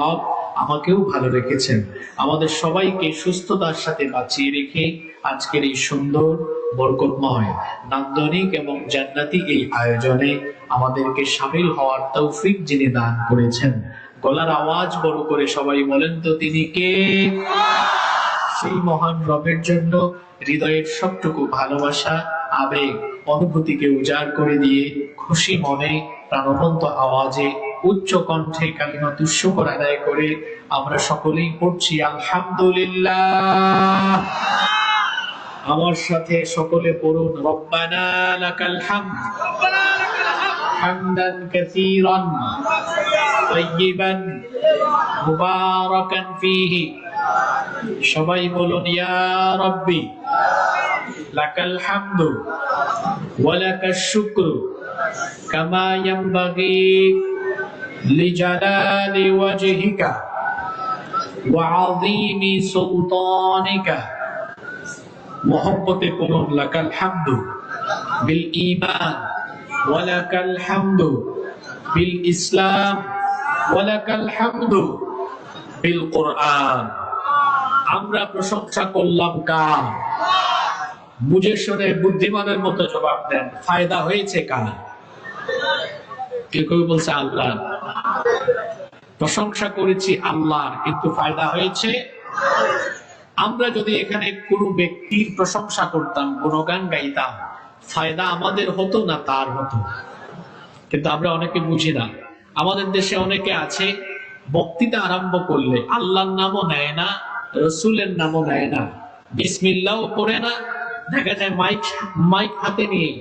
রব আমাকেও ভালো রেখেছেন, আমাদের সবাইকে সুস্থতার সাথে বাঁচিয়ে রেখে আজকের এই সুন্দর বরকতময় নান্দনিক এবং জান্নাতি এই আয়োজনে আমাদেরকে শামিল হওয়ার তৌফিক যিনি দান করেছেন, গলার আওয়াজ বড় করে সবাই বলেন তো তিনি কে? সেই মহান রবের জন্য হৃদয়ের সবটুকু ভালোবাসা, আবেগ, অনুভূতিকে উজাড় করে দিয়ে খুশি মনে প্রাণবন্ত আওয়াজে উচ্চ কণ্ঠে কালিমাতুশ শুকর আদায় করে আমরা সকলেই পড়ছি আলহামদুলিল্লাহ। আমার সাথে সকলে পড়ুন রব্বানা লাকাল হামদ হামদান কাসীরান তাইয়িবান মুবারাকান ফীহি। সবাই বলুন ইয়া রাব্বি লাকাল হামদু ওয়া লাকাশ শুকরু কামা ইয়ানবাগি লিজালালি ওয়াজহিকা ওয়া আযীমি সুলতানিকা। মোহব্বতে পড়ুন লাকাল হামদু বিল ঈমান ওয়া লাকাল হামদু বিল ইসলাম ওয়া লাকাল হামদু বিল কুরআন। আমরা প্রশংসা করলাম কার? বুঝে শুনে বুদ্ধিমানের মতো জবাব দেন, ফায়দা হয়েছে কার? কেউ কেউ বলছে আল্লাহ। প্রশংসা করেছি আল্লাহর, কিন্তু ফায়দা হয়েছে। আমরা যদি এখানে কোনো ব্যক্তির প্রশংসা করতাম, গুণগান গাইতাম, ফায়দা আমাদের হতো না তার হতো? কিন্তু আমরা অনেকে বুঝি না। আমাদের দেশে অনেকে আছে বক্তৃতা আরম্ভ করলে আল্লাহর নামও নেয় না, রসুলের নামও নেয় না, বিসমিল্লাহও পড়ে না। দেখা যায় মাইক হাতে নিয়ে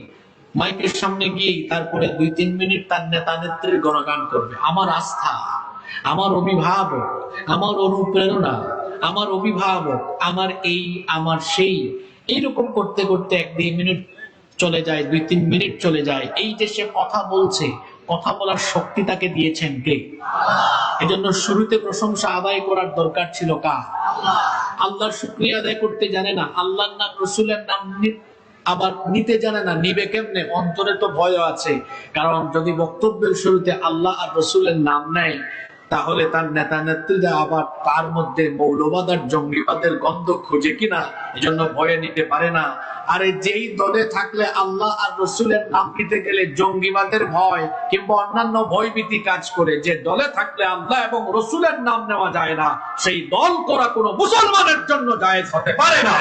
মাইকের সামনে গিয়ে তারপরে 2-3 মিনিট তার নেতা নেত্রীর গুণগান করবে। আমার আস্থা, আমার অভিভাবক, আমার অনুপ্রেরণা, আমার অভিভাবক, আমার এই, আমার সেই, এইরকম করতে করতে 1-2 মিনিট চলে যায়, 2-3 মিনিট চলে যায়। এই যে সে কথা বলছে, কথা বলার শক্তি তাকে দিয়েছেন কে? এজন্য শুরুতে প্রশংসা আদায় করার দরকার ছিল কার? আল্লাহর শুকরিয়া আদায় করতে জানে না, আল্লাহর নাম রসুলের নাম আবার নিতে জানে না, নিবে কেমনে? অন্তরে তো ভয় আছে। কারণ যদি বক্তব্যের শুরুতে আল্লাহ আর রসুলের নাম নেয়, তাহলে তার নেতা নেত্রীরা আবার তার মধ্যে মৌলবাদ আর জঙ্গিবাদের গন্ধ খুঁজে কিনা, এজন্য ভয়ে নিতে পারে না। আরে যেই দলে থাকলে আল্লাহ আর রসুলের নাম নিতে গেলে জঙ্গিবাদের ভয় কিংবা অন্যান্য ভয়ভীতি কাজ করে, যে দলে থাকলে আল্লাহ এবং রসুলের নাম নেওয়া যায় না, সেই দল করা কোনো মুসলমানের জন্য জায়েজ হতে পারে না।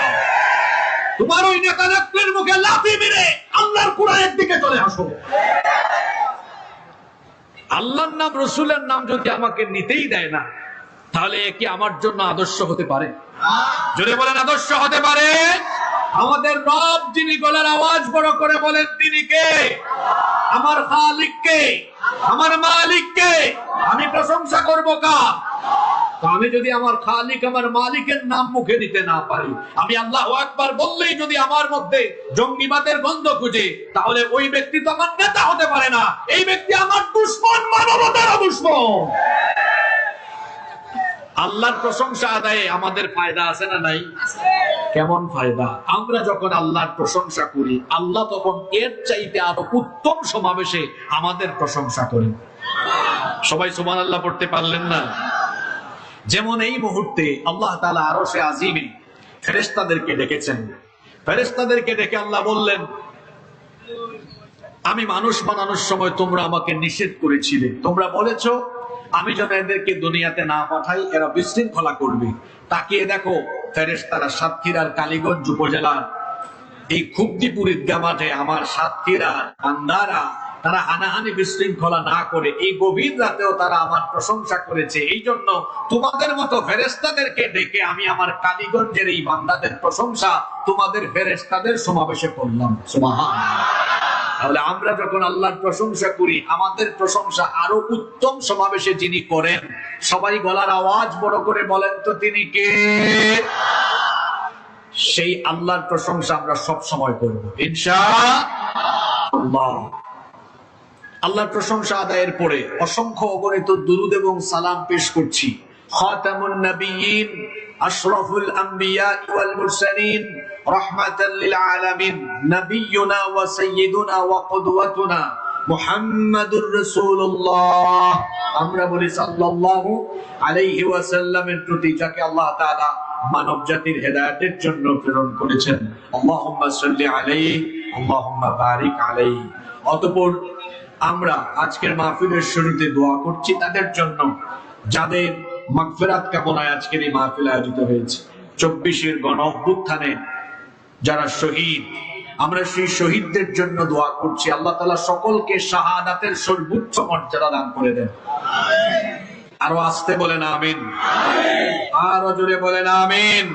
তোমার ওই নেতা নেত্রীর মুখে লাথি মেরে আল্লাহর কোরআনের দিকে চলে আসো। আল্লাহর নাম রসুলের নাম যদি আমাকে নিতেই দেয় না, তাহলে কি আমার জন্য আদর্শ হতে পারে? জোরে বলেন আদর্শ হতে পারে? আমাদের রব যিনি গলার আওয়াজ বড় করে বলেন তিনি কে? আমার খালিক কে? আমার মালিক কে? আমি প্রশংসা করব কার? আমি যদি আমার খালিক, আমার মালিকের নাম মুখে নিতে না পারি, আমি আল্লাহু আকবার বললেই যদি আমার মধ্যে জঙ্গিবাদের গন্ধ খুঁজে, তাহলে ওই ব্যক্তি তো আমার নেতা হতে পারে না। এই ব্যক্তি আমার দুশমন, মানবতার দুশমন। আল্লাহর প্রশংসা আদায়ে আমাদের ফায়দা আছে না নাই? কেমন ফায়দা? আমরা যখন আল্লাহর প্রশংসা করি, আল্লাহ তখন এর চাইতে আরো উত্তম সমাবেশে আমাদের প্রশংসা করেন। সবাই সুবহানাল্লাহ পড়তে পারলেন না? যেমন এই মুহূর্তে আল্লাহ তাআলা আরশে আজিমে ফেরেশতাদেরকে ডেকেছেন। ফেরেশতাদেরকে ডেকে আল্লাহ বললেন, আমি মানুষ বানানোর সময় তোমরা আমাকে নিষেধ করেছিলে, তোমরা বলেছো আমি যেন এদেরকে দুনিয়াতে না পাঠাই, এরা বিশৃঙ্খলা করবে। তাকিয়ে দেখো ফেরেশতারা সাতক্ষীরার কালীগঞ্জ উপজেলার এই খুবদিপুর ঈদগাহ মাঠে আমার সাতক্ষীরা বান্দারা তারা হানাহানি বিশৃঙ্খলা না করে এই গভীর রাতেও তারা আমার প্রশংসা করেছে। এই জন্য তোমাদের মতো ফেরেশতাদেরকে ডেকে আমি আমার কালীগঞ্জের এই বান্দাদের প্রশংসা তোমাদের ফেরেশতাদের সমাবেশে করলাম। সুবহানাল্লাহ। তাহলে আমরা যখন আল্লাহর প্রশংসা করি, আমাদের প্রশংসা আরো উত্তম সমাবেশে যিনি করেন, সবাই গলার আওয়াজ বড় করে বলেন তো তিনি কে? সেই আল্লাহর প্রশংসা আমরা সব সময় করব ইনশাআল্লাহ। আল্লাহর প্রশংসা আদায়ের পরে অসংখ্য অগণিত দুরূদ এবং সালাম পেশ করছি খাতামুন নবিয়্যিন, আশরাফুল আম্বিয়া ওয়াল মুরসালিন, রাহমাতাল লিল আলামিন, নবিয়ুনা ওয়া সাইয়্যিদুনা ওয়া কুদওয়াতুনা মুহাম্মাদুর রাসূলুল্লাহ, আমরা বলি সাল্লাল্লাহু আলাইহি ওয়াসাল্লামের প্রতি, যাকে আল্লাহ তাআলা মানব জাতির হেদায়েতের জন্য প্রেরণ করেছেন। আল্লাহুম্মা সাল্লি আলাইহি আল্লাহুম্মা বারিক আলাইহি। অতঃপর আমরা আজকের মাহফিলের শুরুতে দোয়া করছি তাদের জন্য যাদের মাগফিরাত কামনায় আজকের এই মাহফিল আয়োজিত হয়েছে। 24-এর গণ অভ্যুত্থানে যারা শহীদ, আমরা সেই শহীদদের জন্য দোয়া করছি। আল্লাহ তাআলা সকলকে শাহাদাতের সর্বোচ্চ মর্যাদা দান করে দেন। আরো আস্তে বলেন আমিন, আরো জোরে বলেন আমিন।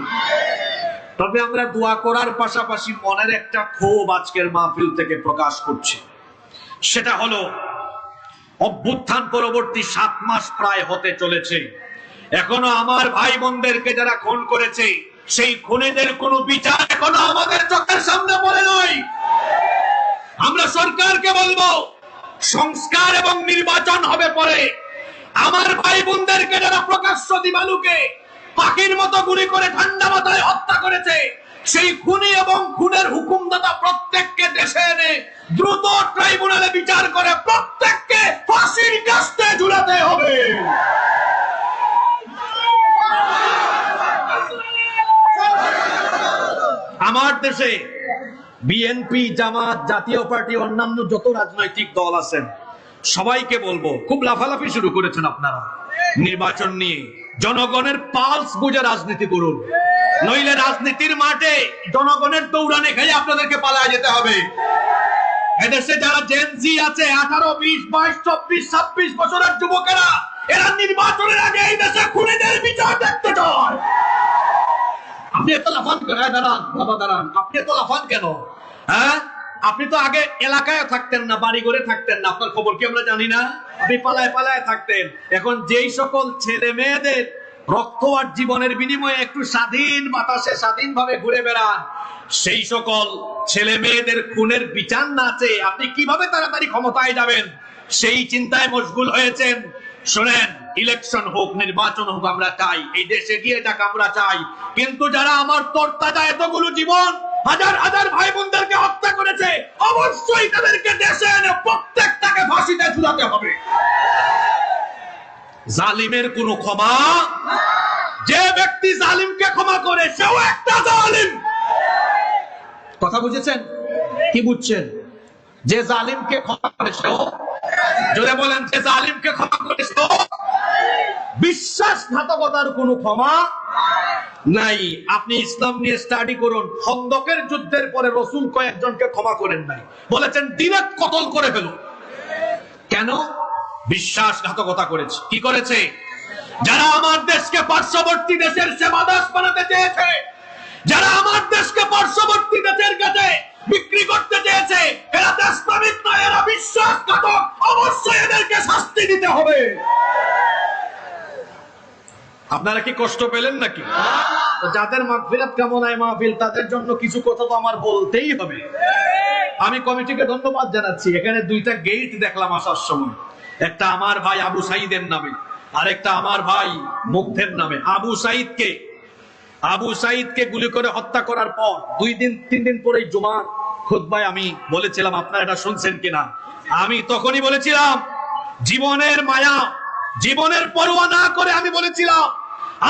তবে আমরা দোয়া করার পাশাপাশি মনের একটা ক্ষোভ আজকের মাহফিল থেকে প্রকাশ করছি। সেটা হলো অভ্যুত্থান পরবর্তী 7 মাস প্রায় হতে চলেছে, এখনো আমার ভাই বোনদেরকে যারা খুন করেছে সেই খুনিদের কোনো বিচার এখনো আমাদের চোখের সামনে পড়ে নাই। আমরা সরকারকে বলবো সংস্কার এবং নির্বাচন হবে পরে। আমার ভাই বোনদেরকে যারা প্রকাশ্য দিবালুকে পাখির মতো গুলি করে ঠান্ডা মাথায় হত্যা করেছে সেই খুনি এবং খুনের হুকুমদাতা প্রত্যেককে দেশে এনে দ্রুত ট্রাইব্যুনালে বিচার করে প্রত্যেককে ফাঁসির কাস্তে ঝুলাতে হবে। আমার দেশে বিএনপি, জামাত, জাতীয় পার্টি, অন্যান্য যত রাজনৈতিক দল আছেন সবাইকে বলবো, খুব লাফালাফি শুরু করেছেন আপনারা নির্বাচন নিয়ে। জনগণের পালস বুঝে রাজনীতি করুন, নইলে রাজনীতির মাঠে জনগণের দৌড়ানে খেয়ে আপনাদেরকে পালায় যেতে হবে। এদেশে যারা জেনজি আছে 18, 20, 22, 24, 26 বছরের যুবকেরা, এরা নির্বাচনের আগে এই দেশে খুনিদের বিচার দেখতে চায়। আপনি এত লাফান কেন? দাঁড়ান বাবা, দাঁড়ান। আপনি এত লাফান কেন? হ্যাঁ, আপনি তো আগে এলাকায় থাকতেন না, বাড়ি ঘরে থাকতেন না, আপনার খবর কি আমরা জানি না? আপনি পালায় পালায় থাকতেন। এখন যেই সকল ছেলে মেয়েদের রক্ত আর জীবনের বিনিময়ে একটু স্বাধীন বাতাসে স্বাধীনভাবে ঘুরে বেড়ান, সেই সকল ছেলে মেয়েদের খুনের বিচার না চেয়ে আপনি কিভাবে তাড়াতাড়ি ক্ষমতায় যাবেন সেই চিন্তায় মশগুল হয়েছেন। শোনেন, ইলেকশন হোক, নির্বাচন হোক, আমরা চাই এই দেশে গিয়ে যাক, আমরা চাই। কিন্তু যারা আমার তরতাজা এতগুলো জীবন, হাজার হাজার ভাই বোনদেরকে হত্যা করেছে, অবশ্যই তাদেরকে দেশে এনে প্রত্যেকটাকে ফাঁসিতে ঝুলাতে হবে। জালিমের কোনো ক্ষমা, যে ব্যক্তি জালিমকে ক্ষমা করে সেও একটা জালিম। কথা বুঝেছেন? কি বুঝছেন? যে জালিমকে ক্ষমা করে সেও, জোরে বলেন, যে জালিমকে ক্ষমা করে সেও। বিশ্বাসঘাতকতার কোনো ক্ষমা নাই। আপনি ইসলাম নিয়ে স্টাডি করুন। খন্দকের যুদ্ধের পরে রাসূল কয়েকজনকে ক্ষমা করেন নাই, বলেছেন ডিরেক্ট কতল করে ফেলো। কেন? বিশ্বাসঘাতকতা করেছে। কি করেছে? যারা আমার দেশকে পার্শ্ববর্তী দেশের সেবাদাস বানাতে চেয়েছে, যারা আমার দেশকে পার্শ্ববর্তী দেশের কাছে বিক্রি করতে চেয়েছে, এরা দেশপ্রেমিক নয়, এরা বিশ্বাসঘাতক। অবশ্যই এদেরকে শাস্তি দিতে হবে। আপনারা কি কষ্ট পেলেন নাকি? যাদের মাগফিরাত কামনায় মাহফিল, তাদের জন্য কিছু কথা তো আমার বলতেই হবে। আমি কমিটিকে ধন্যবাদ জানাচ্ছি। এখানে 2টা গেট দেখলাম আসার সময়, একটা আমার ভাই আবু সাইদের নামে, আরেকটা আমার ভাই মুগ্ধের নামে। আবু সাইদকে গুলি করে হত্যা করার পর 2-3 দিন পরে জুমার খুতবায় আমি বলেছিলাম, আপনারা এটা শুনছেন কিনা, আমি তখনই বলেছিলাম জীবনের মায়া, জীবনের পরোয়া না করে আমি বলেছিলাম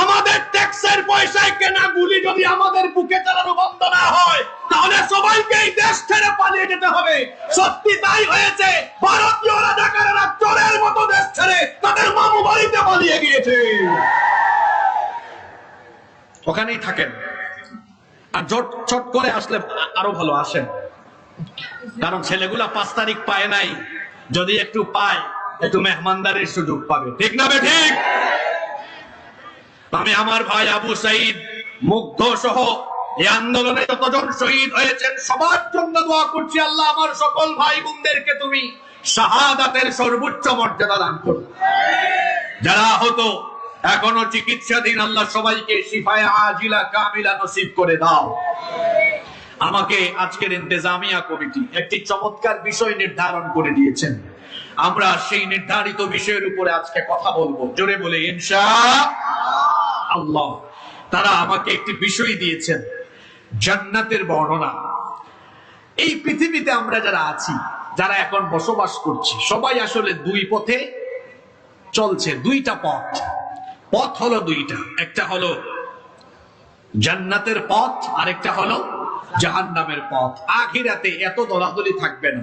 আমাদের ট্যাক্সের পয়সায় কেনা গুলি যদি আমাদের বুকে চালানো বন্ধ না হয় তাহলে সবাইকে এই দেশ ছেড়ে পালিয়ে যেতে হবে। সত্যি তাই হয়েছে। ভারতীয় রাজাকারেরা চোরের মতো দেশ ছেড়ে তাদের মামু বাড়িতে পালিয়ে গিয়েছে। ওখানেই থাকেন, আর চট করে আসলে আরো ভালো আসেন, কারণ ছেলেগুলা 5 তারিখ পায় নাই, যদি একটু পায় একটু মেহমানদারির সুযোগ পাবে। ঠিক না বে ঠিক? আমি আমার ভাই আবু সাইদ, মুগ্ধ সহ এই আন্দোলনে যতজন শহীদ হয়েছেন সবার জন্য দোয়া করছি, আল্লাহ আমার সকল ভাই বোনদেরকে তুমি শাহাদাতের সর্বোচ্চ মর্যাদা দান করো। যারা আহত এখনো চিকিৎসাধীন, আল্লাহ সবাইকে শিফায়ে আজিলা কামিলা নসিব করে দাও। আমাকে আজকের ইন্তেজামিয়া কমিটি একটি চমৎকার বিষয় নির্ধারণ করে দিয়েছেন। আমরা সেই নির্ধারিত বিষয়ের উপরে আজকে কথা বলবো। জোরে বলে ইনশাআল্লাহ। তারা আমাকে একটি বিষয় দিয়েছেন, জান্নাতের বর্ণনা। এই পৃথিবীতে আমরা যারা আছি যারা এখন বসবাস করছে সবাই আসলে দুই পথে চলছে। দুইটা পথ, পথ হলো দুইটা, একটা হলো জান্নাতের পথ আর একটা হলো জাহান্নামের পথ। আখিরাতে এত দলাদলি থাকবে না,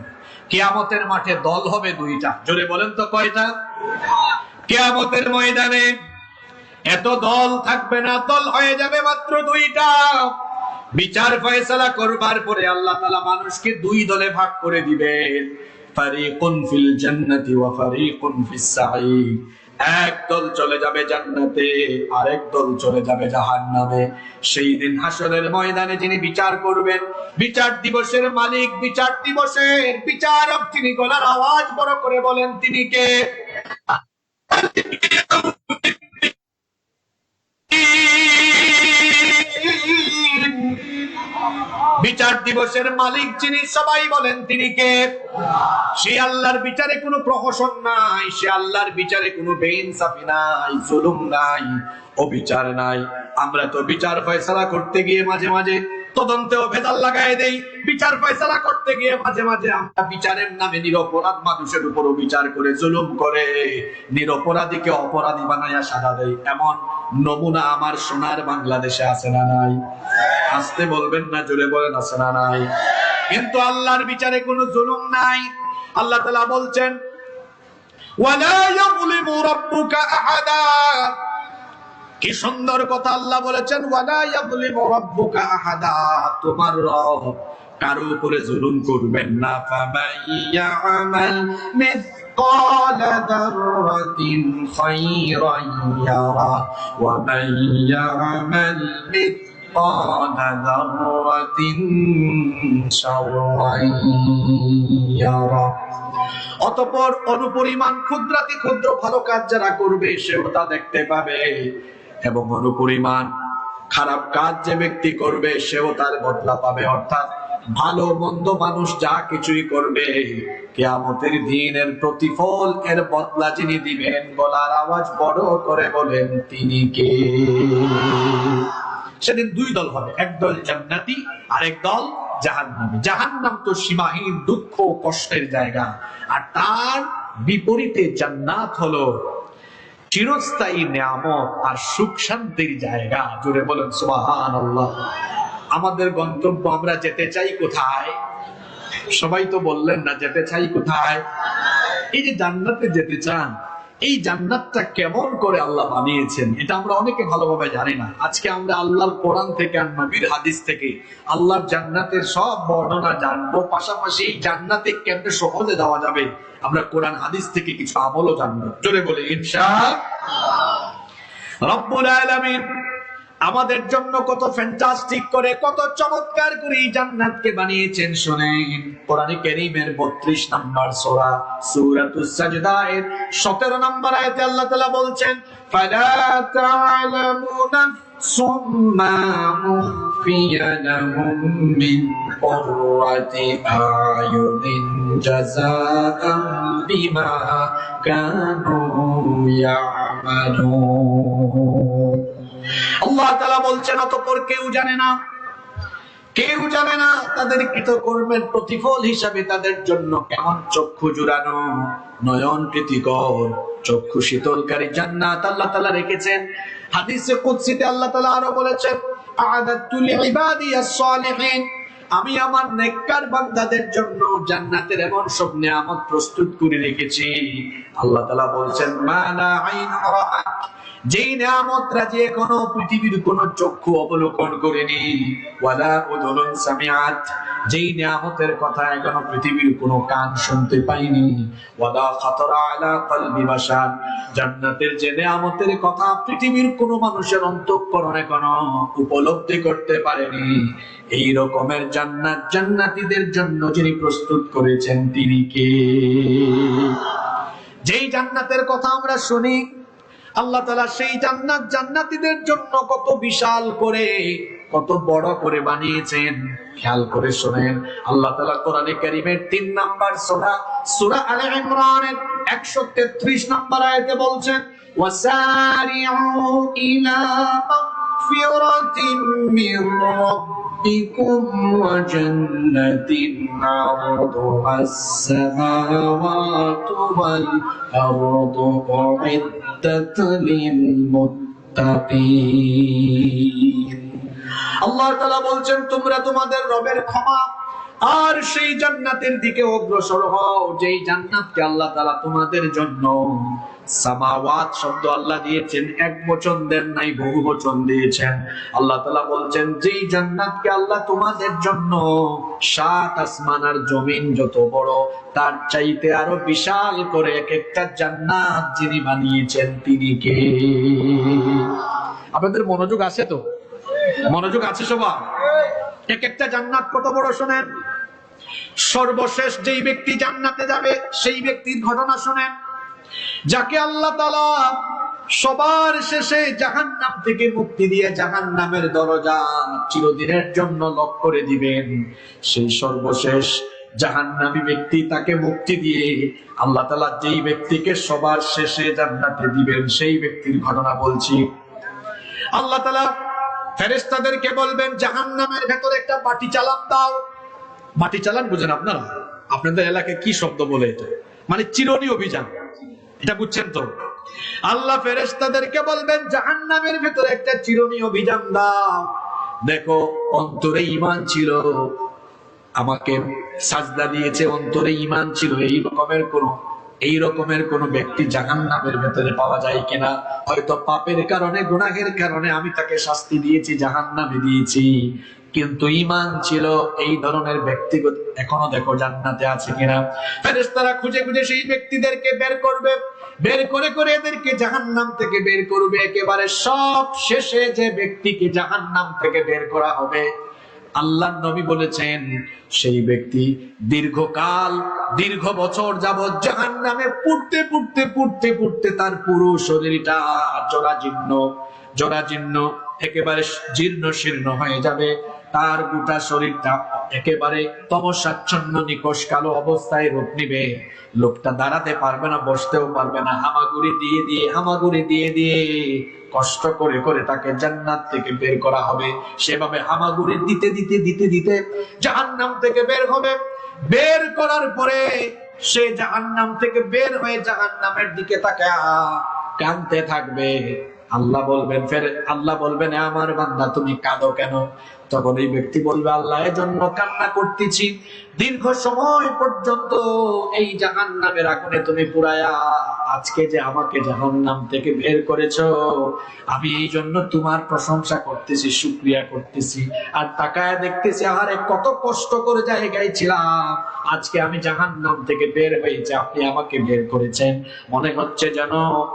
কিয়ামতের মাঠে দল হবে দুইটা। জোরে বলেন তো কয়টা? কিয়ামতের ময়দানে এত দল থাকবে না, দল হয়ে যাবে মাত্র দুইটা। বিচার ফয়সালা করবার পরে আল্লাহ তাআলা মানুষকে দুই দলে ভাগ করে দিবেন, ফারিকুন ফিল জান্নাতি ওয়া ফারিকুন ফিস সাঈর। এক দল চলে যাবে জান্নাতে, আরেক দল চলে যাবে জাহান্নামে। সেই দিন হাসরের ময়দানে যিনি বিচার করবেন, বিচার দিবসের মালিক, বিচার দিবসের বিচারক, তিনি গলার আওয়াজ বড় করে বলেন, তিনি কে? বিচার দিবসের মালিক যিনি, সবাই বলেন তিনি কে? সে আল্লাহর বিচারে কোনো প্রহসন নাই, সে আল্লাহর বিচারে কোনো বেইনসাফি নাই, জুলুম নাই, অবিচার নাই। আমরা তো বিচার ফয়সালা করতে গিয়ে মাঝে মাঝে তদন্তেও ভেজাল লাগাই দেই। বিচার ফয়সালা করতে গিয়ে মাঝে মাঝে আমরা বিচারের নামে নিরপরাধ মানুষের উপর বিচার করে জুলুম করে নিরপরাধীকে অপরাধী বানাইয়া সাজা দেয়। এমন নমুনা আমার সোনার বাংলাদেশে আছে না নাই? আসতে বলবেন না, জোরে বলেন আছে না নাই? কিন্তু আল্লাহর বিচারে কোনো জুলুম নাই। আল্লাহ তাআলা বলছেন, ওয়ালা ইয়াযলিমু রাব্বুকা আহাদা। কি সুন্দর কথা আল্লাহ বলেছেন, ওয়ালা ইয়াযলিমু রাব্বুকা আহাদা, তোমার রব কারো উপরে জুলুম করবেন না। ফামাইয়ামাল মিসকালা যাররাতিন খায়রান ইয়ারা ওয়া মাইয়ামাল মিসকালা যাররাতিন শাররান ইয়ারা। অতঃপর অনুপরিমাণ ক্ষুদ্রাতি ক্ষুদ্র ভালো কাজ যারা করবে সেও তা দেখতে পাবে, এবং অনুপরিমাণ খারাপ কাজ যে ব্যক্তি করবে সেও তার বদলা পাবে। অর্থাৎ ভালো মন্দ মানুষ যা কিছুই করবে, কিয়ামতের দিনের প্রতিফল, এর বদলা যিনি দিবেন, গলার আওয়াজ বড় করে বলেন তিনি কে? সেদিন দুই দল হবে, এক দল জান্নাতি আর এক দল জাহান্নামী। জাহান্নাম তো সীমাহীন দুঃখ কষ্টের জায়গা, আর তার বিপরীতে জান্নাত হলো চিরস্থায়ী নিয়ামত আর সুখ শান্তির জায়গা। জোরে বলেন সুবহানাল্লাহ। আমাদের গন্তব্য, আমরা যেতে চাই কোথায়? সবাই তো বললেন না, যেতে চাই কোথায়? এই যে জান্নাতে যেতে চান, এই জান্নাতটা কেমন করে আল্লাহ বানিয়েছেন এটা আমরা অনেকে ভালোভাবে জানি না। আজকে আমরা আল্লাহর কোরআন থেকে আর নবীর হাদিস থেকে আল্লাহর জান্নাতের সব বর্ণনা জানবো, পাশাপাশি জান্নাতে কেমনে সহজে যাওয়া যাবে আমরা কোরআন হাদিস থেকে কিছু আমলও জানবো। জোরে বলে ইনশাআল্লাহ। রব্বুল আলামিন আমাদের জন্য কত ফ্যান্টাস্টিক করে, কত চমৎকার করে এই জান্নাতকে বানিয়েছেন শুনেন। কোরআনে কারীমের 32 নম্বর সূরা সূরাতুস সাজদা এর 17 নম্বর আয়াতে আল্লাহ তাআলা বলছেন, ফালা তা'লামু নাফসুম মা মুখফিয়া লাহুম মিন কুররাতি আয়ুনিন জাযাআন বিমা কানু ইয়ামালুন। আল্লাহ তাআলা বলছেন, অতঃপর কেউ জানে না তাদের কৃতকর্মের প্রতিফল হিসাবে তাদের জন্য কেমন চক্ষু জুড়ানো, নয়ন প্রীতিকর, চক্ষু শীতলকারী জান্নাত আল্লাহ তাআলা রেখেছেন। হাদিসে কুদসিতে আল্লাহ তাআলা আরো বলেছেন, আ'আদাতু লিইবাদিয়াস সালিহিন, আমি আমার নেককার বান্দাদের জন্য জান্নাতের এমন সব নিয়ামত প্রস্তুত করে রেখেছি। আল্লাহ তাআলা বলছেন, মা লা আইন রাআত, যেই নিয়ামতরা যে কোনো পৃথিবীর কোন চক্ষু অবলোকন করেনি, ওয়ালা উযুনুন সামিআত, যেই নিয়ামতের কথা এখনো পৃথিবীর কোন কান শুনতে পায়নি, ওয়ালা খাতারা আলা কলবি বাশার, জান্নাতের যে নিয়ামতের কথা পৃথিবীর কোন মানুষের অন্তঃকরণে এখনো উপলব্ধি করতে পারেনি, এই রকমের জান্নাত জান্নাতীদের জন্য যিনি প্রস্তুত করেছেন তিনি কে? যেই জান্নাতের কথা আমরা শুনি, আল্লাহ তাআলা সেই জান্নাত জান্নাতীদের জন্য কত বিশাল করে, কত বড় করে বানিয়েছেন। খেয়াল করে শুনেন, আল্লাহ তাআলা কোরআনে কারীমের 3 নম্বর সূরা সূরা আলে ইমরানের 133 নম্বর আয়াতে বলছেন, ওয়াসারিউ ইলা মাগফিরাতিন মির ربكم وجنة عرضها السماوات والأرض أعدت للمتقين আল্লাহ তাআলা বলছেন তোমরা তোমাদের রবের ক্ষমা আর সেই জান্নাতের দিকে অগ্রসর হও যেই জান্নাতকে আল্লাহ তাআলা তোমাদের জন্য সামাওয়াত শব্দ আল্লাহ দিয়েছেন এক বচন দেন নাই বহু বচন দিয়েছেন আল্লাহ তাআলা বলছেন যেই জান্নাতকে আল্লাহ তোমাদের জন্য সাত আসমান আর জমিন যত বড় তার চাইতে আরো বিশাল করে এক একটা জান্নাত যিনি বানিয়েছেন তিনি কে আপনাদের মনোযোগ আছে তো মনোযোগ আছে সবার এক একটা জান্নাত কত বড় শুনেন সর্বশেষ যেই ব্যক্তি জান্নাতে যাবে সেই ব্যক্তির ঘটনা শুনেন যাকে আল্লাহ তাআলা সবার শেষে জাহান্নাম থেকে মুক্তি দিয়ে জাহান্নামের দরজা চিরদিনের জন্য লক করে দিবেন সেই সর্বশেষ জাহান্নামী ব্যক্তি তাকে মুক্তি দিয়ে আল্লাহ তাআলা যেই ব্যক্তিকে সবার শেষে জান্নাতে দিবেন সেই ব্যক্তির ঘটনা বলছি আল্লাহ তাআলা ফেরেশতাদেরকে বলবেন জাহান্নামের ভেতরে একটা বাটি চালান দাও বাটি চালান বুঝেন আপনারা আপনাদের এলাকায় কি শব্দ বলে এটা মানে চিরনি অভিযান এটা বুঝছেন তো আল্লাহ ফেরেশতাদেরকে বলবেন জাহান্নামের ভেতরে একটা চিরনি অভিযান দাও দেখো অন্তরে ঈমান ছিল আমাকে সাজদা দিয়েছে অন্তরে ঈমান ছিল এই রকমের কোন ব্যক্তি জাহান্নামের ভেতরে পাওয়া যায় কিনা হয়তো পাপের কারণে গুনাহের কারণে আমি তাকে শাস্তি দিয়েছি জাহান্নামে দিয়েছি কিন্তু ঈমান ছিল এই ধরনের ব্যক্তিগত এখনো দেখো জান্নাতে আছে কিনা ফেরেশতারা খুঁজে খুঁজে সেই ব্যক্তিদেরকে বের করবে বের করে করে এদেরকে জাহান্নাম থেকে বের করবে একেবারে সব শেষে যে ব্যক্তিকে জাহান্নাম থেকে বের করা হবে আল্লাহর নবী বলেছেন সেই ব্যক্তি দীর্ঘ বছর যাবৎ জাহান্নামে পুড়তে পুড়তে পুড়তে পুড়তে তার পুরো শরীরটা জরাজীর্ণ একেবারে জীর্ণ শীর্ণ হয়ে যাবে তার গোটা শরীরটা একেবারে তমসাচ্ছন্ন নিকষ কালো অবস্থায় রূপ নিবে লোকটা দাঁড়াতে পারবে না বসতেও পারবে না হামাগুড়ি দিয়ে দিয়ে কষ্ট করে করে তাকে জান্নাত থেকে বের করা হবে সেভাবে হামাগুড়ি দিতে দিতে দিতে দিতে জাহান্নাম থেকে বের হবে বের করার পরে সে জাহান্নাম থেকে বের হয়ে জাহান্নামের দিকে তাকায় কাঁদতে থাকবে আল্লাহ বলবেন আমার বান্দা তুমি কাঁদো কেন তখন এই ব্যক্তি বলবে আল্লাহ এজন্য কান্না করতেছি দীর্ঘ সময় পর্যন্ত এই জাহান্নামের আগুনে তুমি পুরায়া আজকে যে আমাকে জাহান্নাম থেকে বের করেছো আমি এই জন্য তোমার প্রশংসা করতেছি শুকরিয়া করতেছি আর তাকায় দেখতেছি আরে কত কষ্ট করে জায়গায় ছিলাম আজকে আমি জাহান্নাম থেকে বের হয়েছি আপনি আমাকে বের করেছেন মনে হচ্ছে যেন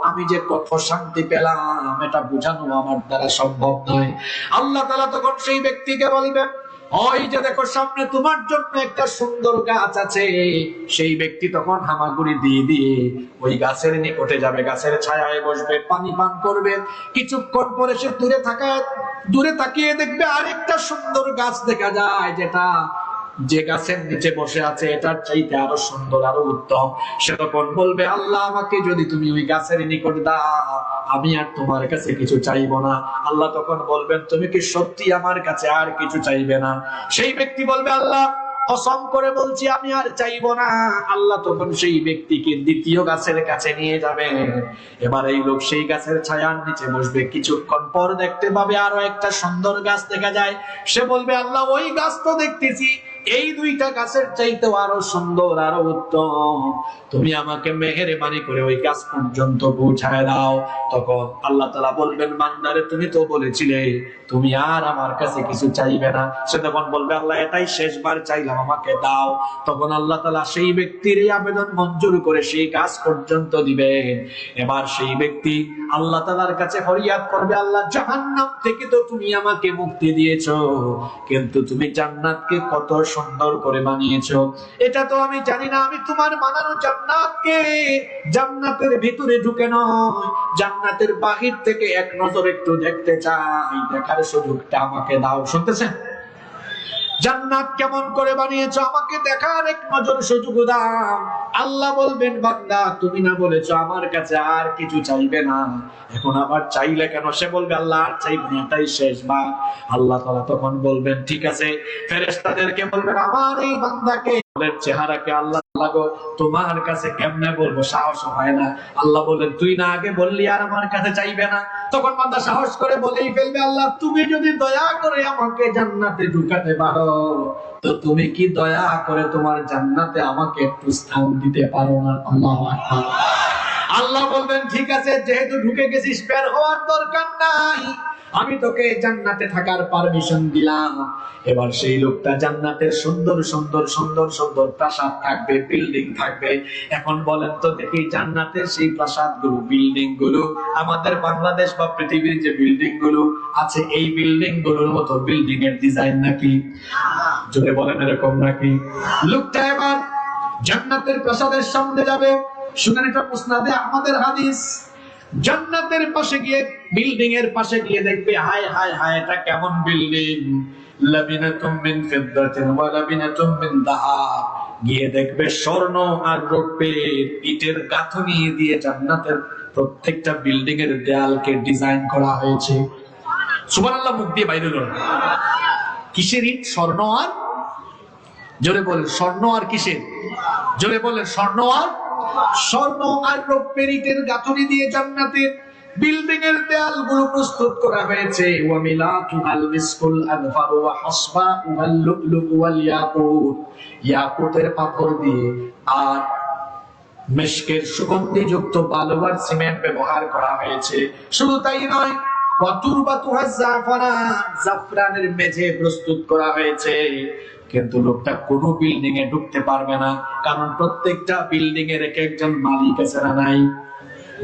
আমি যে কত শান্তি পেলাম এটা বোঝানো আমার দ্বারা সম্ভব নয় আল্লাহ তাআলা তখন সেই ব্যক্তিকে বলবেন ওই যে দেখো সামনে তোমার জন্য একটা সুন্দর গাছ আছে সেই ব্যক্তি তখন হামাগুড়ি দিয়ে দিয়ে ওই গাছের নিকটে যাবে গাছের ছায়ায় বসবে পানি পান করবে কিছুক্ষণ পরে সে দূরে তাকিয়ে দেখবে আরেকটা সুন্দর গাছ দেখা যায় যে গাছের নিচে বসে আছে এটার চাইতে আরো সুন্দর আরো উত্তম সে তখন বলবে আল্লাহ আমাকে যদি তুমি ওই গাছের নিকট দাও আমি আর তোমার কাছে কিছু চাইবো না আল্লাহ তখন বলবেন তুমি কি সত্যি আমার কাছে আর কিছু চাইবে না সেই ব্যক্তি বলবে আল্লাহ কসম করে বলছি আমি আর চাইবো না আল্লাহ তখন সেই ব্যক্তিকে দ্বিতীয় গাছের কাছে নিয়ে যাবেন এবার এই লোক সেই গাছের ছায়ার নিচে বসবে কিছুক্ষণ পর দেখতে পাবে আরো একটা সুন্দর গাছ দেখা যায় সে বলবে আল্লাহ ওই গাছ তো দেখতেছি এই দুইটা গাছের চাইতেও আরো সুন্দর আরো উত্তম তুমি আমাকে মেহেরবানি করে ওই গাছ পর্যন্ত পৌঁছায় দাও তখন আল্লাহ তাআলা বলবেন বান্দারে তুমি তো বলেছিলে তুমি আর আমার কাছে কিছু চাইবে না সে তখন বলবে আল্লাহ এটাই শেষবার চাইলাম আমাকে দাও তখন আল্লাহ তাআলা সেই ব্যক্তির এই আবেদন মঞ্জুর করে সেই গাছ পর্যন্ত দিবেন এবার সেই ব্যক্তি আল্লাহ তাআলার কাছে ফরিয়াদ করবে আল্লাহ জাহান্নাম থেকে তো তুমি আমাকে মুক্তি দিয়েছো কিন্তু তুমি জান্নাতকে কত সুন্দর করে বানিয়েছো এটা তো আমি জানি না আমি তোমার বানানো জান্নাতকে জান্নাতের ভিতরে ঢুকে নয় জান্নাতের বাহির থেকে এক নজর একটু দেখতে চাই দেখার সুযোগটা আমাকে দাও শুনতেছেন জান্নাত কেমন করে বানিয়েছো আমাকে দেখার এক নজর সুযোগ দাও। আল্লাহ বলবেন, বান্দা তুমি না বলেছো আমার কাছে আর কিছু চাইবে না, এখন আবার চাইলে কেন? সে বলবে, আল্লাহ আর চাইবে না, এটাই শেষ। বা আল্লাহ তাআলা তখন বলবেন, ঠিক আছে। ফেরেশতাদেরকে বলবেন, আমার এই বান্দাকে চেহারাকে আল্লাহ লাগো তোমার কাছে কেমনে বলবো, সাহস হয় না। আল্লাহ বলেন, তুই না আগে বললি আর আমার কাছে চাইবে না? তখন বান্দা সাহস করে বলেই ফেলবে, আল্লাহ তুমি যদি দয়া করে আমাকে জান্নাতে ঢুকাতে পারো, তো তুমি কি দয়া করে তোমার জান্নাতে আমাকে একটু স্থান দিতে পারো না? আল্লাহু আকবার। আল্লাহ বলবেন, ঠিক আছে, যেহেতু ঢুকে গেছিস বের হওয়ার দরকার নাই, আমি তোকে জান্নাতে থাকার পারমিশন দিলাম। এবার সেই লোকটা জান্নাতের সুন্দর সুন্দর সুন্দর সুন্দর প্রাসাদ থাকবে, বিল্ডিং থাকবে। এখন বলেন তো দেখি, জান্নাতের সেই প্রাসাদ গুলো, বিল্ডিং গুলো আমাদের বাংলাদেশ বা পৃথিবীর যে বিল্ডিং গুলো আছে, এই বিল্ডিং গুলোর মতো বিল্ডিং এর ডিজাইন নাকি? জোরে বলেন, এরকম নাকি? লোকটা এবার জান্নাতের প্রাসাদের সামনে যাবে। শুনেন, এটা মুসনাদে আহমদের হাদিস। জান্নাতের পাশে গিয়ে, বিল্ডিং এর পাশে গিয়ে দেখবে, হায় হায় হায়, এটা কেমন বিল্ডিং! লাবিনাতুম মিন ফিদ্দাতিন ওয়া লাবিনাতুম মিন যাহাব। গিয়ে দেখবে স্বর্ণ আর রূপের ইটের গাঁথনি দিয়ে জান্নাতের প্রত্যেকটা বিল্ডিং এর দেয়ালকে ডিজাইন করা হয়েছে। সুবহানাল্লাহ, মুখ দিয়ে বাইরে হলো। কিসের ইট? স্বর্ণ আর, জোরে বলেন, স্বর্ণ আর কিসের? জোরে বলেন, স্বর্ণ আর, স্বর্ণ আর রৌপ্যের ইটের গাঁথনি দিয়ে জান্নাতের বিল্ডিং এর দেয়ালগুলো প্রস্তুত করা হয়েছে। ওয়া মিলাতুল মিসকুল আযফার ওয়া হাসবাউল লুলু ওয়াল ইয়াকুত। ইয়াকুতের পাথর দিয়ে আর মেশকের সুগন্ধিযুক্ত বালু আর সিমেন্ট ব্যবহার করা হয়েছে। শুধু তাই নয়, ওয়া তুরবাতুহা জাফরান, জাফরানের মেঝে প্রস্তুত করা হয়েছে। কিন্তু লোকটা কোন বিল্ডিং এ ঢুকতে পারবে না, কারণ প্রত্যেকটা বিল্ডিং এর এক একজন মালিক আছে না নাই?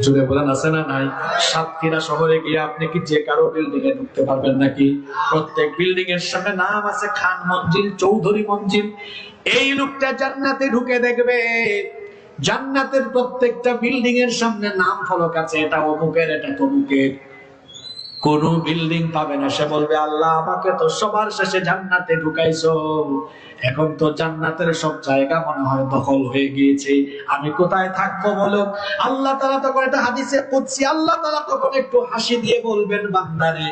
জুড়ে বলেন, আছে না নাই? সাতক্ষীরা শহরে গিয়ে আপনি কি যে কারো বিল্ডিং এ ঢুকতে পারবেন নাকি? প্রত্যেক বিল্ডিং এর সামনে নাম আছে, খান মঞ্জিল, চৌধুরী মঞ্জিল। এই লোকটা জান্নাতে ঢুকে দেখবে জান্নাতের প্রত্যেকটা বিল্ডিং এর সামনে নাম ফলক আছে, এটা অমুকের, এটা তমুকের। কোন বিল্ডিং পাবে না। সে বলবে, আল্লাহ আমাকে তো সবার শেষে জান্নাতে ঢুকাইছো, এখন তো জান্নাতের সব জায়গা মনে হয় দখল হয়ে গিয়েছে, আমি কোথায় থাকবো বলো? আল্লাহ তাআলা তখন, এটা হাদিসে কুদসি, আল্লাহ তাআলা তখন একটু হাসি দিয়ে বলবেন, বান্দারে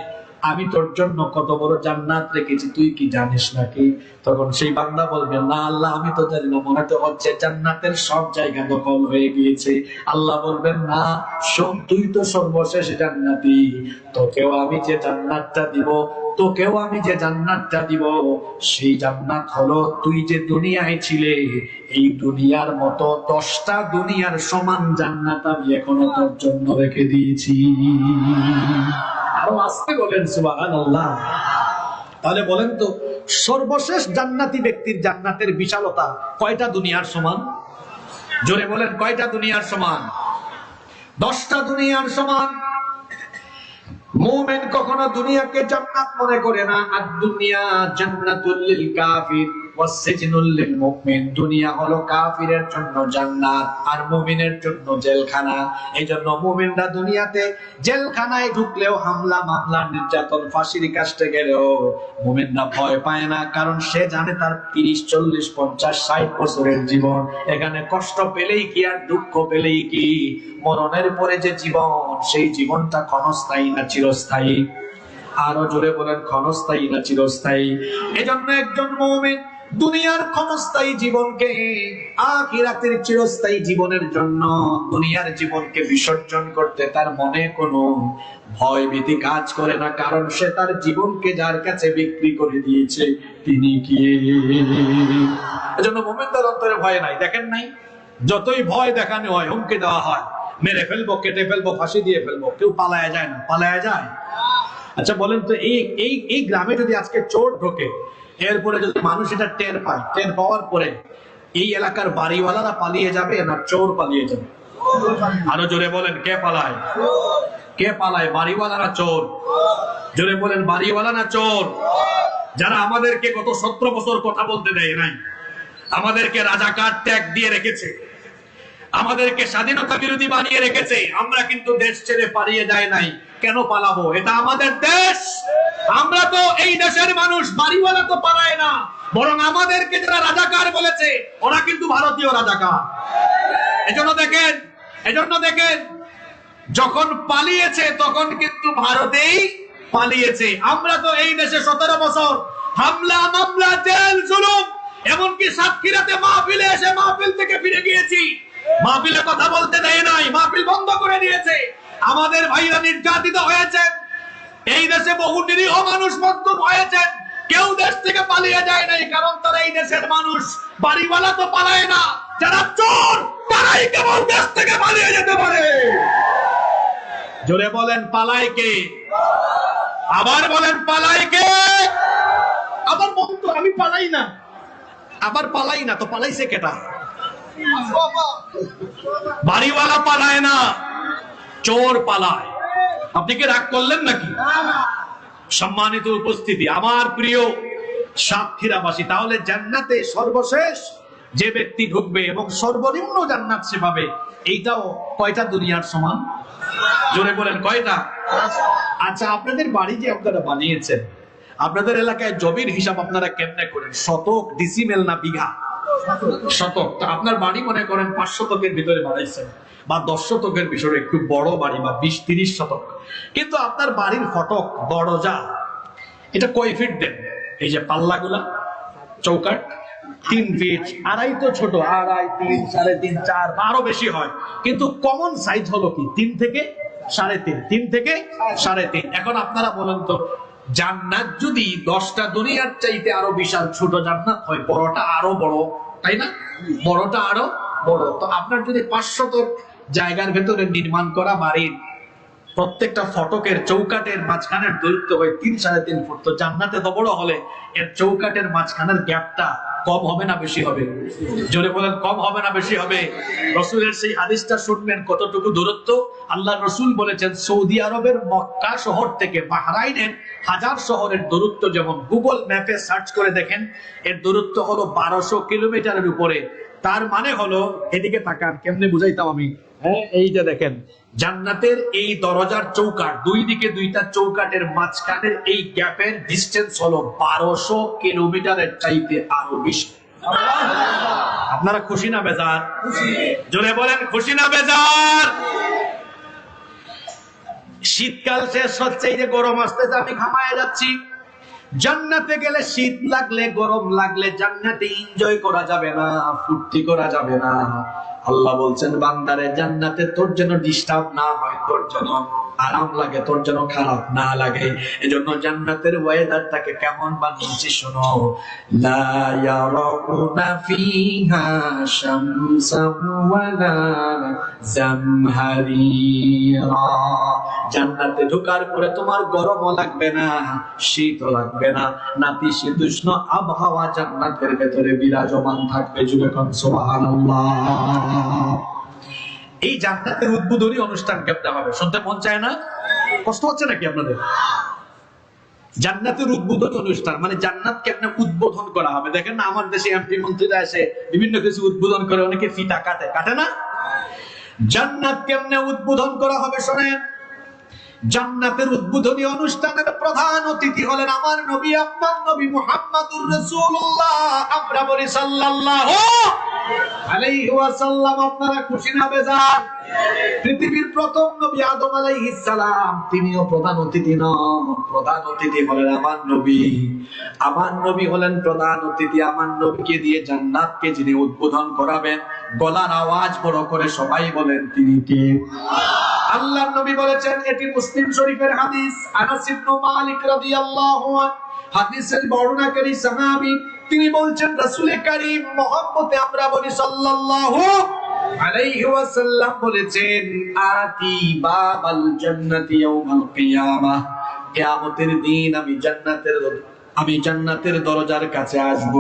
আমি তোর জন্য কত বড় জান্নাত রেখেছি, তুই কি জানিস নাকি? তখন সেই বান্দা বলবে, না আল্লাহ আমি তো জানি না, মনে তো হচ্ছে জান্নাতের সব জায়গা দখল হয়ে গিয়েছে। আল্লাহ বলবেন, না শোন, তুই তো সর্বশেষ জান্নাতি, তোকেও আমি যে জান্নাতটা দিব, তোকেও আমি যে জান্নাতটা দিব, সেই জান্নাত হলো তুই যে দুনিয়ায় ছিলে, এই দুনিয়ার মতো 10টা দুনিয়ার সমান জান্নাত আমি এখনো তোর জন্য রেখে দিয়েছি। আরো আসতে বলেন সুবহানাল্লাহ। তাহলে বলেন তো, সর্বশেষ জান্নাতি ব্যক্তির জান্নাতের বিশালতা কয়টা দুনিয়ার সমান? জোরে বলেন, কয়টা দুনিয়ার সমান? 10টা দুনিয়ার সমান। মুমিন কখনো দুনিয়াকে জান্নাত মনে করে না। আর দুনিয়া জান্নাতুল লিল কাফির ওয়া সিজনুল লিল মুমিন। দুনিয়া হলো কাফিরের জন্য জান্নাত আর মুমিনের জন্য জেলখানা। এইজন্য মুমিনরা দুনিয়াতে জেলখানায় ঢুকলেও, হামলা মামলা নির্যাতন ফাঁসির কাস্টে গেলেও মুমিনরা ভয় পায় না, কারণ সে জানে তার 30 40 50 60 বছরের জীবন, এখানে কষ্ট পেলেই কি আর দুঃখ পেলেই কি, মরণের পরে যে জীবন, সেই জীবনটা ক্ষণস্থায়ী না চিরস্থায়ী? আরো জোরে বলেন, ক্ষণস্থায়ী না চিরস্থায়ী? এজন্য একজন মুমিন দুনিয়ার ক্ষণস্থায়ী জীবনকে আখিরাতের চিরস্থায়ী জীবনের জন্য দুনিয়ার জীবনকে বিসর্জন করতে তার মনে কোনো ভয় ভীতি কাজ করে না, কারণ সে তার জীবনকে যার কাছে বিক্রি করে দিয়েছে তিনি কি। এজন্য মুমিনদের অন্তরে ভয় নাই। দেখেন নাই, যতই ভয় দেখানো হয়, হুমকি দেওয়া হয়, মেরে ফেলবো, কেটে ফেলবো, ফাঁসি দিয়ে ফেলবো, কেউ পালায়া যায় না? পালায়া যায়? আচ্ছা বলেন তো, এই গ্রামে যদি আজকে চোর ঢোকে, এরপরে যদি মানুষ এটা টের পায়, টের পাওয়ার পরে এই এলাকার বাড়িওয়ালারা পালিয়ে যাবে না চোর পালিয়ে যাবে? আরো জোরে বলেন, কে পালায়? কে পালায়, বাড়িওয়ালা না চোর? জোরে বলেন, বাড়িওয়ালা না চোর? যারা আমাদেরকে গত 17 বছর কথা বলতে দেয় নাই, আমাদেরকে রাজাকার ট্যাগ দিয়ে রেখেছে, আমাদেরকে স্বাধীনতা বিরোধী বানিয়ে রেখেছে, আমরা কিন্তু দেশ ছেড়ে পালিয়ে যায় নাই। কেন পালাবো? এটা আমাদের দেশ, আমরা তো এই দেশের মানুষ, বাড়িওয়ালা তো পালায় না, বরং আমাদেরকে যারা রাজাকার বলেছে ওরা কিন্তু ভারতীয় রাজাকার। এজন্য দেখেন যখন পালিয়েছে তখন কিন্তু ভারতেই পালিয়েছে। আমরা তো এই দেশে 17 বছর হামলা মামলা জেল জুলুম, এমনকি সাতক্ষীরাতে মাহফিলে এসে মাহফিল থেকে ফিরে গিয়েছি, মাহফিলে কথা বলতে দেয় নাই, মাহফিল বন্ধ করে দিয়েছে। আমাদের ভাইরা নির্যাতিত হয়েছে, এই দেশে বহু নিরীহ মানুষ মধ্যম হয়েছেন, কেউ দেশ থেকে পালিয়ে যায় নাই, কারণ তারা এই দেশের মানুষ। বাড়িওয়ালা তো পালায় না, যারা চোর তারাই কেবল দেশ থেকে পালিয়ে যেতে পারে। জোরে বলেন পালায় কে? আবার বলেন পালায় কে? আবার বলতো আমি পালাই না, আবার পালাই না, তো পালাইছে কেটা? বাড়িওয়ালা পালায় না, চোর পালায়। আপনি কি রাগ করলেন নাকি? সম্মানিত উপস্থিতি, আমার প্রিয় সাতক্ষীরাবাসী, তাহলে জান্নাতে সর্বশেষ যে ব্যক্তি ঢুকবে এবং সর্বনিম্ন জান্নাত সে পাবে, এইটাও কয়টা দুনিয়ার সমান? জোরে বলেন কয়টা? আচ্ছা, আপনাদের বাড়ি যে আপনারা বানিয়েছেন, আপনাদের এলাকায় জমির হিসাব আপনারা কেমনে করেন? শতক, ডিসিমেল না বিঘা? শতক। তো আপনার বাড়ি মনে করেন 5 শতকের ভিতরে বানাইছেন, বা 10 শতকের ভিতরে একটু বড় বাড়ি, বা 20-30 শতক, কিন্তু আপনার বাড়ির ফটক দরজা এটা কয় ফিট দেন? এই যে পাল্লাগুলা, চৌকাট 3 ফিট, আড়াই তো ছোট, 2.5, 3, 3.5, 4 আরো বেশি হয়, কিন্তু কমন সাইজ হলো কি 3 থেকে 3.5, 3 থেকে 3.5। এখন আপনারা বলেন তো, জান্নাত যদি 10টা দুনিয়ার চাইতে আরো বিশাল ছোট জান্নাত হয়, বড়টা আরো বড়, তাই না? বড়টা আরো বড়। তো আপনার যদি 500 জায়গার ভেতরে নির্মাণ করা বাড়ির প্রত্যেকটা ফটকের চৌকাটের মাঝখানের দূরত্ব হয় 3-3.5 ফুট, তো জান্নাতে তো বড় হলে এর চৌকাটের মাঝখানের গ্যাপটা কম হবে না বেশি হবে? জোরে বলেন কম হবে না বেশি হবে? রাসূলের সেই হাদিসটা শুনবেন কতটুকু দূরত্ব। আল্লাহ রাসূল বলেছেন, সৌদি আরবের মক্কা শহর থেকে বাহরাইনের হাজার শহরের দূরত্ব যেমন গুগল ম্যাপে সার্চ করে দেখেন, এর দূরত্ব হলো 1200 কিলোমিটারের উপরে। তার মানে হলো, এদিকে তাকান, কেমনে বুঝাইতাম আমি, হ্যাঁ এই যে দেখেন, জান্নাতের এই দরজার চৌকাট, দুই দিকে 2টা চৌকাটের মাঝখানের এই গ্যাপের ডিসটেন্স হলো 1200 কিলোমিটারের চাইতে আরো বেশি। আপনারা খুশি না বেজার? জোরে বলেন খুশি না বেজার? শীতকাল শেষ হচ্ছে, এই যে গরম আসতেছে, আমি ঘামায় যাচ্ছি। জান্নাতে গেলে শীত লাগলে, গরম লাগলে জান্নাতে এনজয় করা যাবে না, ফুর্তি করা যাবে না। আল্লাহ বলছেন, বান্দারে জান্নাতে তোর যেন ডিস্টার্ব না হয়, তোর যেন আরাম লাগে, তোর যেন খারাপ না লাগে। এজন্য জান্নাতের ওয়েদারটাকে কেমন বানিয়েছে শোনো। লা ইয়ারাউনা ফিহা শামসান ওয়ালা জামহারিরা। জান্নাতে ঢোকার পরে তোমার গরমও লাগবে না, শীতও লাগবে না, নাতিশীতোষ্ণ আবহাওয়া জান্নাতের ভেতরে বিরাজমান থাকবে। যুবক সুবহানাল্লাহ। এই জান্নাতের উদ্বোধনী অনুষ্ঠান কেমন হবে শুনতে মন চায় না? কষ্ট হচ্ছে নাকি আপনাদের? জান্নাতের উদ্বোধনী অনুষ্ঠান মানে জান্নাত কেমনে উদ্বোধন করা হবে। দেখেন না, আমার দেশে এমপি মন্ত্রীরা এসে বিভিন্ন কিছু উদ্বোধন করে, অনেকে ফিতা কাটে না? জান্নাত কেমনে উদ্বোধন করা হবে শোনেন। জান্নাতের উদ্বোধনী অনুষ্ঠানের প্রধান অতিথি হলেন আমার নবী, আপনার নবী মুহাম্মাদুর রাসূলুল্লাহ। আমরা বলি সাল্লাল্লাহু আলাইহি ওয়াসাল্লাম। আপনারা খুশি না বেজার? পৃথিবীর প্রথম নবী আদম আলাইহিস সালাম, তিনিও প্রধান অতিথি নন, প্রধান অতিথি হলেন আমার নবী। আমার নবী হলেন প্রধান অতিথি। আমার নবীকে দিয়ে জান্নাতকে যিনি উদ্বোধন করাবেন, গলার আওয়াজ বড় করে সবাই বলেন তিনি কে? আল্লাহর নবী বলেছেন, এটি মুসলিম শরীফের হাদিস, আনাস ইবনে মালিক রাদিয়াল্লাহু আনহু হাদিসের বর্ণনাকারী সাহাবী, তিনি বলছেন, রাসূল কারীম মুহাম্মদে আমরা বলি সাল্লাল্লাহু আলাইহি ওয়াসাল্লাম বলেছেন, আতি বাবাল জান্নাতি ইয়াউমাল কিয়ামাহ। কিয়ামতের দিন আমি জান্নাতের দরজার কাছে আসব।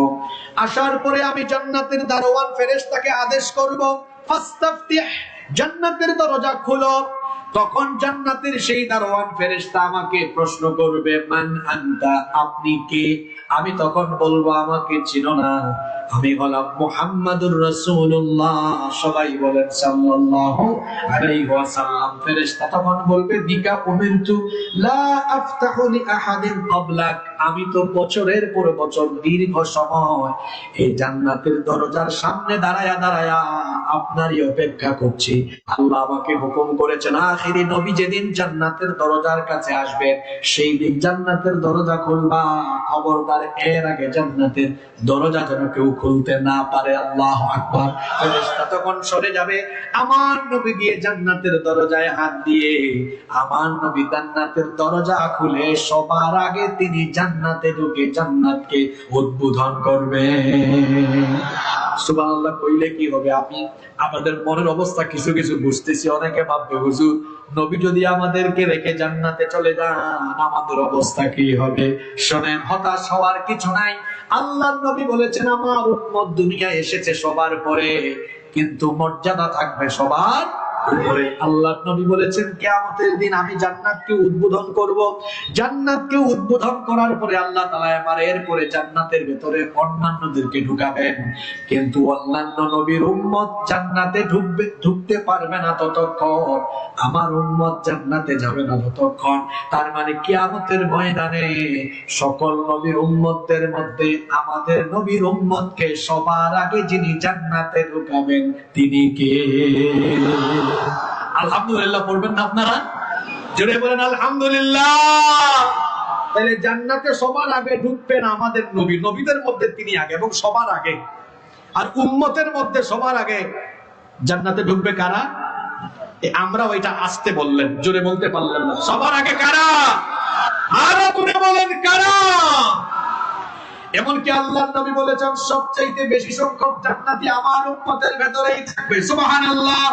আসার পরে আমি জান্নাতের দারোয়ান ফেরেশতাকে আদেশ করব, ফাস্তাফতিহ, জান্নাতের দরজা খোলো। তখন জান্নাতের সেই দারোয়ান ফেরেশতা আমাকে প্রশ্ন করবে, মান আনতা, আপনি কে? আমি তখন বলবো, আমাকে চিনো না, আমি হলাম মুহাম্মাদুর রাসূলুল্লাহ। সবাই বলেন সাল্লাল্লাহু আলাইহি ওয়াসাল্লাম। ফেরেশতা তখন বলবে, বিকা উমিরতু লা আফতাহু লি আহাদিন ক্বাবলাক, আমি তো বছরের পর বছর দীর্ঘ সময় এই জান্নাতের দরজার সামনে দাঁড়ায়া দাঁড়ায়া আপনারই অপেক্ষা করছি। আল্লাহ আমাকে হুকুম করেছেন, আখিরি নবী যেদিন জান্নাতের দরজার কাছে আসবেন সেই দিন জান্নাতের দরজা খুলবা, খবরদার এর আগে জান্নাতের দরজা যেন কেউ খুলতে না পারে। আল্লাহু আকবার। ফেরেশতা তখন সরে যাবে, আমার নবী গিয়ে জান্নাতের দরজায় হাত দিয়ে আমার নবী জান্নাতের দরজা খুলে সবার আগে তিনি জান্নাতে ঢুকে জান্নাতকে উদ্বোধন করবে। সুবহানাল্লাহ কইলে কি হবে? আমি আমাদের মনের অবস্থা কিছু কিছু বুঝতেছি। অনেকে ভাববে, হুজুর নবী যদি আমাদেরকে রেখে জান্নাতে চলে যান আমাদের অবস্থা কি হবে? শোনেন, হতাশ হওয়ার কিছু নাই। আল্লাহর নবী বলেছেন, আমার উম্মত দুনিয়ায় এসেছে সবার পরে, কিন্তু মর্যাদা থাকবে সবার উপরে। আল্লাহর নবী বলেছেন, কিয়ামতের দিন আমি জান্নাতকে উদ্বোধন করব। জান্নাতকে উদ্বোধন করার পরে আল্লাহ তাআলা আমার এরপরে জান্নাতের ভিতরে অন্যান্যদেরকে ঢুকাবেন, কিন্তু অন্যান্য নবীর উম্মত জান্নাতে ঢুকতে পারবে না ততক্ষণ, আমার উম্মত জান্নাতে যাবে না ততক্ষণ। তার মানে কিয়ামতের ময়দানে সকল নবীর উম্মতদের মধ্যে আমাদের নবীর উম্মতকে সবার আগে যিনি জান্নাতে ঢুকাবেন তিনি কে? আলহামদুলিল্লাহ পড়বেন না আপনারা? জোরে বলেন আলহামদুলিল্লাহ। তাহলে জান্নাতে সবার আগে ঢুকবেন আমাদের নবী, নবীদের মধ্যে তিনি আগে এবং সবার আগে। আর উম্মতের মধ্যে সবার আগে জান্নাতে ঢুকবে কারা? আমরা ওইটা আসতে বললেন, জোরে বলতে পারলেন না। সবার আগে কারা? আরো জোরে বলেন কারা? এমনকি আল্লাহর নবী বলেছেন, সবচাইতে বেশি সংখ্যক জান্নাতি আমার উম্মতের ভেতরেই থাকবে। সুবহানাল্লাহ।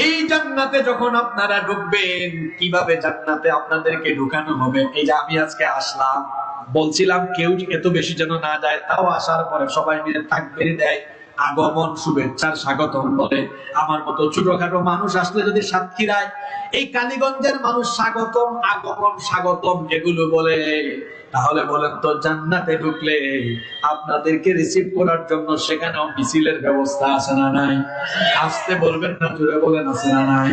এই জান্নাতে যখন আপনারা ঢুকবেন, কিভাবে জান্নাতে আপনাদেরকে ঢুকানো হবে? এই যে আমি আজকে আসলাম, বলছিলাম কেউ এত বেশি যেন না যায়, তাও আসার পরে সবাই মিলে তাকবীর দেয়, আগমন শুভেচ্ছার স্বাগতম বলে। আমার মতো ছোটখাটো মানুষ আসলে যদি সাতক্ষীরায় এই কালীগঞ্জের মানুষ স্বাগতম, আগমন, স্বাগতম এগুলো বলে, তাহলে বলেন তো জান্নাতে ঢুকলে আপনাদেরকে রিসিভ করার জন্য সেখানেও মিছিলের ব্যবস্থা আছে না নাই? আসতে বলবেন না, জোরে বলেন আছে না নাই?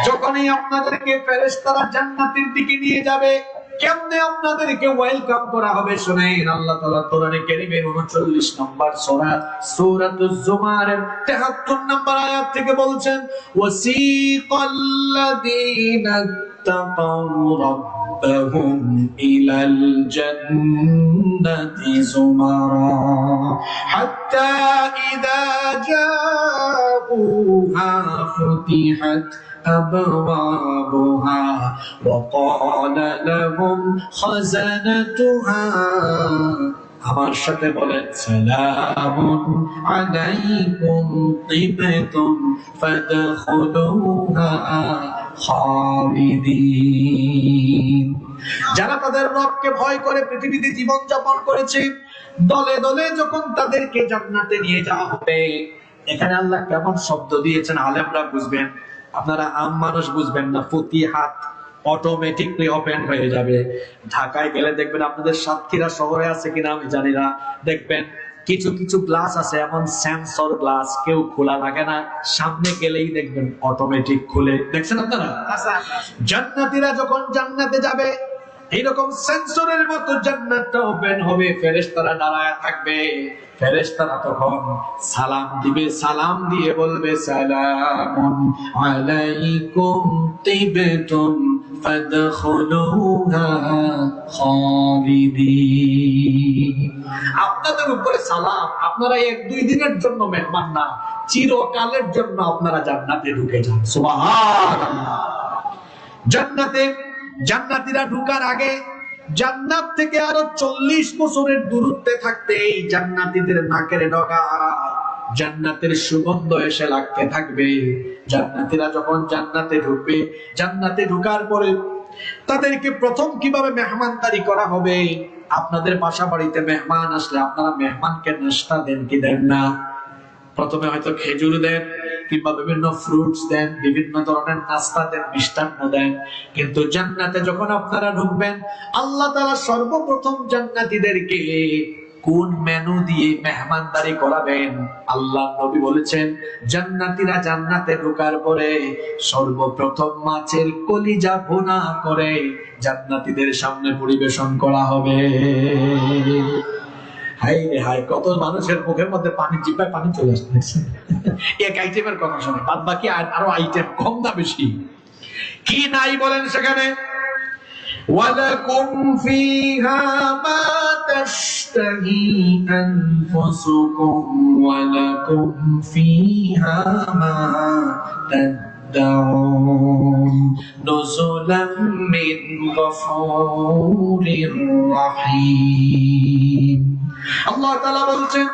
যখনই আপনাদেরকে ফেরেশতারা জান্নাতের দিকে নিয়ে যাবে, কেমনে আপনাদেরকে ওয়েলকাম করা হবে শুনেন। আল্লাহ তাআলা কোরআনে কারীমের 39 নম্বর সূরা সূরাতুজ জুমারের 73 নম্বর আয়াত থেকে বলছেন, ওয়াসিকাল্লাযীনা তাকাউ রাব্বাহুম ইলাল জান্নাতি যুমারা হাত্তা ইযা জাউহা ফুতিহাত أبوابها وقال لهم خزنتها, আমার সাথে বলেন, সালামুন আলাইকুম তিবতুম ফাদখুলুহা খালিদিন। যারা তাদের রবকে ভয় করে পৃথিবীতে জীবন যাপন করেছে, দলে দলে যখন তাদেরকে জান্নাতে নিয়ে যাওয়া হবে, এখানে আল্লাহ কেমন শব্দ দিয়েছেন আলেমরা বুঝবেন, আপনারা আম মানুষ বুঝবেন না। ফুতিহাত অটোমেটিকলি ওপেন হয়ে যাবে। ঢাকায় গেলে দেখবেন, আপনাদের সাতক্ষীরা শহরে আছে কিনা আমি জানি না, দেখবেন কিছু কিছু গ্লাস আছে এমন সেন্সর গ্লাস, কেউ খোলা লাগে না, সামনে গেলেই দেখবেন অটোমেটিক খুলে। দেখছেন আপনারা? জান্নাতীরা যখন জান্নাতে যাবে এইরকম সেন্সরের মতো জান্নাতটা ওপেন হবে, ফেরেশতারা দাঁড়ায় থাকবে। ফেরেশতারা তখন সালাম দিবে, সালাম দিয়ে বলবে, সালামুন আলাইকুম তিবতুম ফাদখুলুহা খালিদিন। আপনাদের উপরে সালাম, আপনারা 1-2 দিনের জন্য মেহমান না, চিরকালের জন্য আপনারা জান্নাতে ঢুকে যান। সুবহানাল্লাহ। জান্নাতীরা ঢুকার আগে জান্নাত থেকে আরো 40 বছরের দূরত্বে থাকতে এই জান্নাতীদের নাকের ডগা জান্নাতের সুগন্ধ এসে লাগতে থাকবে। জান্নাতীরা যখন জান্নাতে ঢুকবে, জান্নাতে ঢুকার পরে তাদেরকে প্রথম কিভাবে মেহমানদারি করা হবে? আপনাদের বাসা বাড়িতে মেহমান আসলে আপনারা মেহমানকে নাস্তা দেন কি দেন না? প্রথমে হয়তো খেজুর দেন, কিংবা বিভিন্ন ফ্রুটস দেন, বিভিন্ন ধরনের নাস্তা দেন, মিষ্টান্ন দেন। কিন্তু জান্নাতে যখন আপনারা ঢুকবেন, আল্লাহ তাআলা সর্বপ্রথম জান্নাতীদেরকে কোন মেনু দিয়ে মেহমানদারি করাবেন? আল্লাহ নবী বলেছেন, জান্নাতীরা জান্নাতে ঢোকার পরে সর্বপ্রথম মাছের কলিজা ভুনা করে জান্নাতীদের সামনে পরিবেশন করা হবে। হাই রে হাই, কত মানুষের মুখের মধ্যে পানি, জিহ্বায় পানি চলে আসছে এক আইটেমের কথা শুনে, বাদ বাকি আরো আইটেম কম না বেশি। কি নাই বলেন সেখানে? ওয়ালাকুম ফিহা মা তাশতাহি আনফুসুকুম ওয়ালাকুম ফিহা মা তাদউন নুজুলাম মিন গফুরির রহিম। আল্লাহ তাআলা বলছেন,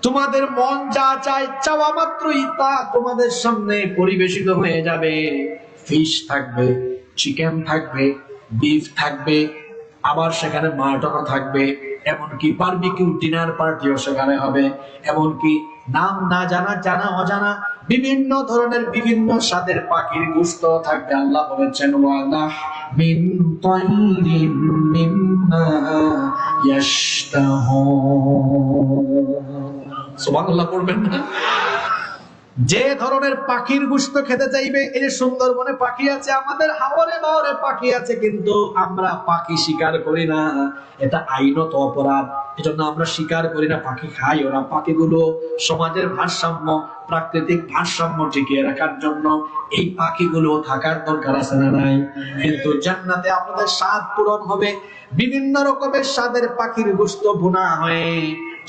তোমাদের মন যা চায় চাওয়া মাত্রই তা তোমাদের সামনে পরিবেশিত হয়ে যাবে। ফিশ থাকবে, চিকেন থাকবে, বিফ থাকবে, আবার সেখানে মাটনও থাকবে, এমনকি বারবিকিউ ডিনার পার্টিও সেখানে হবে, এমনকি নাম না জানা, জানা অজানা বিভিন্ন ধরনের বিভিন্ন স্বাদের পাখির গোশত থাকবে। আল্লাহ বলেছেন, ওয়ালা মিন তাইরিন মিম্মা ইয়াশতাহুন। সুবহানাল্লাহ পড়বেন না? যে ধরনের পাখির গোশত খেতে চাইবে, এই যে সুন্দরবনে পাখি আছে, আমাদের হাওরে বাওরে পাখি আছে, কিন্তু আমরা পাখি শিকার করি না, এটা আইনত অপরাধ। এজন্য আমরা শিকার করি না, পাখি খাই ওরা। পাখিগুলো সমাজের ভারসাম্য, প্রাকৃতিক ভারসাম্য টিকিয়ে রাখার জন্য এই পাখিগুলো থাকার দরকার আছে না নাই? কিন্তু জান্নাতে আপনাদের স্বাদ পূরণ হবে, বিভিন্ন রকমের স্বাদের পাখির গোশত ভুনা হয়ে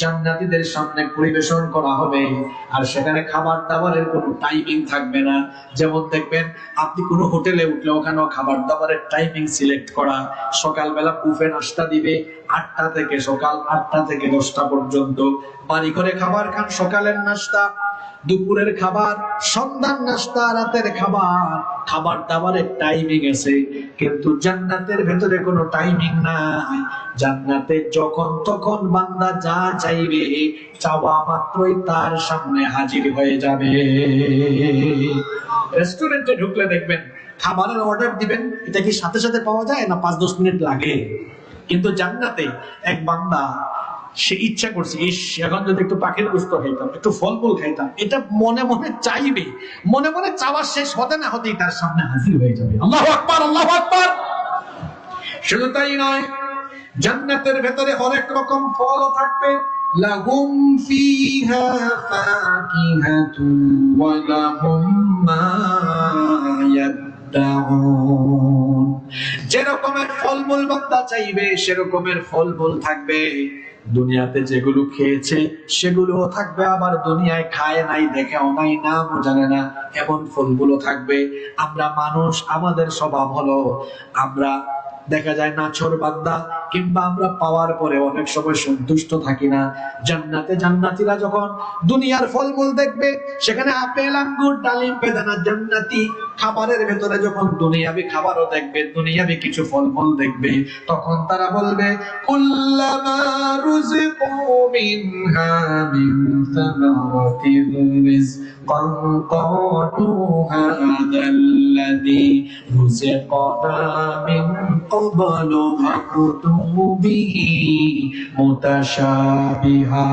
জান্নাতীদের সামনে পরিবেশন করা হবে। আর সেখানে খাবার দাবারের কোনো টাইমিং থাকবে না। যেমন দেখবেন, আপনি কোনো হোটেলে উঠলে ওখানেও খাবার দাবারের টাইমিং সিলেক্ট করা। সকালবেলা বুফে নাস্তা দিবে 8টা থেকে, সকাল 8টা থেকে 10টা পর্যন্ত। বাড়ি ঘরে খাবার খান, সকালের নাস্তা, দুপুরের খাবার, সন্ধ্যার নাস্তা, রাতের খাবার, খাবার দাবারের টাইমিং আছে। কিন্তু জান্নাতের ভেতরে কোনো টাইমিং নাই। জান্নাতে যখন তখন বান্দা যা চাইবে, চাওয়া মাত্রই তার সামনে হাজির হয়ে যাবে। রেস্টুরেন্টে ঢুকলে দেখবেন, খাবারের অর্ডার দিবেন, এটা কি সাথে সাথে পাওয়া যায় না 5-10 মিনিট লাগে? কিন্তু জান্নাতে এক বান্দা সে ইচ্ছা করছে, ইস এখন যদি একটু পাখির গোশত খাইতাম, একটু ফল ফুল খাইতাম, এটা মনে মনে চাইবে, মনে মনে চাওয়া শেষ হতে না হতেই তার সামনে হাজির হয়ে যাবে। আল্লাহু আকবার, আল্লাহু আকবার। শুধু তাই নয়, জান্নাতের ভেতরে হরেক রকম ফলও থাকবে। লাহুম ফিহা ফাকিহাতু ওয়া লাহুম মা ইয়াদউন। যে রকমের ফলমূল বান্দা চাইবে সেরকমের ফলমূল থাকবে। দুনিয়াতে যেগুলো খেয়েছে সেগুলোও থাকবে, আবার দুনিয়ায় খায় নাই, দেখেও নাই, নামও জানে না, এমন ফলগুলো থাকবে। আমরা মানুষ, আমাদের স্বভাব হলো আমরা দেখা যায় নাছোড় বান্দা, কিংবা আমরা পাওয়ার পরে অনেক সময় সন্তুষ্ট থাকি না। জান্নাতে জান্নাতীরা যখন দুনিয়ার ফলমূল দেখবে, সেখানে আপেল, আঙ্গুর, ডালিম, বেদানা, জান্নাতি খাবারের ভেতরে যখন দুনিয়াবি খাবারও দেখবে, দুনিয়াবি কিছু ফলমূল দেখবে, তখন তারা বলবে, কুল্লামা রুজিকু মিনহা মিন সামারাতির রিজকান ক্বালু হাযাল্লাযী রুজিকনা মিন ক্বাবলু ফাকুতুবু বিহি মুতাশাবিহা।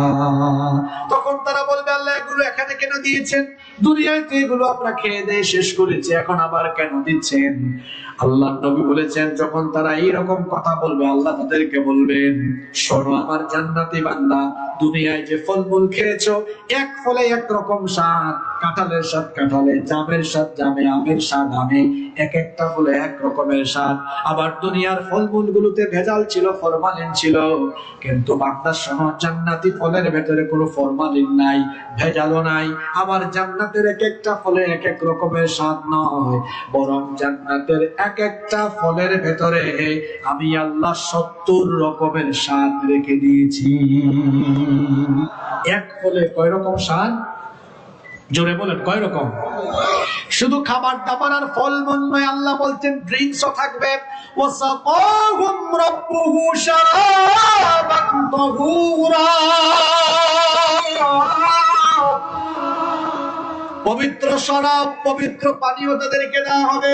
তখন তারা বলবে, আল্লাহ এগুলো এখানে কেন দিয়েছেন? দুনিয়ায় তো এগুলো আমরা খেয়ে দিয়ে শেষ করেছি, এখন আবার কেন দিচ্ছেন? আল্লাহ নবী বলেছেন, যখন তারা এইরকম কথা বলবে, আল্লাহ তাদেরকে বলবেন, শোনো আমার জান্নাতি বান্দা, দুনিয়ায় যে ফলমূল খেয়েছো, এক ফলে এক রকম স্বাদ, কাঁঠালের স্বাদ কাঁঠালে, জামের স্বাদ জামে, আমের স্বাদ আমে, এক একটা ফলে এক রকমের স্বাদ। আবার দুনিয়ার ফলমূল গুলোতে ভেজাল ছিল, ফরমালিন ছিল, কিন্তু বান্দা শোনো, জান্নাতি ফলের ভেতরে কোনো ফরমালিন নাই, ভেজালও নাই। আবার জান্নাতের এক একটা ফলে এক এক রকমের স্বাদ নয়, বরং জান্নাতের এক একটা ফলের ভেতরে আমি আল্লাহ 70 রকমের স্বাদ রেখে দিয়েছি। এক ফলে কয় রকম স্বাদ? জোরে বলেন, কয় রকম? শুধু খাবার দাবার আর ফলমূল নয়, আল্লাহ বলছেন ড্রিঙ্কসও থাকবে। ওয়াসাকাহুম রাব্বুহু শারাবান তাহুরা। পবিত্র শরাব, পবিত্র পানীয় তাদেরকে দেওয়া হবে।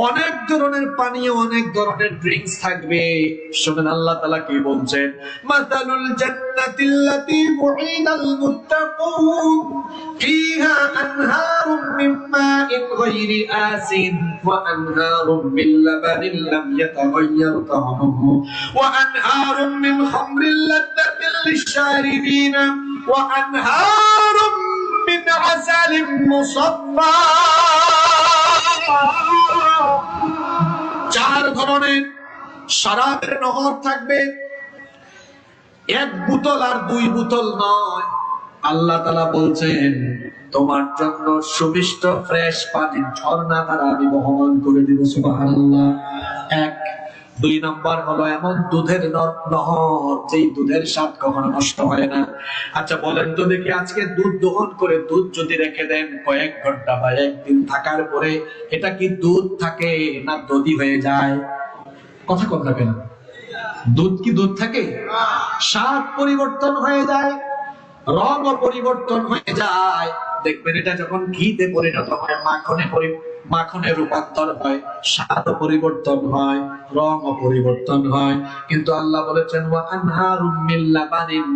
অনেক ধরনের পানীয়, অনেক ধরনের ড্রিঙ্কস থাকবে। শুনেন আল্লাহ তাআলা কি বলছেন, মাতালুল জান্নাতিল্লাতী উইদাল মুত্তাকুন ফিহা আনহারুম মিন মাইন গায়রি আসিন ওয়া আনহারুম মিন লাবানিন লাম ইয়াতাগায়্যার তা'আমুহু ওয়া আনহারুম মিন খামরিল লাযযাতিন লিশ-শারিবিন ওয়া আনহারুম মিন আসালিম মুসাফফা। চার ধরনের শরাবের নহর থাকবে। এক বোতল আর দুই বোতল নয়। আল্লাহ তাআলা বলছেন তোমার জন্য সুমিষ্ট ফ্রেশ পানির ঝর্ণা ধারা আমি বহন করে দিব। সুবহানাল্লাহ। এক। দুই নম্বর হলো এমন দুধের নহর, যেই দুধের স্বাদ কখনো নষ্ট হয় না। আচ্ছা বলেন তো দেখি, আজকে দুধ দহন করে দুধ যদি রেখে দেন কয়েক ঘন্টা বা একদিন থাকার পরে, এটা কি দুধ থাকে না দধি হয়ে যায়? কথা কম থাকে না। দুধ কি দুধ থাকে? স্বাদ পরিবর্তন হয়ে যায়, রঙ পরিবর্তন হয়ে যায়। দেখবেন এটা যখন ঘিতে পরিণত হয়, মাখনে রূপান্তর হয়, স্বাদ পরিবর্তন হয়, রং পরিবর্তন হয়। কিন্তু আল্লাহ বলেছেন ওয়া আনহারুম মিন লাবানিন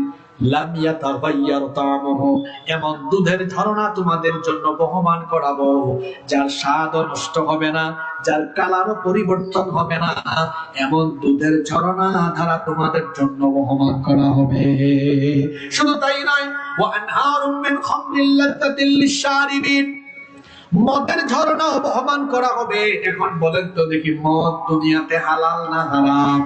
লাম ইয়াতাগায়্যার তা'আমুহু, এমন দুধের ঝর্ণা তোমাদের জন্য বহমান করাবো যার স্বাদ নষ্ট হবে না, যার কালারও পরিবর্তন হবে না। এমন দুধের ঝর্ণা ধারা তোমাদের জন্য বহমান করা হবে। শুধু তাই নয়, ওয়া আনহারুম মিন খামরিল লাযযাতিন লিশ-শারিবিন, মদের ঝর্ণা বহমান করা হবে। এখন বলেন তো দেখি, মদ দুনিয়াতে হালাল না হারাম?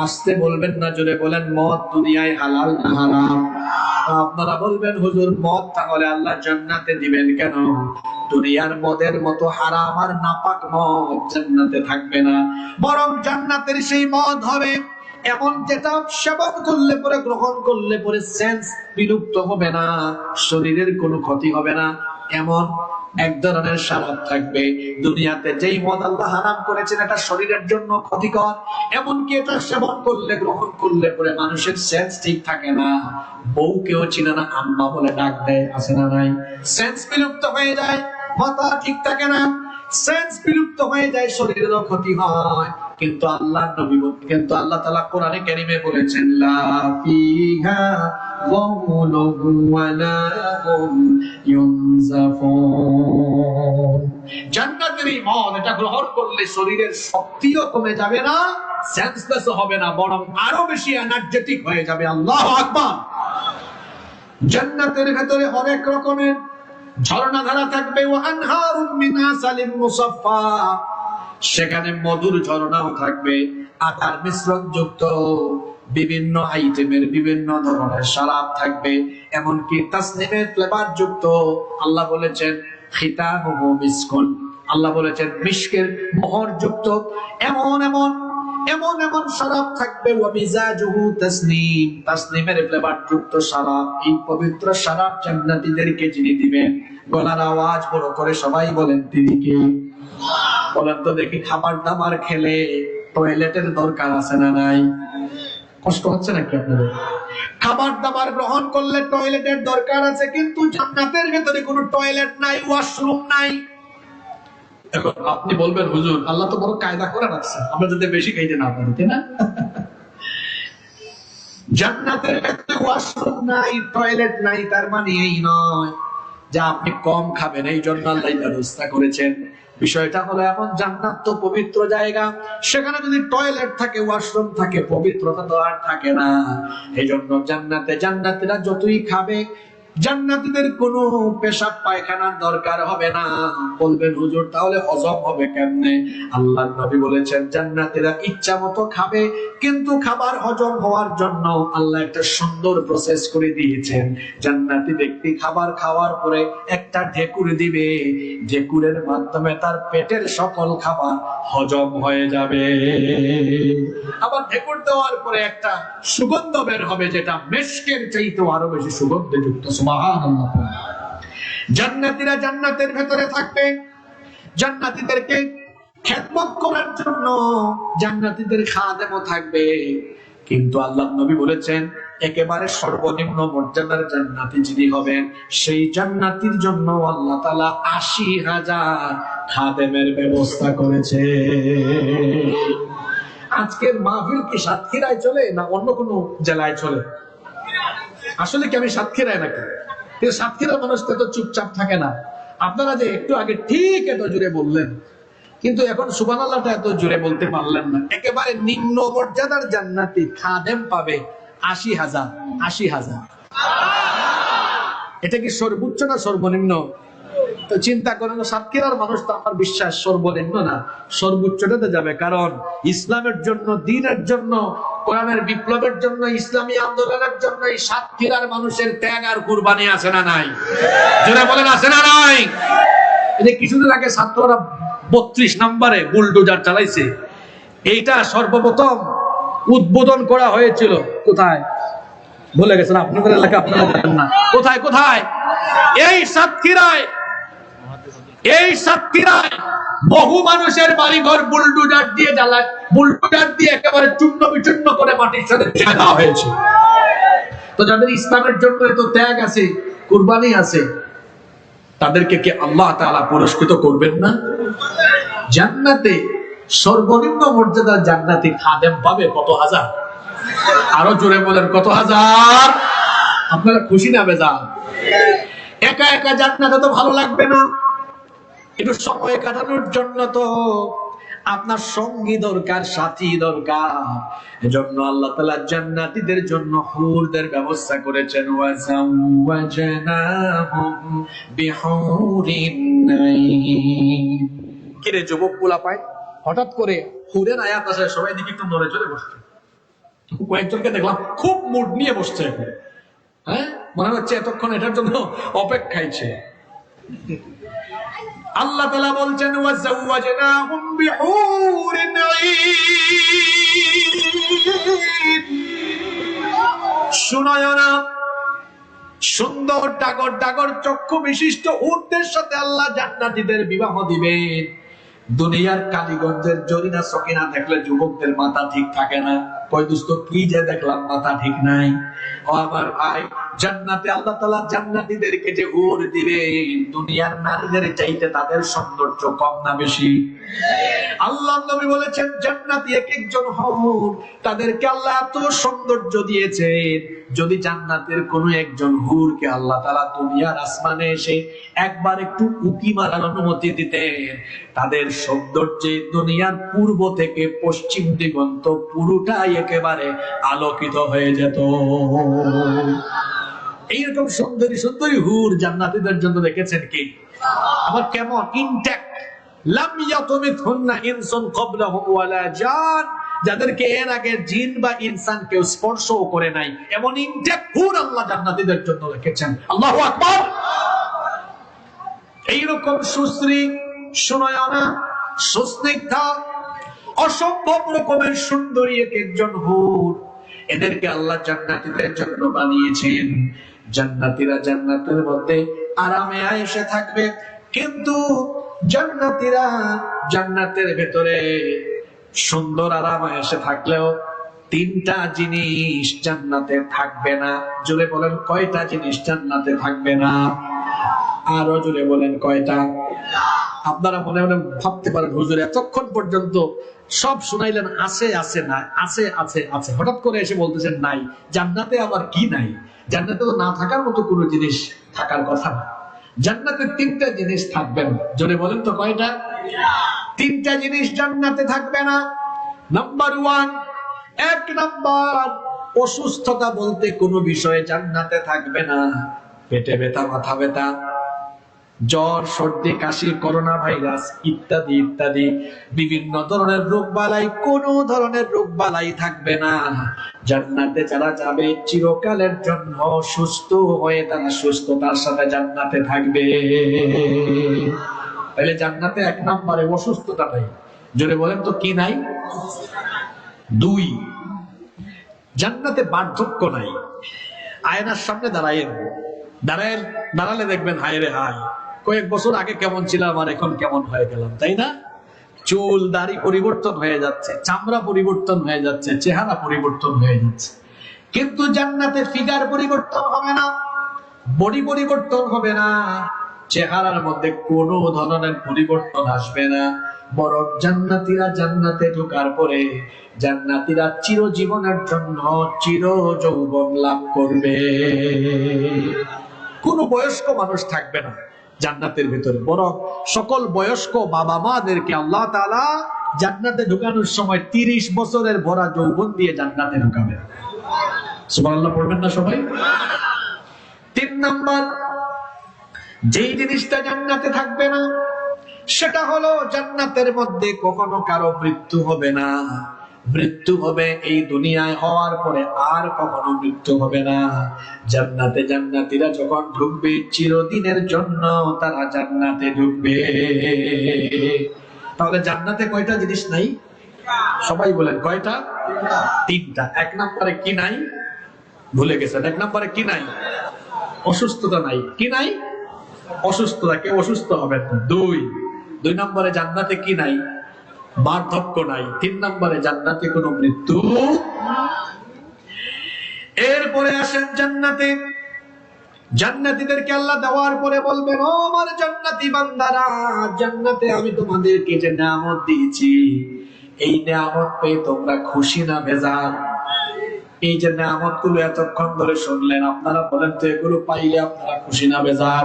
আসতে বলবেন না, জোরে বলেন, মদ দুনিয়ায় হালাল না হারাম? আপনারা বলবেন হুজুর মদ তাহলে আল্লাহ জান্নাতে দিবেন কেন? দুনিয়ার মদের মতো হারাম আর নাপাক মদ জান্নাতে থাকবে না, বরং জান্নাতের সেই মদ হবে এমন যেটা সেবন করলে পরে, গ্রহণ করলে পরে সেন্স বিলুপ্ত হবে না, শরীরের কোনো ক্ষতি হবে না। এমন এক ধরনের শরাব থাকবে। দুনিয়াতে যেই মদ আল্লাহ হারাম করেছেন এটা শরীরের জন্য ক্ষতিকর, এমনকি এটা সেবন করলে, গ্রহণ করলে পরে মানুষের সেন্স ঠিক থাকে না, বউ কেউ চিনে না, আম্মা বলে ডাক দেয়, আছে না নাই? সেন্স বিলুপ্ত হয়ে যায়, মাথা ঠিক থাকে না, সেন্স বিলুপ্ত হয়ে যায়, শরীরেরও ক্ষতি হয়। কিন্তু আল্লাহ নবী, কিন্তু আল্লাহ তাআলা কোরআনে কারীমে বলেছেন লা ফিহা গাওলুন ওয়ালা হুম ইউনজাফুন, জান্নাতের এই মদ, এটা গ্রহণ করলে শরীরের শক্তিও কমে যাবে না, সেন্সলেস হবে না, বরং আরো বেশি এনার্জেটিক হয়ে যাবে। আল্লাহু আকবার। জান্নাতের ভেতরে অনেক রকমের ঝর্ণা ধারা থাকবে। ওয়া আনহারুম মিন আসালিম মুসাফফা, সেখানে মধুর ঝর্ণাও থাকবে, আটার মিশ্রণ যুক্ত বিভিন্ন আইটেমের বিভিন্ন ধরনের শরাব থাকবে, এমনকি তাসনিমের ফ্লেভার যুক্ত। আল্লাহ বলেছেন খিতামুহু মিসকুন, আল্লাহ বলেছেন মিশকের মোহর যুক্ত এমন এমন এমন এমন শরাব থাকবে। ওয়া মিজাজুহু তাসনিম, তাসনিমের ফ্লেভার যুক্ত শরাব। এই পবিত্র শরাব জান্নাতীদেরকে যিনি দিবেন, গলার আওয়াজ বড় করে সবাই বলেন তিনি কে? বলেন তো দেখি, খাবার দাবার খেলে টয়লেটের দরকার আছে না নাই? কষ্ট হচ্ছে নাকি আপনাদের? খাবার দাবার গ্রহণ করলে টয়লেটের দরকার আছে, কিন্তু জান্নাতের ভেতরে কোনো টয়লেট নাই, ওয়াশরুম নাই। এখন আপনি বলবেন হুজুর আল্লাহ তো বড় কায়দা করে রাখছে, আমরা যদি বেশি খাইতে না পারি, তাই না? জান্নাতের ভেতরে ওয়াশরুম নাই, টয়লেট নাই, তার মানে এই নয় যে আপনি কম খাবেন, এই জন্য আল্লাহ ব্যবস্থা করেছেন। বিষয়টা হলো এমন, জান্নাত তো পবিত্র জায়গা, সেখানে যদি টয়লেট থাকে, ওয়াশরুম থাকে, পবিত্রতা তো আর থাকে না। এই জন্য জান্নাতে জান্নাতীরা যতই খাবে, জান্নাতীদের কোনো পেশাব পায়খানার দরকার হবে না। বলবেন হুজুর তাহলে হজম হবে কেমনে? আল্লাহর নবী বলেছেন জান্নাতীরা ইচ্ছা মতো খাবে, কিন্তু খাবার হজম হওয়ার জন্য আল্লাহ একটা সুন্দর প্রসেস করে দিয়েছেন। জান্নাতি ব্যক্তি খাবার খাওয়ার পরে একটা ঢেকুর দিবে, ঢেকুরের মাধ্যমে তার পেটের সকল খাবার হজম হয়ে যাবে। আবার ঢেকুর দেওয়ার পরে একটা সুগন্ধ বের হবে, যেটা মেশকের চাইতেও আরো বেশি সুগন্ধযুক্ত। সুবহানাল্লাহ। জান্নাতীরা জান্নাতের ভেতরে থাকবে, জান্নাতীদেরকে খেদমত করার জন্য জান্নাতীদের খাদেমও থাকবে। কিন্তু আল্লাহর নবী বলেছেন একেবারে সর্বনিম্ন মর্যাদার জান্নাতি যিনি হবেন, সেই জান্নাতির জন্য আল্লাহ তাআলা ৮০,০০০ খাদেমের ব্যবস্থা করেছে। আজকের মাহফিল কি সাতক্ষীরায় চলে না অন্য কোনো জেলায় চলে? আসলে কি আমি সাতক্ষীরায় নাকি? সাতক্ষীরার মানুষ তো চুপচাপ থাকে না। আপনারা যে একটু আগে ঠিক এত জোরে বললেন, কিন্তু এখন সুবহানাল্লাহটা এত জোরে বলতে পারলেন না। একেবারে নিম্ন মর্যাদার জান্নাতি খাদেম পাবে ৮০,০০০। ৮০,০০০ এটা কি সর্বোচ্চ না সর্বনিম্ন? তো চিন্তা করেন, সাতক্ষীরার মানুষ তো আমার বিশ্বাস সর্বনিম্ন না, সর্বোচ্চটাতে যাবে। কারণ ইসলামের জন্য, দ্বীনের জন্য, কোরআনের বিপ্লবের জন্য, ইসলামী আন্দোলনের জন্য এই সাতক্ষীরার মানুষের ত্যাগ আর কুরবানি আছে না নাই? যারা বলেন আছে না নাই? এই যে কিছুদিন আগে ছাত্ররা ৩২ নম্বরে বুলডোজার চালাইছে, এইটা সর্বপ্রথম উদ্বোধন করা হয়েছিল কোথায় ভুলে গেছেন, আপনাদের এলাকা আপনারা জানেন না। কোথায় কোথায়? এই সাতক্ষীরায়। এই সাতক্ষীরায় বহু মানুষের বাড়িঘর বুলডোজার দিয়ে জ্বালায়, বুলডোজার দিয়ে একেবারে চূর্ণ বিচূর্ণ করে মাটির সাথে ছেড়ে দেওয়া হয়েছে। তো যাদের ইসলামের জন্য এত ত্যাগ আছে, কুরবানি আছে, তাদেরকে কি আল্লাহ তাআলা পুরস্কৃত করবেন না? জান্নাতে সর্বনিম্ন মর্যাদার জান্নাতি খাদেম পাবে কত হাজার? আরো জোরে বলেন, কত হাজার? আপনারা খুশি না বেজার? একা একা জান্নাতে তো ভালো লাগবে না, একটু সময় কাটানোর জন্য তো আপনার সঙ্গী দরকার, সাথী দরকার। এজন্য আল্লাহ তাআলা জান্নাতীদের জন্য হুরদের ব্যবস্থা করেছেন। ওয়াজাওয়াজনাহুম বিহুরিন নাঈম। কিরে যুবক পোলা পায়, হঠাৎ করে হুরের আয়াত আসে, সবাই দিকে একটু নড়ে চড়ে বসছে। কয়েকজনকে দেখলাম খুব মুড নিয়ে বসছে, হ্যাঁ, মনে হচ্ছে এতক্ষণ এটার জন্য অপেক্ষাইছে। আল্লাহ তাআলা বলছেন ওয়াজাওয়াজনাহুম বিহুরিন নাঈম। শুনায় না, সুন্দর টাগর টাগর চক্ষু বিশিষ্ট উটদের সাথে আল্লাহ জান্নাতীদের বিবাহ দিবেন। দুনিয়ার কালীগঞ্জের জরিনা সকিনা দেখলে যুবকদের মাথা ঠিক থাকে না, কয় দোস্ত কি যে দেখলাম, মাথা ঠিক নাই। ও আমার ভাই, জান্নাতে আল্লাহ তাআলা জান্নাতীদেরকে যে হুর দিবেন, দুনিয়ার নারীদের চাইতে তাদের সৌন্দর্য কম না বেশি? আল্লাহর নবী বলেছেন জান্নাতি এক একজন হুর, তাদেরকে আল্লাহ এত সৌন্দর্য দিয়েছেন, যদি জান্নাতের কোন একজন হুরকে আল্লাহ তাআলা দুনিয়ার আসমানে এসে একবার একটু উঁকি মারার অনুমতি দিতেন, তাদের সৌন্দর্যে দুনিয়ার পূর্ব থেকে পশ্চিম দিগন্ত পুরোটাই একেবারে আলোকিত হয়ে যেত। এইরকম সুন্দরী সুন্দরী হুর জান্নাতীদের জন্য রেখেছেন কি? আবার কেমন ইনট্যাক্ট, লাম ইয়াতুমিথুন্না ইনসুন ক্বাবলাহুম ওয়ালা জান, যাদেরকে এর আগে জিন বা ইনসান কেউ স্পর্শও করে নাই, এমন ইনট্যাক্ট হুর আল্লাহ জান্নাতীদের জন্য রেখেছেন। আল্লাহু আকবার। এইরকম সুশ্রী, সুনয়না, সুস্নিগ্ধা, অসম্ভব রকমের সুন্দরী এক একজন হুর, এদেরকে আল্লাহ জান্নাতীদের জন্য বানিয়েছেন। জান্নাতীরা জান্নাতের মধ্যে আরামে আয়েশে থাকবে, কিন্তু জান্নাতীরা জান্নাতের ভেতরে সুন্দর আরাম আয়েশে থাকলেও তিনটা জিনিস জান্নাতে থাকবে না। জোরে বলেন কয়টা জিনিস জান্নাতে থাকবে না? আরো জোরে বলেন কয়টা? আপনারা মনে মনে ভাবতে পারেন, হুজুর এতক্ষণ পর্যন্ত সব শুনাইলেন আছে আছে না আছে আছে আছে, হঠাৎ করে এসে বলতেছেন নাই। জান্নাতে আবার কি নাই? জান্নাতে তো না থাকার মতো কোনো জিনিস থাকার কথা না। জান্নাতে তিনটা জিনিস থাকবে না। জোরে বলেন তো কয়টা? তিনটা জিনিস জান্নাতে থাকবে না। নাম্বার ওয়ান, এক নাম্বার, অসুস্থতা বলতে কোনো বিষয়ে জান্নাতে থাকবে না। পেটে ব্যথা, মাথা ব্যথা, জ্বর, সর্দি, কাশি, করোনা ভাইরাস ইত্যাদি ইত্যাদি বিভিন্ন ধরনের রোগ বালাই, কোন ধরনের রোগ বালাই থাকবে না। জান্নাতে যারা যাবে চিরকালের জন্য সুস্থ হয়ে তারা সুস্থতার সাথে জান্নাতে থাকবে। তাহলে জান্নাতে এক নম্বরে অসুস্থতা নাই। জোরে বলেন তো কি নাই? দুই, জান্নাতে বার্ধক্য নাই। আয়নার সামনে দাঁড়ালে দেখবেন হায় রে হায়, কয়েক বছর আগে কেমন ছিলাম আর এখন কেমন হয়ে গেলাম, তাই না? চুল দাড়ি পরিবর্তন হয়ে যাচ্ছে, চামড়া পরিবর্তন হয়ে যাচ্ছে, চেহারা পরিবর্তন হয়ে যাচ্ছে। কিন্তু জান্নাতে ফিগার পরিবর্তন হবে না, বডি পরিবর্তন হবে না, চেহারার মধ্যে কোনো ধরনের পরিবর্তন আসবে না। বরং জান্নাতীরা জান্নাতে ঢোকার পরে জান্নাতীরা চিরজীবনের জন্য চির যৌবন লাভ করবে। কোন বয়স্ক মানুষ থাকবে না জান্নাতের ভিতরে, বরং সকল বয়স্ক বাবা মাদেরকে আল্লাহ তাআলা জান্নাতে ঢোকানোর সময় 30 বছরের ভরা যৌবন দিয়ে জান্নাতে ঢোকাবে। সুবহানাল্লাহ পড়বেন না সবাই? 3 নাম্বার যেই জিনিসটা জান্নাতে থাকবে না সেটা হলো জান্নাতের মধ্যে কখনো কারো মৃত্যু হবে না। মৃত্যু হবে এই দুনিয়ায় হওয়ার পরে, আর কখনো মৃত্যু হবে না। জান্নাতে জান্নাতীরা যখন ঢুকবে চিরদিনের জন্য তারা জান্নাতে ঢুকবে। তাহলে জান্নাতে কয়টা জিনিস নাই? সবাই বলেন কয়টা? 3টা। 1 নম্বরে কি নাই? ভুলে গেছেন। 1 নম্বরে কি নাই? অসুস্থতা নাই। কি নাই? অসুস্থতা। কেউ অসুস্থ হবেন না। 2 নম্বরে জান্নাতে কি নাই? বার্ধক্য নাই। 3 নম্বরে জান্নাতে কোনো মৃত্যু। এরপরে আসেন জান্নাতে জান্নাতীদেরকে আল্লাহ দেওয়ার পরে বলবেন, ও আমার জান্নাতি বান্দারা, জান্নাতে আমি তোমাদেরকে যে নিয়ামত দিয়েছি এই নিয়ামত পেয়ে তোমরা খুশি না বেজার? এই যে নিয়ামত গুলো এতক্ষণ ধরে শুনলেন, আপনারা বলেন তো এগুলো পাইলে আপনারা খুশি না বেজার?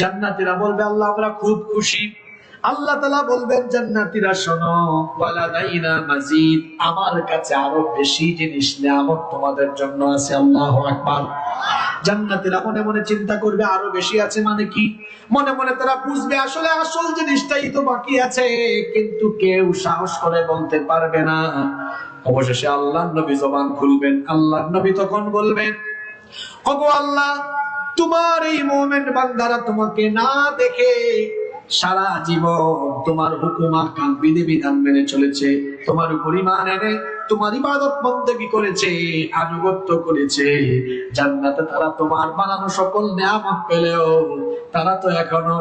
জান্নাতীরা বলবে, আল্লাহ আমরা খুব খুশি। আল্লাহ তাআলা বলবেন, জান্নাতীরা শোনো, ওয়ালাদাইনা মাজিদ, আমার কাছে আরো বেশি জিনিস নিয়ামত তোমাদের জন্য আছে। আল্লাহু আকবার। জান্নাতীরা মনে মনে চিন্তা করবে আরো বেশি আছে মানে কি? মনে মনে তারা বুঝবে আসলে আসল জিনিসটাই তো বাকি আছে, কিন্তু কেউ সাহস করে বলতে পারবে না। অবশেষে আল্লাহর নবী জবান খুলবেন। আল্লাহর নবী তখন বলবেন, ওগো আল্লাহ, তোমার এই মুমিন বান্দারা তোমাকে না দেখে সারা জীবন তোমার হুকুম আহকাম বিধিবিধান মেনে চলেছে, তোমার উপর ঈমান এনে তোমার ইবাদত বন্দেগী করেছে, আনুগত্য করেছে। জান্নাতে তারা তোমার বানানো সকল নিয়ামত পেলেও তারা তো এখনো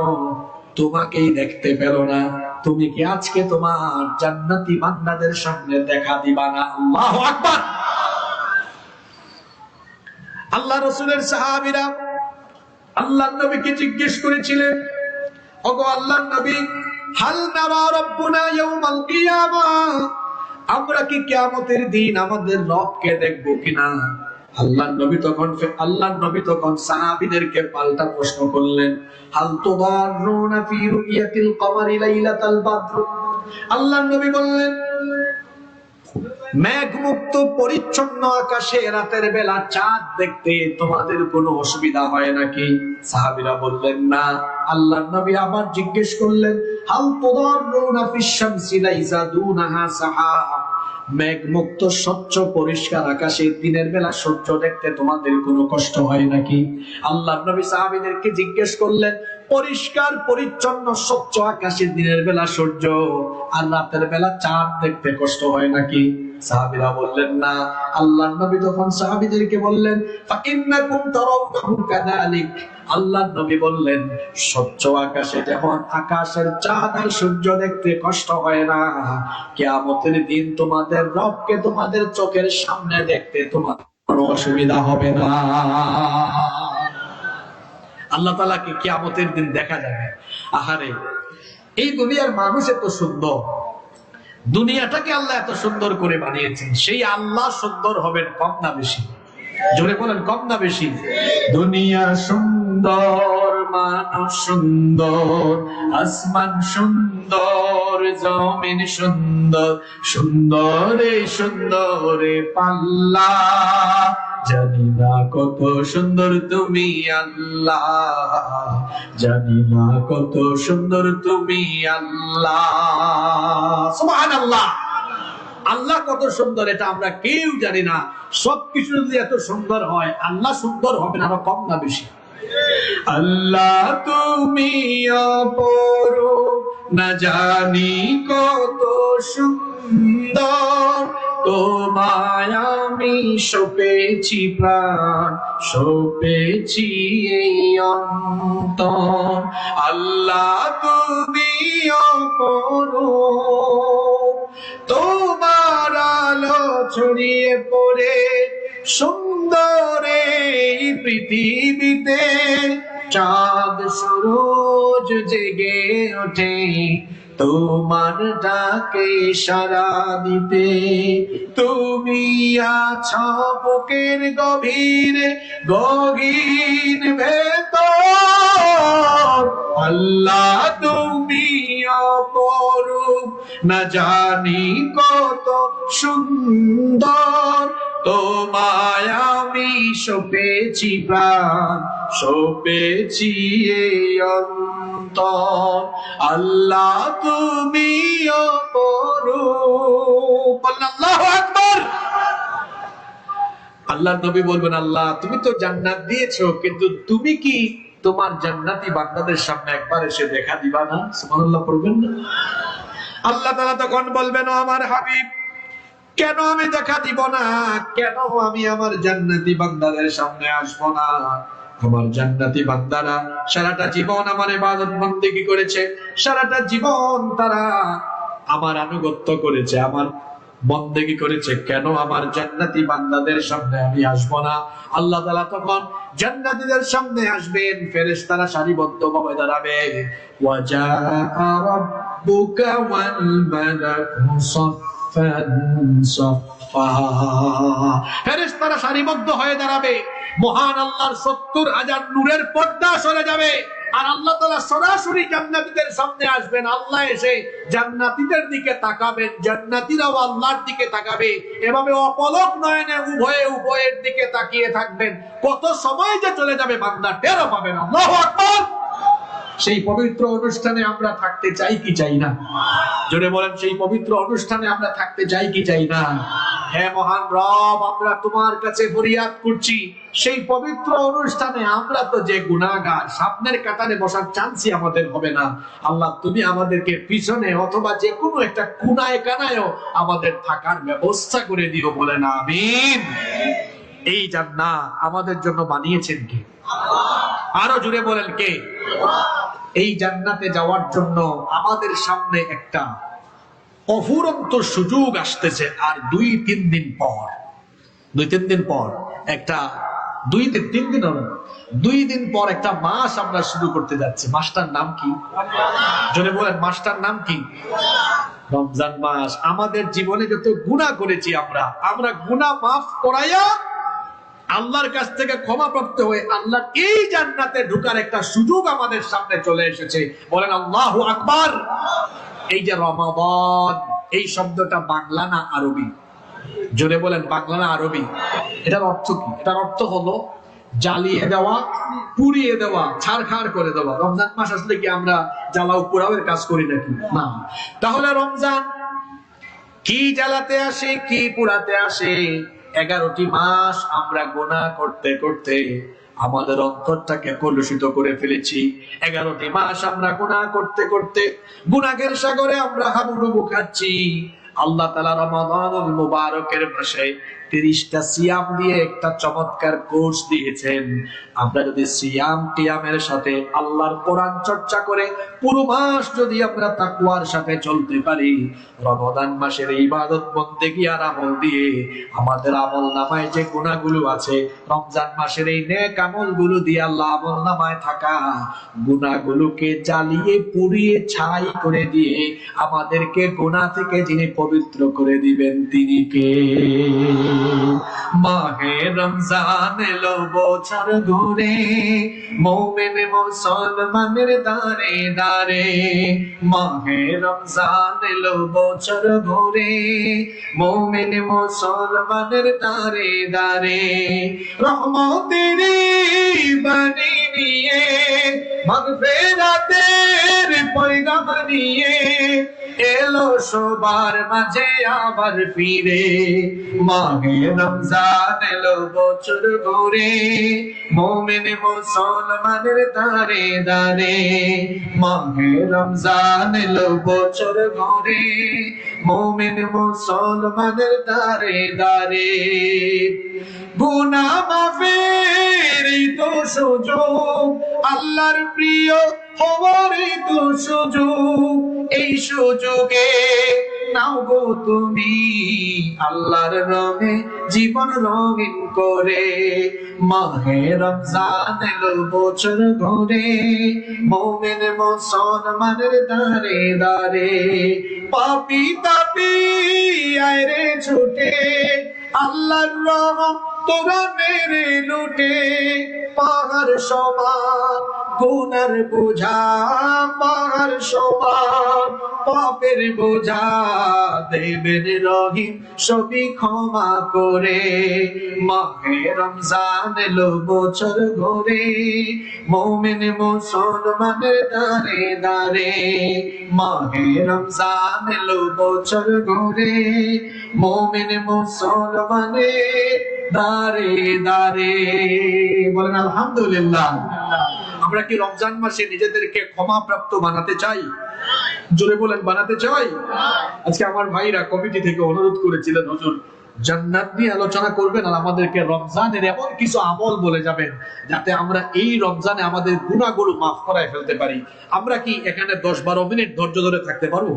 তোমাকেই দেখতে পেল না। তুমি কি আজকে তোমার জান্নাতি বান্দাদের সামনে দেখা দিবা না? আল্লাহু আকবার। আল্লাহ রাসূলের সাহাবীরা আল্লাহর নবীকে জিজ্ঞেস করেছিলেন, ওগো আল্লাহর নবী, হাল নারা রাব্বুনা ইয়াউমাল কিয়ামাহ, আমরা কি কিয়ামতের দিন আমাদের রবকে দেখব কিনা? আল্লাহর নবী তখন সাহাবীদেরকে পাল্টা প্রশ্ন করলেন, হাল তুদাররুনা ফি রুয়াতিল কমারি লাইলাতাল বদর। আল্লাহর নবী বললেন, মেঘমুক্ত পরিচ্ছন্ন আকাশে রাতের বেলা চাঁদ দেখতে তোমাদের কোনো অসুবিধা হয় নাকি? সাহাবীরা বললেন না। আল্লাহর নবী আবার জিজ্ঞেস করলেন, হাল তুদাররুনা ফিশ শামসি লাইসা দুনাহা সাহাব, মেঘমুক্ত স্বচ্ছ পরিষ্কার আকাশে দিনের বেলা সূর্য দেখতে তোমাদের কোনো কষ্ট হয় নাকি? আল্লাহর নবী সাহাবীদেরকে জিজ্ঞেস করলেন, পরিষ্কার পরিচ্ছন্ন স্বচ্ছ আকাশে দিনের বেলা সূর্য আর রাতের বেলা চাঁদ দেখতে কষ্ট হয় নাকি? সাহাবীরা বললেন না। আল্লাহর নবী তখন সাহাবীদেরকে বললেন, ফাইন্নাকুম তারাউনাহু কাযালিক। আল্লাহর নবী বললেন, স্বচ্ছ আকাশে যেমন আকাশের চাঁদ আর সূর্য দেখতে কষ্ট হয় না, কিয়ামতের দিন তোমাদের রবকে তোমাদের চোখের সামনে দেখতে তোমার কোনো অসুবিধা হবে না। আল্লাহ তাআলাকে কিয়ামতের দিন দেখা যাবে। আহারে, এই দুনিয়ার মানুষ এত সুন্দর, দুনিয়াটাকে আল্লাহ এত সুন্দর করে বানিয়েছেন, সেই আল্লাহ সুন্দর হবেন কম না বেশি? জোরে বলেন, কম না বেশি? দুনিয়া সুন্দর, মানুষ সুন্দর, আসমান সুন্দর, জমিন সুন্দর, সুন্দরে সুন্দরে পাল্লা, জানি না কত সুন্দর তুমি আল্লাহ, জানি না কত সুন্দর তুমি আল্লাহ। সুবহানাল্লাহ। আল্লাহ কত সুন্দর এটা আমরা কেউ জানি না। সবকিছু যদি এত সুন্দর হয়, আল্লাহ সুন্দর হবে না কম না বেশি? আল্লাহ তুমি অপরূপ, না জানি কত সুন্দর, তোমায় আমি সপেছি প্রাণ, সপেছি এই অন্তর। আল্লাহ তুমি অপরূপ, তোমার আলো ছড়িয়ে পড়ে সুন্দর এই পৃথিবীতে চাঁদ সূরজ জেগে ওঠে তোমার ডাকে সাড়া দিতে। তুমি আছো বুকের গভীরে গহীন ভেতর, আল্লাহ তুমি অপরূপ না জানি কত সুন্দর। তোমায় আমি সপেছি প্রাণ, সপেছি এই অন্তর, আল্লাহ তুমি অপরূপ। আল্লাহু আকবার। আল্লাহর নবী বলবেন, আল্লাহ তুমি তো জান্নাত দিয়েছো, কিন্তু তুমি কি তোমার জান্নাতি বান্দাদের সামনে একবার এসে দেখা দিবা না? সুবহানাল্লাহ পড়বেন না? আল্লাহ তাআলা তখন বলবেন, ও আমার হাবিব, কেন আমি দেখা দিব না? কেন আমি আমার জান্নাতি বান্দাদের সামনে আসবো না? আমার জান্নাতি বান্দারা সারাটা জীবন আমার ইবাদত বন্দেগী করেছে, সারাটা জীবন তারা আমার আনুগত্য করেছে, আমার বন্দেগী করেছে, কেন আমার জান্নাতি বান্দাদের সামনে আমি আসবো না? আল্লাহ তাআলা তখন জান্নাতীদের সামনে আসবেন, ফেরেশতারা সারিবদ্ধভাবে দাঁড়াবে। ওয়াজাআ রাব্বুকা ওয়াল মালাকু সাফফান সাফফা, ফেরেশতারা সারিবদ্ধ হয়ে দাঁড়াবে, মহান আল্লাহর ৭০,০০০ নূরের পর্দা সরে যাবে, আর আল্লাহ তাআলা সরাসরি জান্নাতীদের সামনে আসবেন। আল্লাহ এসে জান্নাতীদের দিকে তাকাবেন, জান্নাতীরাও আল্লাহর দিকে তাকাবে, এভাবে অপলক নয়নে উভয়ে উভয়ের দিকে তাকিয়ে থাকবেন। কত সময় যে চলে যাবে বান্দা টেরও পাবে না। আল্লাহু আকবার। সেই পবিত্র অনুষ্ঠানে আমরা থাকতে চাই কি চাই না? জোরে বলেন, সেই পবিত্র অনুষ্ঠানে আমরা থাকতে চাই কি চাই না? হে মহান রব, আমরা তোমার কাছে ফরিয়াদ করছি, সেই পবিত্র অনুষ্ঠানে আমরা তো যে গুনাহগার, সামনের কাতারে বসার চান্সই আমাদের হবে না। আল্লাহ তুমি আমাদেরকে পিছনে অথবা যে কোনো একটা কোনায় কানায়ও আমাদের থাকার ব্যবস্থা করে দিও, বলেন আমিন। এই জান্নাত আমাদের জন্য বানিয়েছেন কে? আরো জুড়ে বলেন কে? এই জান্নাতে যাওয়ার জন্য আমাদের সামনে একটা অফুরন্ত সুযোগ আসতেছে। আর ২-৩ দিন পর, ২-৩ দিন পর একটা ২-৩ দিন হবে, ২ দিন পর একটা মাস আমরা শুরু করতে যাচ্ছি। মাসটার নাম কি? জোরে বলেন, মাসটার নাম কি? রমজান মাস। আমাদের জীবনে যত গুনাহ করেছি আমরা গুনাহ মাফ করাইয়া আল্লাহর কাছ থেকে ক্ষমা প্রাপ্ত হয়ে আল্লাহর এই জান্নাতে ঢোকার একটা সুযোগ আমাদের সামনে চলে এসেছে, বলেন আল্লাহু আকবার। এই যে রমাদান, এই শব্দটা বাংলা না আরবি? জোরে বলেন, বাংলা না আরবি? এটার অর্থ কি? এটার অর্থ হলো জ্বালিয়ে দেওয়া, পুড়িয়ে দেওয়া, ছারখার করে দেওয়া। রমজান মাস আসলে কি আমরা জ্বালাও পোড়াওয়ের কাজ করি নাকি? না। তাহলে রমজান কি জ্বালাতে আসে, কি পোড়াতে আসে? 11টি মাস আমরা গুনাহ করতে করতে আমাদের অন্তরটাকে কলুষিত করে ফেলেছি। 11টি মাস আমরা গুনাহ করতে করতে গুনাহের সাগরে আমরা হাবুডুবু খাচ্ছি। আল্লাহ তাআলা রমাদানুল মুবারকের মাসে 30টা সিয়াম দিয়ে একটা চমৎকার কোর্স দিয়েছেন। আমরা যদি সিয়াম কিয়ামের সাথে আল্লাহর কোরআন চর্চা করে পুরো মাস যদি আমরা তাকওয়ার সাথে চলতে পারি, রমাদান মাসের ইবাদত বন্দেগী আর আমল দিয়ে আমাদের আমলনামায় যে গুনাহগুলো আছে, রমজান মাসের এই নেক আমলগুলো দিয়ে আল্লাহ আমলনামায় থাকা গুনাহগুলোকে জ্বালিয়ে পুড়িয়ে ছাই করে দিয়ে আমাদেরকে গুনাহ থেকে যিনি পবিত্র করে দিবেন তিনি কে? মাহে রমজান এলো বছর ঘুরে, মুমিন মুসলমানের দারে দারে। মাহে রমজান এলো বছর ঘুরে, মুমিন মুসলমানের দারে দারে। রহমতের বাণী নিয়ে, মাগফিরাতের পয়গাম নিয়ে এলো সবার মাঝে আবার ফিরে। মাহে রমজান এলো বছর ঘুরে, মুমিন মুসলমানের দারে দারে। মাহে রমজান এলো বছর ঘুরে, মুমিন মুসলমানের দারে দারে। গুনাহ মাফের এই তো সুযোগ, আল্লাহর প্রিয় হওয়ার এই তো সুযোগ। এই সুযোগে নাও গো তুমি আল্লাহর রঙে জীবন রঙিন করে। মাহে রমজান এলো বছর ঘরে, মুমিন মুসলমানের দারে দারে। পাপী তাপী আয় রে ছুটে, আল্লাহর রহম তোরা মেরে লুটে। পাহাড় সমান গুনার বোঝা, পাহাড় সমান পাপের বোঝা, দেবেন রহিম সবই ক্ষমা করে। মাহে রমজান এলো বছর ঘরে, মুমিন মুসলমানের দারে দারে। মাহে রমজান এলো বছর ঘরে, মুমিন মুসলমানের দারে দারে। বলেন আলহামদুলিল্লাহ। আমরা কি রমজান মাসে নিজেদেরকে ক্ষমাপ্রাপ্ত বানাতে চাই? জোরে বলেন, বানাতে চাই? আজকে আমার ভাইরা কমিটি থেকে অনুরোধ করেছিলেন, হুজুর জান্নাত নিয়ে আলোচনা করবেন আর আমাদেরকে রমজানের এমন কিছু আমল বলে যাবেন যাতে আমরা এই রমজানে আমাদের গুনাহগুলো মাফ করায় ফেলতে পারি। আমরা কি এখানে 10-12 মিনিট ধৈর্য ধরে থাকতে পারবো?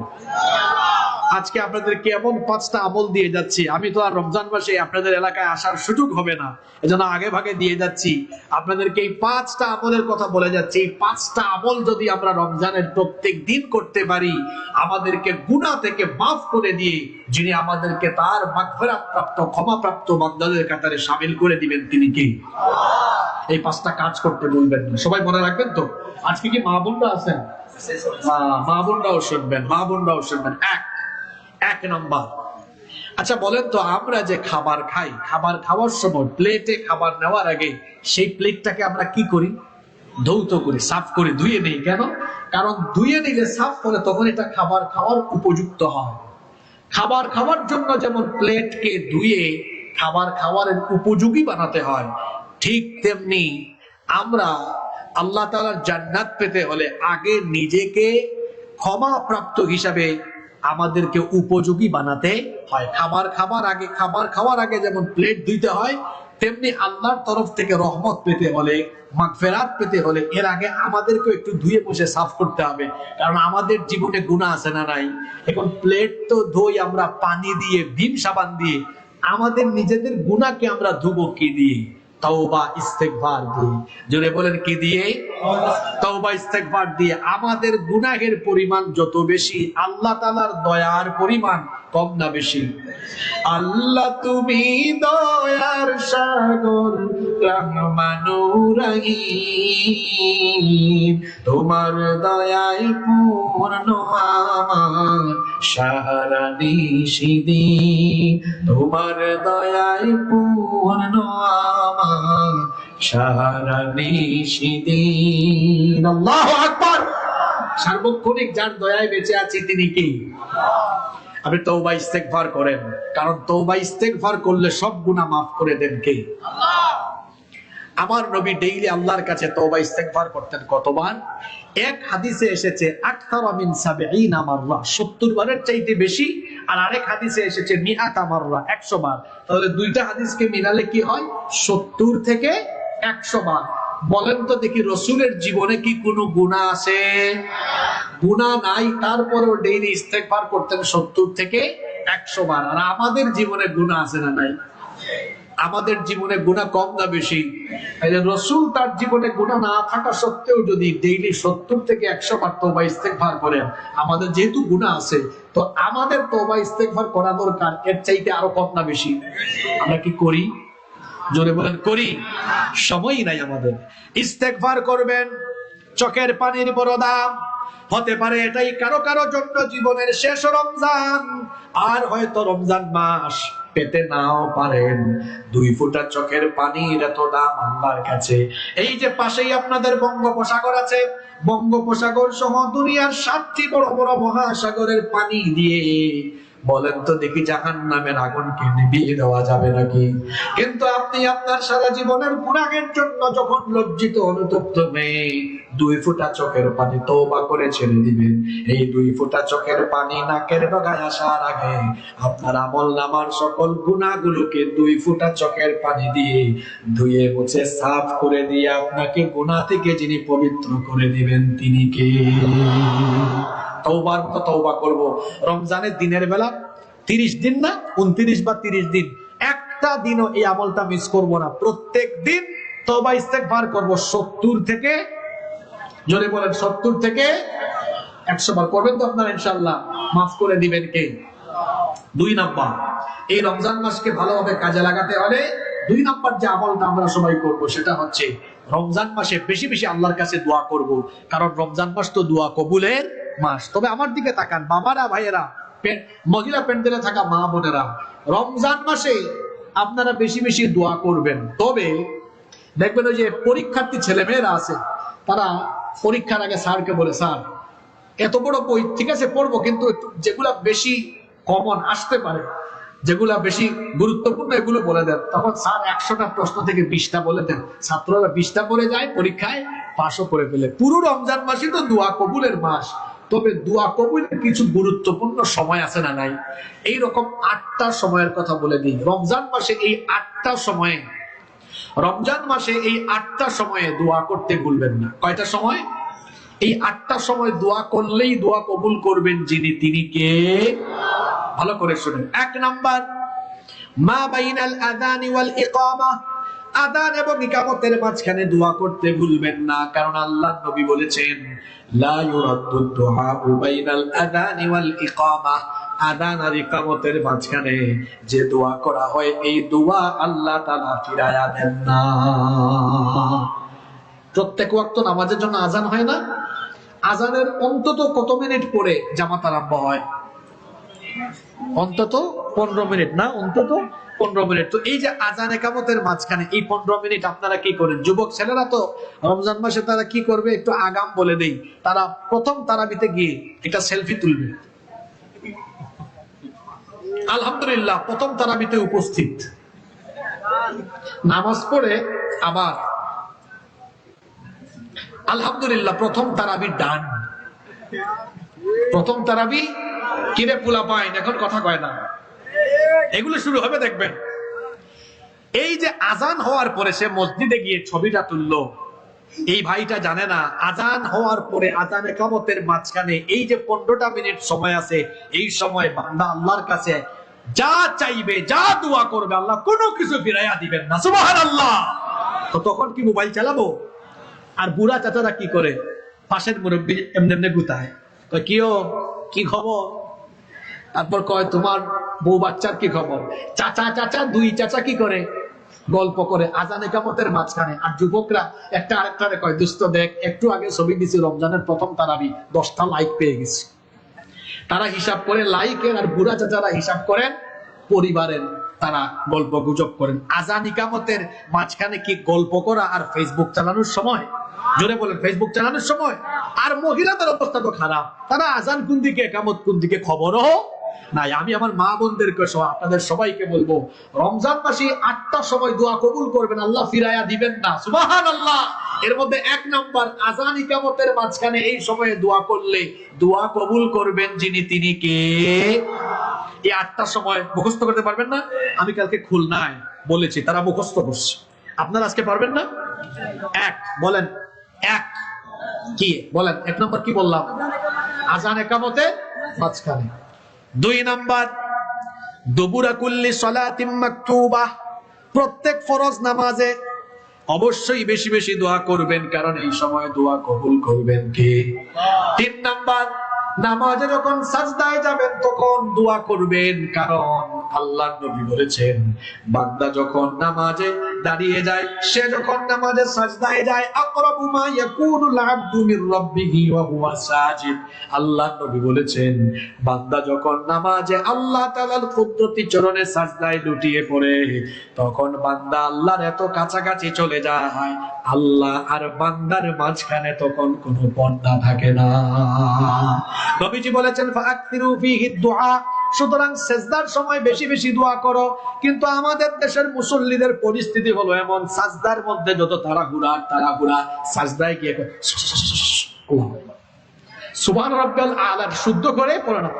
আজকে আপনাদেরকে এমন 5টা আমল দিয়ে যাচ্ছি, আমি তো আর রমজান মাসে আপনাদের এলাকায় আসার সুযোগ হবে না, এজন্য আগে ভাগে দিয়ে যাচ্ছি। আপনাদেরকে এই 5টা আমলের কথা বলে যাচ্ছি। এই 5টা আমল যদি আমরা রমজানের প্রত্যেক দিন করতে পারি, আমাদেরকে গুনাহ থেকে মাফ করে দিয়ে যিনি আমাদেরকে তার মাগফিরাত প্রাপ্ত ক্ষমাপ্রাপ্ত বান্দাদের কাতারে শামিল করে দিবেন, তিনি কে? এই 5টা কাজ করতে বলবেন না, সবাই মনে রাখবেন তো। আজকে কি মা বোনরা আছেন? মা বোনরাও শুনবেন, মা বোনরাও শুনবেন। এক নাম্বার, আচ্ছা বলেন তো, আমরা যে খাবার খাই, খাবার খাওয়ার সময় প্লেটে খাবার নেওয়ার আগে সেই প্লেটটাকে আমরা কি করি? ধৌত করি, সাফ করে ধুয়ে নেই। কেন? কারণ ধুয়ে নিলে, সাফ করে, তখন এটা খাবার খাওয়ার উপযুক্ত হয়। খাবার খাওয়ার জন্য যেমন প্লেটকে ধুয়ে খাবার খাওয়ার উপযোগী বানাতে হয়, ঠিক তেমনি আমরা আল্লাহ তাআলার জান্নাত পেতে হলে আগে নিজেকে ক্ষমাপ্রাপ্ত হিসাবে আমাদেরকে উপযোগী বানাতে হয়। খাবার খাওয়ার আগে যেমন প্লেট ধুইতে হয়, তেমনি আল্লাহর তরফ থেকে রহমত পেতে হলে, মাগফিরাত পেতে হলে এর আগে আমাদেরকে একটু ধুয়ে বসে সাফ করতে হবে। কারণ আমাদের জীবনে গুনাহ আছে না নাই? এখন প্লেট তো ধুই আমরা পানি দিয়ে, ভীম সাবান দিয়ে। আমাদের নিজেদের গুনাহকে আমরা ধুবো কি দিয়ে? তওবা ইস্তেগফার দিয়ে। জোরে বলেন, কি দিয়ে? তওবা ইস্তেগফার দিয়ে। আমাদের গুনাহের পরিমাণ যত বেশি, আল্লাহ তাআলার দয়ার পরিমাণ কম না বেশি? আল্লাহ তুমি দয়ার সাগর, রহমানুর রহিম, তোমার দয়ায় পূর্ণ আমার সারা নিশিদিন, তোমার দয়ায় পূর্ণ আমার সারা নিশিদিন। আল্লাহু আকবার। সার্বক্ষণিক যার দয়ায় বেঁচে আছি তিনি কি? আপনি তওবা ইস্তেগফার করেন, কারণ তওবা ইস্তেগফার করলে সব গুনাহ মাফ করে দেন কে? আল্লাহ। আমার নবী ডেইলি আল্লাহর কাছে তওবা ইস্তেগফার করতেন কতবার? এক হাদিসে এসেছে আকতারা মিন 70 মাররা, 70 বারের চাইতে বেশি। আর আরেক হাদিসে এসেছে মিআতা মাররা, 100 বার। তাহলে দুইটা হাদিসকে মিলালে কি হয়? 70 থেকে 100 বার। বলেন তো দেখি, রাসূলের জীবনে কি কোনো গুনাহ আছে? গুনাহ নাই, তারপরেও ডেইলি ইস্তেগফার করতেন 70 থেকে 100 বার। আর আমাদের জীবনে গুনাহ আছে না নাই? আমাদের জীবনে গুনাহ কম না বেশি? রাসূল তার জীবনে গুনাহ না থাকা সত্ত্বেও যদি ডেইলি 70 থেকে 100 বার তওবা ইস্তেগফার করেন, আমাদের যেহেতু গুনাহ আছে, তো আমাদের তওবা ইস্তেগফার করা দরকার এর চাইতে আরো কম না বেশি? আমরা কি করি? জোরে বলেন, করি? সময়ই নাই আমাদের। ইস্তেগফার করবেন, চোখের পানির বড় দাম। হতে পারে এটাই কারো কারো জন্য জীবনের শেষ রমজান, আর হয়তো রমজান মাস পেতে নাও পারেন। 2 ফোঁটা চোখের পানির এত দাম আল্লাহর কাছে। এই যে পাশেই আপনাদের বঙ্গোপসাগর আছে, বঙ্গোপসাগর সহ দুনিয়ার 7টি বড় বড় মহাসাগরের পানি দিয়ে বলেন তো দেখি জাহান্নামের আগুনকে নিভিয়ে দেওয়া যাবে নাকি? কিন্তু আপনি আপনার সারা জীবনের গুনাহের জন্য যখন লজ্জিত অনুতপ্ত হয়ে 2 ফোঁটা চোখের পানি তওবা করে ছেড়ে দিবেন, এই 2 ফোঁটা চোখের পানি নাকের ডগায় আসার আগে আপনার আমলনামার সকল গুনাহগুলোকে 2 ফোঁটা চোখের পানি দিয়ে ধুয়ে মুছে সাফ করে দিয়ে আপনাকে গুনাহ থেকে যিনি পবিত্র করে দিবেন তিনি কে? তওবার মতো তওবা করব। রমজানের দিনের বেলা 30 দিন না 29 বা 30 দিন, একটা দিনও এই আমলটা মিস করব না। প্রত্যেক দিন তওবা ইস্তেগফার করব 70 থেকে, জোরে বলেন 70 থেকে 100 বার করবেন তো আপনারা ইনশাআল্লাহ। মাফ করে দিবেন কে? 2 নাম্বার, এই রমজান মাসকে ভালোভাবে কাজে লাগাতে হলে 2 নাম্বার যে আমলটা আমরা সবাই করব সেটা হচ্ছে রমজান মাসে বেশি বেশি আল্লাহর কাছে দোয়া করব, কারণ রমজান মাস তো দোয়া কবুলের মাস। তবে আমার দিকে তাকান বাবারা, ভাইয়েরা, মহিলা প্যান্ডেলে থাকা মা বোনেরা, রমজান মাসে আপনারা বেশি বেশি দোয়া করবেন। তবে দেখবেন ওই যে পরীক্ষার্থী ছেলে মেয়েরা আছে, তারা পরীক্ষার আগে স্যারকে বলে, স্যার এত বড় বই ঠিক আছে পড়বো, কিন্তু একটু যেগুলা বেশি কমন আসতে পারে, যেগুলা বেশি গুরুত্বপূর্ণ এগুলো বলে দেন। তখন স্যার 100টা প্রশ্ন থেকে 20টা বলে দেন, ছাত্ররা 20টা পড়ে যায়, পরীক্ষায় পাশও করে ফেলে। পুরো রমজান মাসই তো দোয়া কবুলের মাস, তবে দোয়া কবুলের কিছু গুরুত্বপূর্ণ সময় আছে না নাই? এইরকম 8টা সময়ের কথা বলে দিই। রমজান মাসে এই 8টা সময়ে, রমজান মাসে এই 8টা সময়ে দোয়া করতে ভুলবেন না। কয়টা সময়? এই 8টা সময় দোয়া করলেই দোয়া কবুল করবেন যিনি, তিনি কে? ভালো করে শুনেন। 1 নাম্বার, মা বাইনাল আযানি ওয়াল ইকামা, আযান এবং ইকামতের মাঝখানে দোয়া করতে ভুলবেন না, কারণ আল্লাহর নবী বলেছেন লা ইউরাদ্দু দুআউ বাইনাল আযানি ওয়াল ইকামা, আযান আর ইকামতের মাঝখানে যে দোয়া করা হয় এই দোয়া আল্লাহ তাআলা ফিরায়া দেন না। প্রত্যেক ওয়াক্ত নামাজের জন্য আযান হয় না? আযানের অন্তত কত মিনিট পরে জামাত আরম্ভ হয়? অন্তত 15 মিনিট না? অন্তত 15 মিনিট। তো এই যে আযান ইকামতের মাঝখানে এই 15 মিনিট আপনারা কি করেন? যুবক ছেলেরা তো রমজান মাসে তারা কি করবে একটু আগাম বলে দেই, তারা প্রথম তারাবিতে গিয়ে একটা সেলফি তুলবে। আলহামদুলিল্লাহ প্রথম তারাবিতে উপস্থিত, নামাজ পড়ে আবার আলহামদুলিল্লাহ প্রথম তারাবি ডান। প্রথম তারাবি কিরে পোলা পাইন, এখন কথা কয় না, এগুলো শুরু হবে দেখবেন। এই যে আজান হওয়ার পরে সে মসজিদে গিয়ে ছবিটা তুললো, এই ভাইটা জানে না আজান হওয়ার পরে আজান ইকামতের মাঝখানে এই যে 15টা মিনিট সময় আছে, এই সময় বান্দা আল্লাহর কাছে যা চাইবে, যা দোয়া করবে আল্লাহ কোনো কিছু ফিরাইয়া দিবেন না। সুবহানাল্লাহ। তো তখন কি মোবাইল চালাবো? আর বুড়া চাচারা কি করে? পাশের মুরব্বী এমনি এমনি গুতায়, কি খবর? তারপর কয় তোমার বউ বাচ্চার কি খবর? চাচা চাচা 2 চাচা কি করে? গল্প করে আজান ইকামতের মাঝখানে। আর যুবকরা একটা আরেকটারে কয়, দোস্ত দেখ একটু আগে ছবি দিছি রমজানের প্রথম তারাবি, 10টা লাইক পেয়ে গেছি। তারা হিসাব করে লাইকের, আর বুড়া চাচারা হিসাব করেন পরিবারের, তারা গল্প গুজব করেন। আজান ইকামতের মাঝখানে কি গল্প করা আর ফেসবুক চালানোর সময়? জোরে বলেন, ফেসবুক চালানোর সময়? আর মহিলাদের অবস্থা তো খারাপ, তারা আজান কোন দিকে ইকামত কোন দিকে খবরও নাই। আমি আমার মা বোনদেরকে সহ আপনাদের সবাইকে বলবো, রমজান মাসে 8টা সময় দোয়া কবুল করবেন, আল্লাহ ফিরাইয়া দিবেন না। সুবহানাল্লাহ। এর মধ্যে 1 নাম্বার, আজান ইকামতের মাঝখানে এই সময়ে দোয়া করলে দোয়া কবুল করবেন যিনি, তিনি কে? এই 8টা সময় মুখস্থ করতে পারবেন না? আমি কালকে খুলনায় বলেছি, তারা মুখস্থ করছে, আপনারা আজকে পারবেন না? 1 বলেন, 1 কি বলেন? 1 নাম্বার কি বললাম? আজান ইকামতের মাঝখানে। 2 নাম্বার, দুবুরা কুল্লি সালাতিন মাকতুবা, প্রত্যেক ফরজ নামাজে অবশ্যই বেশি বেশি দোয়া করবেন, কারণ এই সময় দোয়া কবুল করবেন কে? 3 নাম্বার, নামাজে যখন সাজদায় যাবেন তখন দোয়া করবেন, কারণ আল্লাহর নবী বলেছেন বান্দা যখন নামাজে দাঁড়িয়ে যায়, সে যখন নামাজে সাজদায় যায়, আকরাবু মা ইয়াকুনুল আবদু মির রাব্বিহি ওয়া হুয়া সাজিদ, আল্লাহর নবী বলেছেন বান্দা যখন নামাজে আল্লাহ তাআলার কুদরতি চরণে সাজদায় লুটিয়ে পড়ে, তখন বান্দা আল্লাহর এত কাছাকাছি চলে যায়, আল্লাহ আর বান্দার মাঝখানে তখন কোনো পর্দা থাকে না। নবীজি বলেছেন ফাআকতিরু ফীহি দুআ, সুতরাং সিজদার সময় বেশি বেশি দোয়া করো। কিন্তু আমাদের দেশের মুসল্লিদের পরিস্থিতি হলো এমন, সাজদার মধ্যে যত তাড়াহুড়া, সাজদায় গিয়ে সুবহান রাব্বিয়াল আলা শুদ্ধ করে পড়ে না।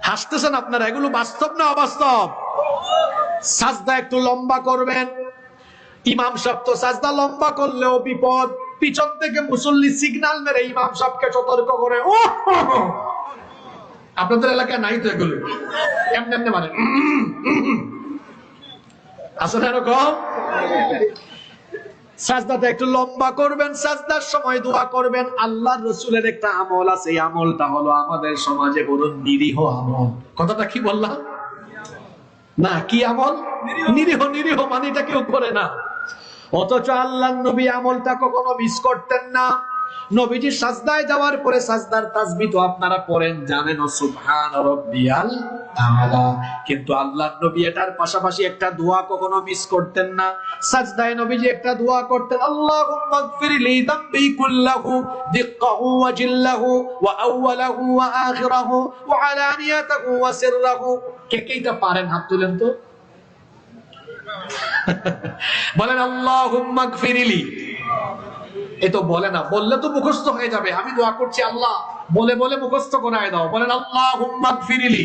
হাসতেছেন আপনারা, এগুলো বাস্তব না অবাস্তব? সাজদা একটু লম্বা করবেন। ইমাম সাহেব তো সাজদা লম্বা করলেও বিপদ, পিছন থেকে মুসল্লি সিগন্যাল মেরে ইমাম সাহেবকে সতর্ক করে, ও আপনাদের এলাকায় নাই তো এগুলো, এমনি এমনি মানে আসলে এরকম সাজদাতে একটু লম্বা করবেন, সাজদার সময় দোয়া করবেন। আল্লাহর রাসূলের একটা আমল আছে, এই আমলটা হলো আমাদের সমাজে বড় নিরীহ আমল। কথাটা কি বললাম না? কি আমল? নিরীহ। নিরীহ মানে এটা কেউ করে না, অথচ আল্লাহর নবী আমলটা কখনো মিস করতেন না। নবীজি সাজদায় যাওয়ার পরে সাজদার তাসবিহ তো আপনারা পড়েন, জানেন, সুবহান রাব্বিয়াল আলা, কিন্তু আল্লাহর নবী এটার পাশাপাশি একটা দোয়া কখনো মিস করতেন না। সাজদায় নবীজি একটা দোয়া করতেন, আল্লাহুম্মা গফিরলি যামবি কুল্লাহু দিক্কাহু ওয়া জিল্লাহু ওয়া আউওয়ালাহু ওয়া আখিরাহু ওয়া আলানিয়াতাহু ওয়া সিররাহু। কে কে এটা পারেন হাত তুলেন তো, বলেন আল্লাহুম্মা গফিরলি। এই তো বলে না, বললে তো মুখস্থ হয়ে যাবে। আমি দোয়া করছি, আল্লাহ বলে বলে মুখস্থ করায় দাও। বলেন আল্লাহুম্মা গফিরলি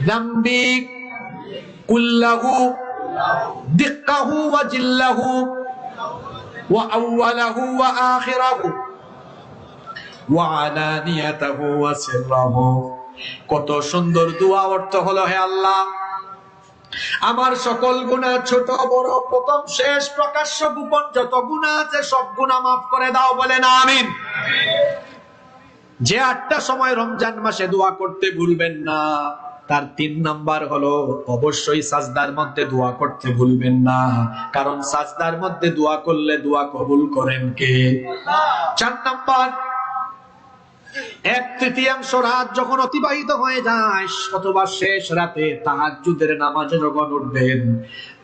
যামবি কুল্লাহু দিক্কাহু ওয়া জিল্লাহু ওয়া আউওয়ালাহু ওয়া আখিরাহু ওয়া আলানিয়াতাহু ওয়া সিররাহু। কত সুন্দর দোয়া। অর্থ হলো, হে আল্লাহ, আমার সকল গুনাহ, ছোট বড়, প্রথম শেষ, প্রকাশ্য গোপন যত গুনাহ আছে সব গুনাহ মাফ করে দাও। বলেন আমিন। যে 8টা সময় রমজান মাসে দোয়া করতে ভুলবেন না, তার 3 নাম্বার হলো অবশ্যই সাজদার মধ্যে দোয়া করতে ভুলবেন না, কারণ সাজদার মধ্যে দোয়া করলে দোয়া কবুল করেন কে? 4 নাম্বার, 1/3 রাত যখন অতিবাহিত হয়ে যায় অথবা শেষ রাতে তাহাজ্জুদের নামাজে যখন উঠবেন,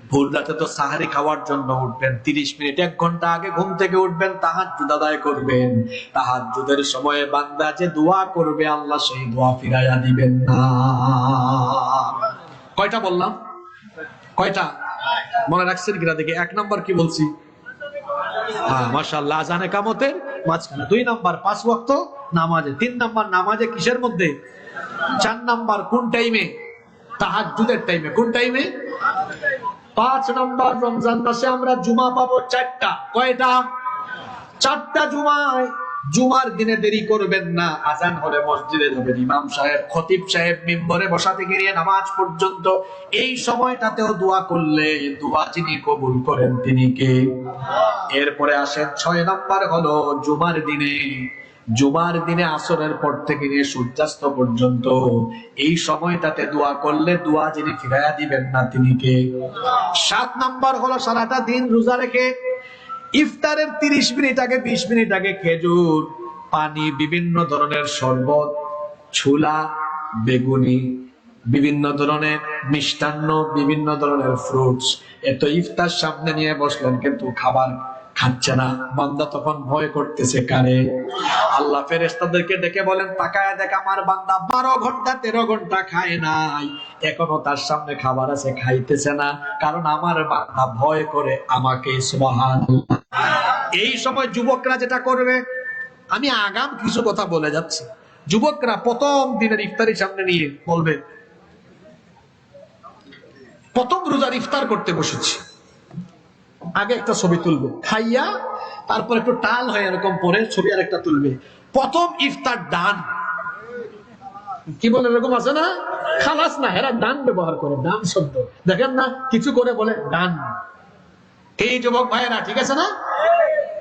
ভোর রাতে তো সাহারি খাওয়ার জন্য উঠবেন, 30 মিনিট 1 ঘন্টা আগে ঘুম থেকে উঠবেন, তাহাজ্জুদ আদায় করবেন। তাহাজ্জুদের সময়ে বান্দা যে দোয়া করবে, আল্লাহ সেই দোয়া ফিরাইয়া দিবেন না। কয়টা বললাম? কয়টা মনে রাখছেন কিনা দেখি? 1 নাম্বার কি বলছি? হ্যাঁ, মাশাআল্লাহ, আযানে কামতের মাঝখানে। 2 নাম্বার 5 ওয়াক্ত নামাজে। 3 নাম্বার নামাজে কিসের মধ্যে? 4 নাম্বার কোন টাইমে? তাহাজ্জুদের টাইমে। কোন টাইমে? 5 নাম্বার, রমজান মাসে আমরা জুমা পাবো 4টা। কয়টা? 4টা জুমায়। জুমার দিনে দেরি করবেন না, আজান হলে মসজিদে যাবেন, ইমাম সাহেব, খতিব সাহেব মিম্বরে বসা থেকে নিয়ে নামাজ পর্যন্ত এই সময়টাতেও দোয়া করলে দোয়া যিনি কবুল করেন তিনি কে? এরপরে আসেন 6 নাম্বার হলো জুমার দিনে। জুমার দিনে আসরের পর থেকে নিয়ে সূর্যাস্ত পর্যন্ত এই সময়টাতে দোয়া করলে দোয়া যিনি ফিরাইয়া দিবেন না তিনি কে? 7 নাম্বার হলো সারাটা দিন রোজা রেখে ইফতারের 30 মিনিট আগে 20 মিনিট আগে খেজুর, পানি, বিভিন্ন ধরনের শরবত, ছোলা, বেগুনি, বিভিন্ন ধরনের মিষ্টান্ন, বিভিন্ন ধরনের ফ্রুটস, এত ইফতার সামনে নিয়ে বসলেন কিন্তু খাবার খাচ্ছে না। বান্দা তখন ভয় করতেছে কারে? আল্লাহ ফেরেশতাদেরকে ডেকে বলেন, তাকায় দেখ, আমার বান্দা 12 ঘন্টা 13 ঘন্টা খায় নাই, এখনো তার সামনে খাবার আছে, খাইতেছে না, কারণ আমার বান্দা ভয় করে আমাকে। সুবহানাল্লাহ। এই সময় যুবকরা যেটা করবে, আমি আগাম কিছু কথা বলে যাচ্ছি, যুবকরা প্রথম দিনের ইফতারি সামনে নিয়ে বলবে, প্রথম রোজার ইফতার করতে বসেছি, আগে একটা ছবি তুলবে, খাইয়া তারপর একটু টাল হয়ে এরকম পরে ছবি আর একটা তুলবে, প্রথম ইফতার ডান। কি বলে, এরকম আছে না? খালাস না, এরা ডান ব্যবহার করে, ডান শব্দ দেখেন না, কিছু করে বলে ডান। এই যুবক ভাইয়েরা, ঠিক আছে না?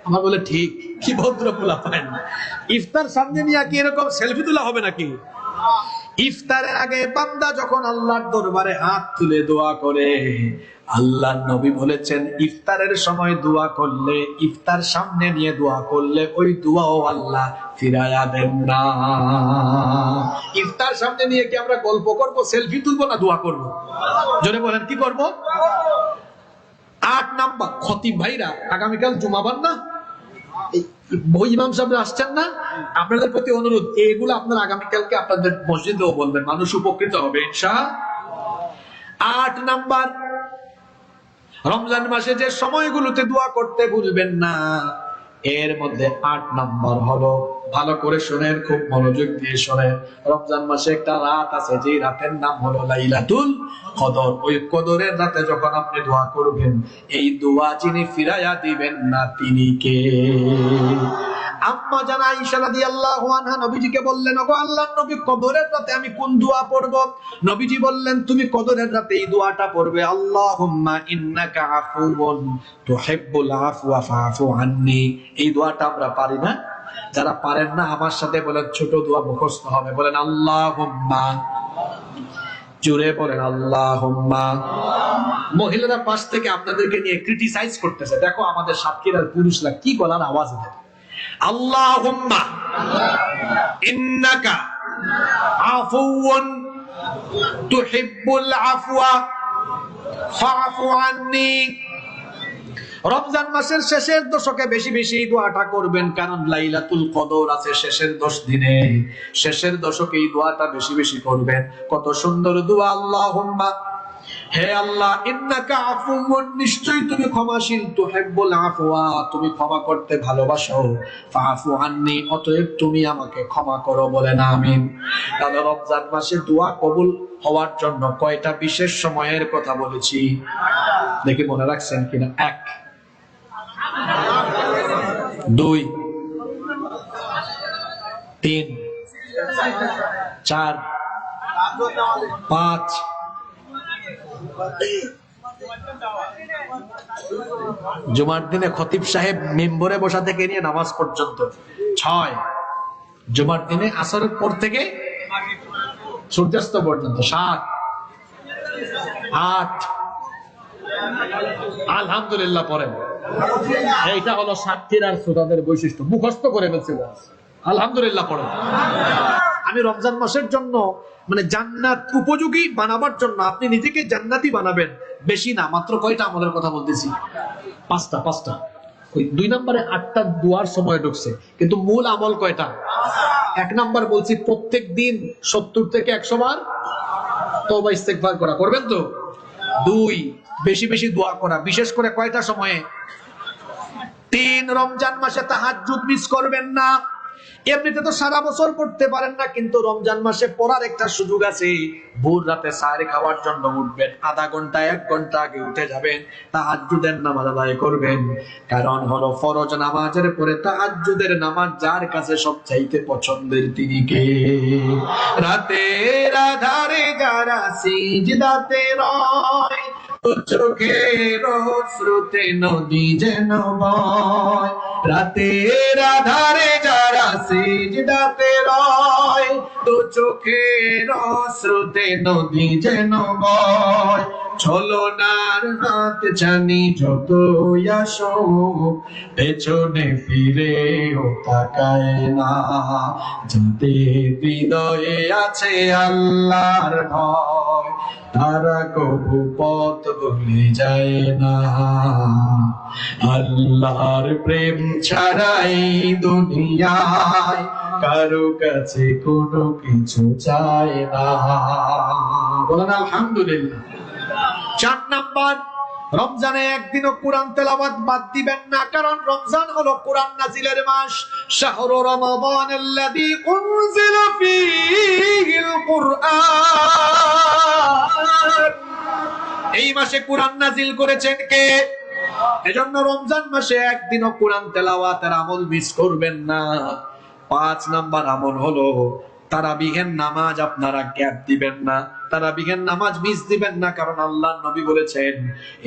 আমার বলে ঠিক, কি ভদ্র পোলা পায় না। ইফতার সামনে নিয়ে কি এরকম সেলফি তোলা হবে নাকি? ইফতারের আগে বান্দা যখন আল্লাহর দরবারে হাত তুলে দোয়া করে, আল্লাহর নবী বলেছেন ইফতারের সময় দোয়া করলে, ইফতার সামনে নিয়ে দোয়া করলে ওই দোয়াও আল্লাহ ফিরায়া দেন না। ইফতার সামনে নিয়ে কি আমরা গল্প করব, সেলফি তুলবো, না দোয়া করব? জোরে বলেন, কি করব? 8 নাম্বার, খতিব ভাইরা আগামীকাল জুমাবার না, বই ইমাম সাহেব আসছেন না, আপনাদের প্রতি অনুরোধ, এগুলো আপনারা আগামীকালকে আপনাদের মসজিদেও বলবেন, মানুষ উপকৃত হবে ইনশাআল্লাহ। 8 নাম্বার, রমজান মাসে যে সময়গুলোতে দোয়া করতে ভুলবেন না, এর মধ্যে 8 নম্বর হলো, ভালো করে শুনেন, খুব মনোযোগ দিয়ে শুনেন, রমজান মাসে একটা রাত আছে যে রাতের নাম হলো লাইলাতুল কদর। ওই কদরের রাতে যখন আপনি দোয়া করবেন, এই দোয়া যিনি ফিরাইয়া দিবেন না তিনি কে? আম্মা জান আয়েশা রাদিয়াল্লাহু আনহা নবীজিকে বললেন, ওগো আল্লাহর নবী, কদরের রাতে আমি কোন দোয়া পড়ব? নবীজি বললেন, তুমি কদরের রাতে এই দোয়াটা পড়বে, আল্লাহুম্মা ইন্নাকা আফুউন তুহিব্বুল আফওয়া ফাআফু আন্নি। এই দোয়াটা আমরা পারি না? যারা পারেন না আমার সাথে বলেন, ছোট দোয়া মুখস্থ হবে, বলেন আল্লাহুম্মা, জোরে বলেন আল্লাহুম্মা। মহিলারা পাশ থেকে আপনাদেরকে নিয়ে ক্রিটিসাইজ করতেছে, দেখো আমাদের সাতক্ষীরার পুরুষরা কি গলার আওয়াজ দেয়। আল্লাহুম্মা ইন্নাকা আফুউন তুহিব্বুল আফওয়া ফাআফু আন্নি। রমজান মাসের শেষের দশকে বেশি বেশি দোয়াটা করবেন, কারণ লাইলাতুল কদর আছে শেষের 10 দিনে। শেষের দশকে এই দোয়াটা বেশি বেশি করবেন। কত সুন্দর দোয়া, আল্লাহুম্মা, হে আল্লাহ, ইন্নাকা আফুউন, নিশ্চয়ই তুমি ক্ষমাশীল, তুহিব্বুল আফওয়া, তুমি ক্ষমা করতে ভালোবাসো, ফাআফু আন্নি, অতএব তুমি আমাকে ক্ষমা করো, বলেন আমিন। তাহলে রমজান মাসে দোয়া কবুল হওয়ার জন্য কয়টা বিশেষ সময়ের কথা বলেছি, দেখি মনে রাখছেন কিনা? 1, 2, 3, 4, 5, জুমার দিনে খতিব সাহেব মেম্বরে বসা থেকে নিয়ে নামাজ পর্যন্ত 6, জুমার দিনে আসরের পর থেকে সূর্যাস্ত পর্যন্ত 7, 8, আলহামদুলিল্লাহ পড়েন। এইটা হলো সাতক্ষীরার শ্রোতাদের বৈশিষ্ট্য, মুখস্থ করে ফেলছে, আলহামদুলিল্লাহ পড়েন। আমি রমজান মাসের জন্য মানে জান্নাত উপযোগী বানাবার জন্য আপনি নিজেকে জান্নাতি বানাবেন, বেশি না, মাত্র কয়টা আমলের কথা বলতেছি? 5টা। ওই 2 নম্বরে 8টা দুয়ার সময় ঢুকছে, কিন্তু মূল আমল কয়টা? 1 নম্বর বলছি, প্রত্যেক দিন 70 থেকে 100 বার তওবা ইস্তেগফার করা, করবেন তো? 2, বেশি বেশি দোয়া করা, বিশেষ করে কয়টা সময়ে? 3, রমজান মাসে তাহাজ্জুদ মিস করবেন না। এমনিতে তো সারা বছর পড়তে পারেন না, কিন্তু রমজান মাসে পড়ার একটা সুযোগ আছে। ভোর রাতে সাহরি খাওয়ার জন্য উঠবেন, আধা ঘন্টা 1 ঘন্টা আগে উঠে যাবেন, তাহাজ্জুদের নামাজ আদায় করবেন। কারণ হলো ফরজ নামাজের পরে তাহাজ্জুদের নামাজ যার কাছে সবচাইতে পছন্দের তিনি কে? রাতের আধারে যারা সিজদাতে রয়, চোখের স্রোতে নদী যেন বয়। রাতের আধারে যারা সিজদাতে রয়, তো চোখের স্রোতে নদী যেন বয়। ছলনার হাত জানি যত আসো, পেছনে ফিরেও তাকায় না। যাদের হৃদয়ে আছে আল্লাহর ভয়, তারা কবু পথ ভুলে যায় না। আল্লাহর প্রেম ছাড়াই দুনিয়ায় কারো কাছে কোনো কিছু চায় না, বলেন আলহামদুলিল্লাহ। 4 নাম্বার, রমজানে একদিনও কোরআন তেলাওয়াত বাদ দিবেন না, কারণ রমজান হলো কোরআন নাজিলের মাস। শাহরু রমাদানাল্লাযী উনজিলা ফীহিল কুরআন, এই মাসে কোরআন নাজিল করেছেন কে? এজন্য রমজান মাসে একদিনও কোরআন তেলাওয়াতের আমল মিস করবেন না। 5 নাম্বার আমল হলো তারাবিহের নামাজ আপনারা গ্যাপ দিবেন না, তারাবিহের নামাজ মিস দিবেন না, কারণ আল্লাহর নবী বলেছেন,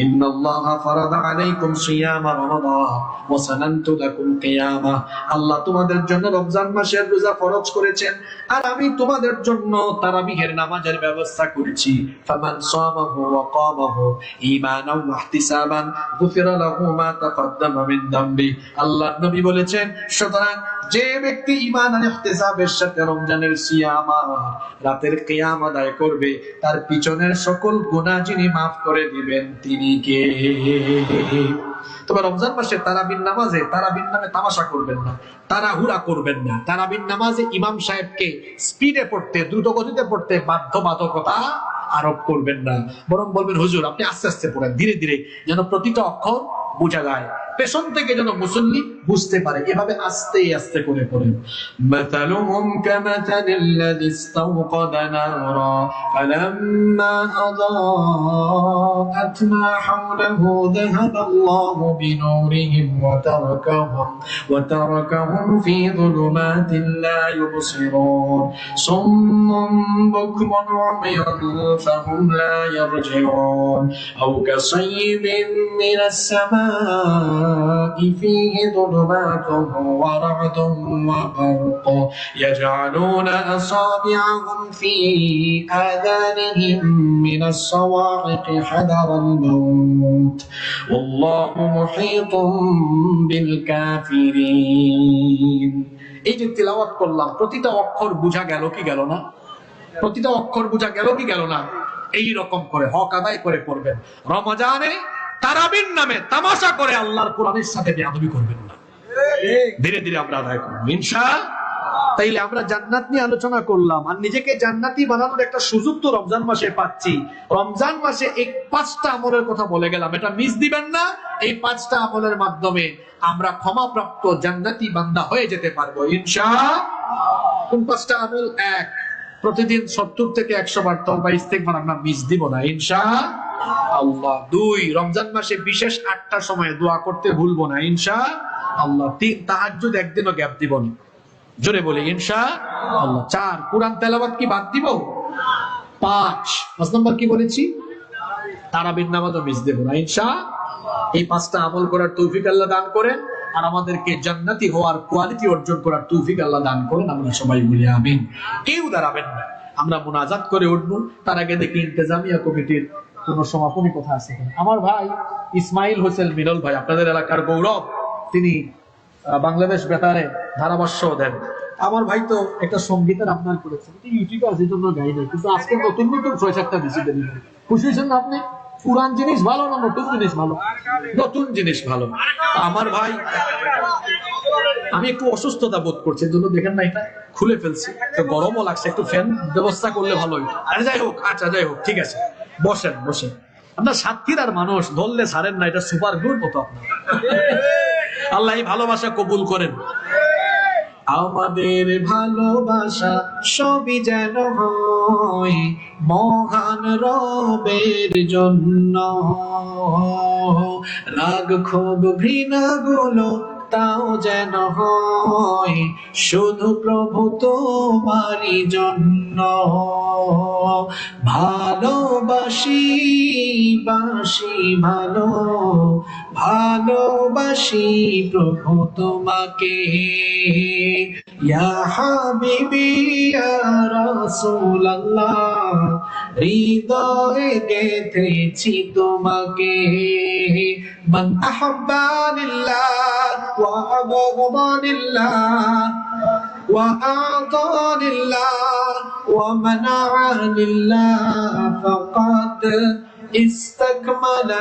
ইন্নাল্লাহা ফারাদা আলাইকুম সিয়ামা রমাদান ওয়া সানানতু লাকুম কিয়ামা। আল্লাহ তোমাদের জন্য রমজান মাসের রোজা ফরজ করেছেন, আর আমি তোমাদের জন্য তারাবিহের নামাজের ব্যবস্থা করেছি। ফামান সামাহু ওয়া কামাহু ঈমানাও ওয়া ইহতিসাবান গুফিরা লাহু মা তাকদ্দামা মিন যামবি। আল্লাহর নবী বলেছেন, সুতরাং যে ব্যক্তি ঈমান আর ইহতিসাবের সাথে রমজানের সিয়াম রাতের কিয়াম আদায় করবে, তার পিছনের সকল গুনাহ যিনি মাফ করে দিবেন তিনি কে? তবে রমজান মাসে তারাবির নামাজে তারাবির নামে তামাশা করবেন না, তাড়াহুড়া করবেন না। তারাবির নামাজে ইমাম সাহেবকে স্পিডে পড়তে, দ্রুত গতিতে পড়তে বাধ্যবাধকতা আরোপ করবেন না, বরং বলবেন, হুজুর আপনি আস্তে আস্তে পড়েন, ধীরে ধীরে, যেন প্রতিটা অক্ষর বোঝা যায়। পেছন থেকে যেন মুসল্লি বুঝতে পারে, এভাবে আস্তে আস্তে করে পড়েন। মাতালুহুম কামাতালিল্লাযী ইসতাওকাদা নারা ফালাম্মা আযাআত মা হাওলাহু যাহাবাল্লাহু বিনূরিহিম ওয়া তারাকাহুম ফী যুলুমাতিন লা ইউবসিরুন সুম্মুন বুকমুন উময়ুন ফাহুম লা ইয়ারজিউন আও কাসাইয়্যিবিন মিনাস সামাই ফীহি যুলুমাতুন ওয়া রা'দুন ওয়া বারকুন ইয়াজ'আলুনা আসাবি'ahum ফী আযানিহিম মিনাস সাওয়া'iqি হাদারাল মাউত ওয়াল্লাহু মুহীতুম বিল কাফিরিন। এই যে তিলাওয়াত করলাম, প্রতিটা অক্ষর বোঝা গেল কি গেল না? প্রতিটা অক্ষর বোঝা গেল কি গেল না? এই রকম করে হক আদায় করে পড়বেন। রমজানে তারাবির নামে তামাশা করে আল্লাহর কোরআনের সাথে বেয়াদবি করবেন না। ধীরে ধীরে আমরা আদায় করব ইনশাআল্লাহ। তাইলে আমরা জান্নাত নিয়ে আলোচনা করলাম, আর নিজেকে জান্নাতি বানানোর একটা সুযোগ তো রমজান মাসে পাচ্ছি। রমজান মাসে এই 5টা আমলের কথা বলে গেলাম, এটা মিস দিবেন না। এই 5টা আমলের মাধ্যমে আমরা ক্ষমাপ্রাপ্ত জান্নাতি বান্দা হয়ে যেতে পারবো ইনশাআল্লাহ। কোন 5টা আমল? 1, প্রতিদিন 70 থেকে 100 বার তওবা ইস্তেগফার আমরা মিস দিব না ইনশাআল্লাহ। 2, রমজান মাসে বিশেষ 8টার সময় দোয়া করতে ভুলবো না ইনশাআল্লাহ। 3, তাহাজ্জুদ একদিনও গ্যাপ দিব না, জোরে বলি ইনশাআল্লাহ। 4, কুরআন তেলাওয়াত কি বাদ দিব? 5 নম্বর কি বলেছি? তারাবির নামাজও মিস দেব না ইনশাআল্লাহ। এই 5টা আমল করার তৌফিক আল্লাহ দান করেন, আর আমাদেরকে জান্নাতি হওয়ার কোয়ালিটি অর্জন করার তৌফিক আল্লাহ দান করেন। আমরা সবাই বলি আমিন। কেউ দাঁড়াবেন না, আমরা মুনাজাত করে উঠবো। তার আগে দেখি ইন্তেজামিয়া কমিটির কোন সমাপনী কথা আছে কিনা। আমার ভাই ইসমাইল হোসেন মিনল ভাই, আপনাদের এলাকার গৌরব, তিনি বাংলাদেশ বেতারে ধারাভাষ্য দেন। আমার ভাই তো একটা সঙ্গীতের আপনার করেছেন, ইউটিউবে আছে জন্য গাই নাই, কিন্তু আজকে নতুন নতুন 6-7টা দিছি। খুশি হয়েছেন না আপনি? পুরান জিনিস ভালো না নতুন জিনিস ভালো? নতুন জিনিস ভালো। আমার ভাই, আমি একটু অসুস্থতা বোধ করছি, এর জন্য দেখেন না এটা খুলে ফেলছি, তো গরমও লাগছে, একটু ফ্যান ব্যবস্থা করলে ভালো হইতো। আরে যাই হোক, আচ্ছা যাই হোক, ঠিক আছে, বসেন বসেন। আপনার সাতক্ষীরার মানুষ, ধরলে ছাড়েন না, এটা সুপার গুড মতো আপনার। আল্লাহ এই ভালোবাসা কবুল করেন। আমাদের ভালোবাসা সবই যেন হয় মহান রবের জন্য, রাগ ক্ষোভ ঘৃণা গুলো তাও যেন হয় শুধু প্রভু তোমারই জন্য। ভালোবাসি বাসি ভালো, ভালোবাসি প্রভু তোমাকে, ইয়া হাবিবি ইয়া রাসূলুল্লাহ, হৃদয়ে গেথেছি তোমাকে। মান আহাব্বা লিল্লাহ ওয়া আবগদা লিল্লাহ ওয়া আতা লিল্লাহ ওয়া মানাআ লিল্লাহ ফাকাদ استكمل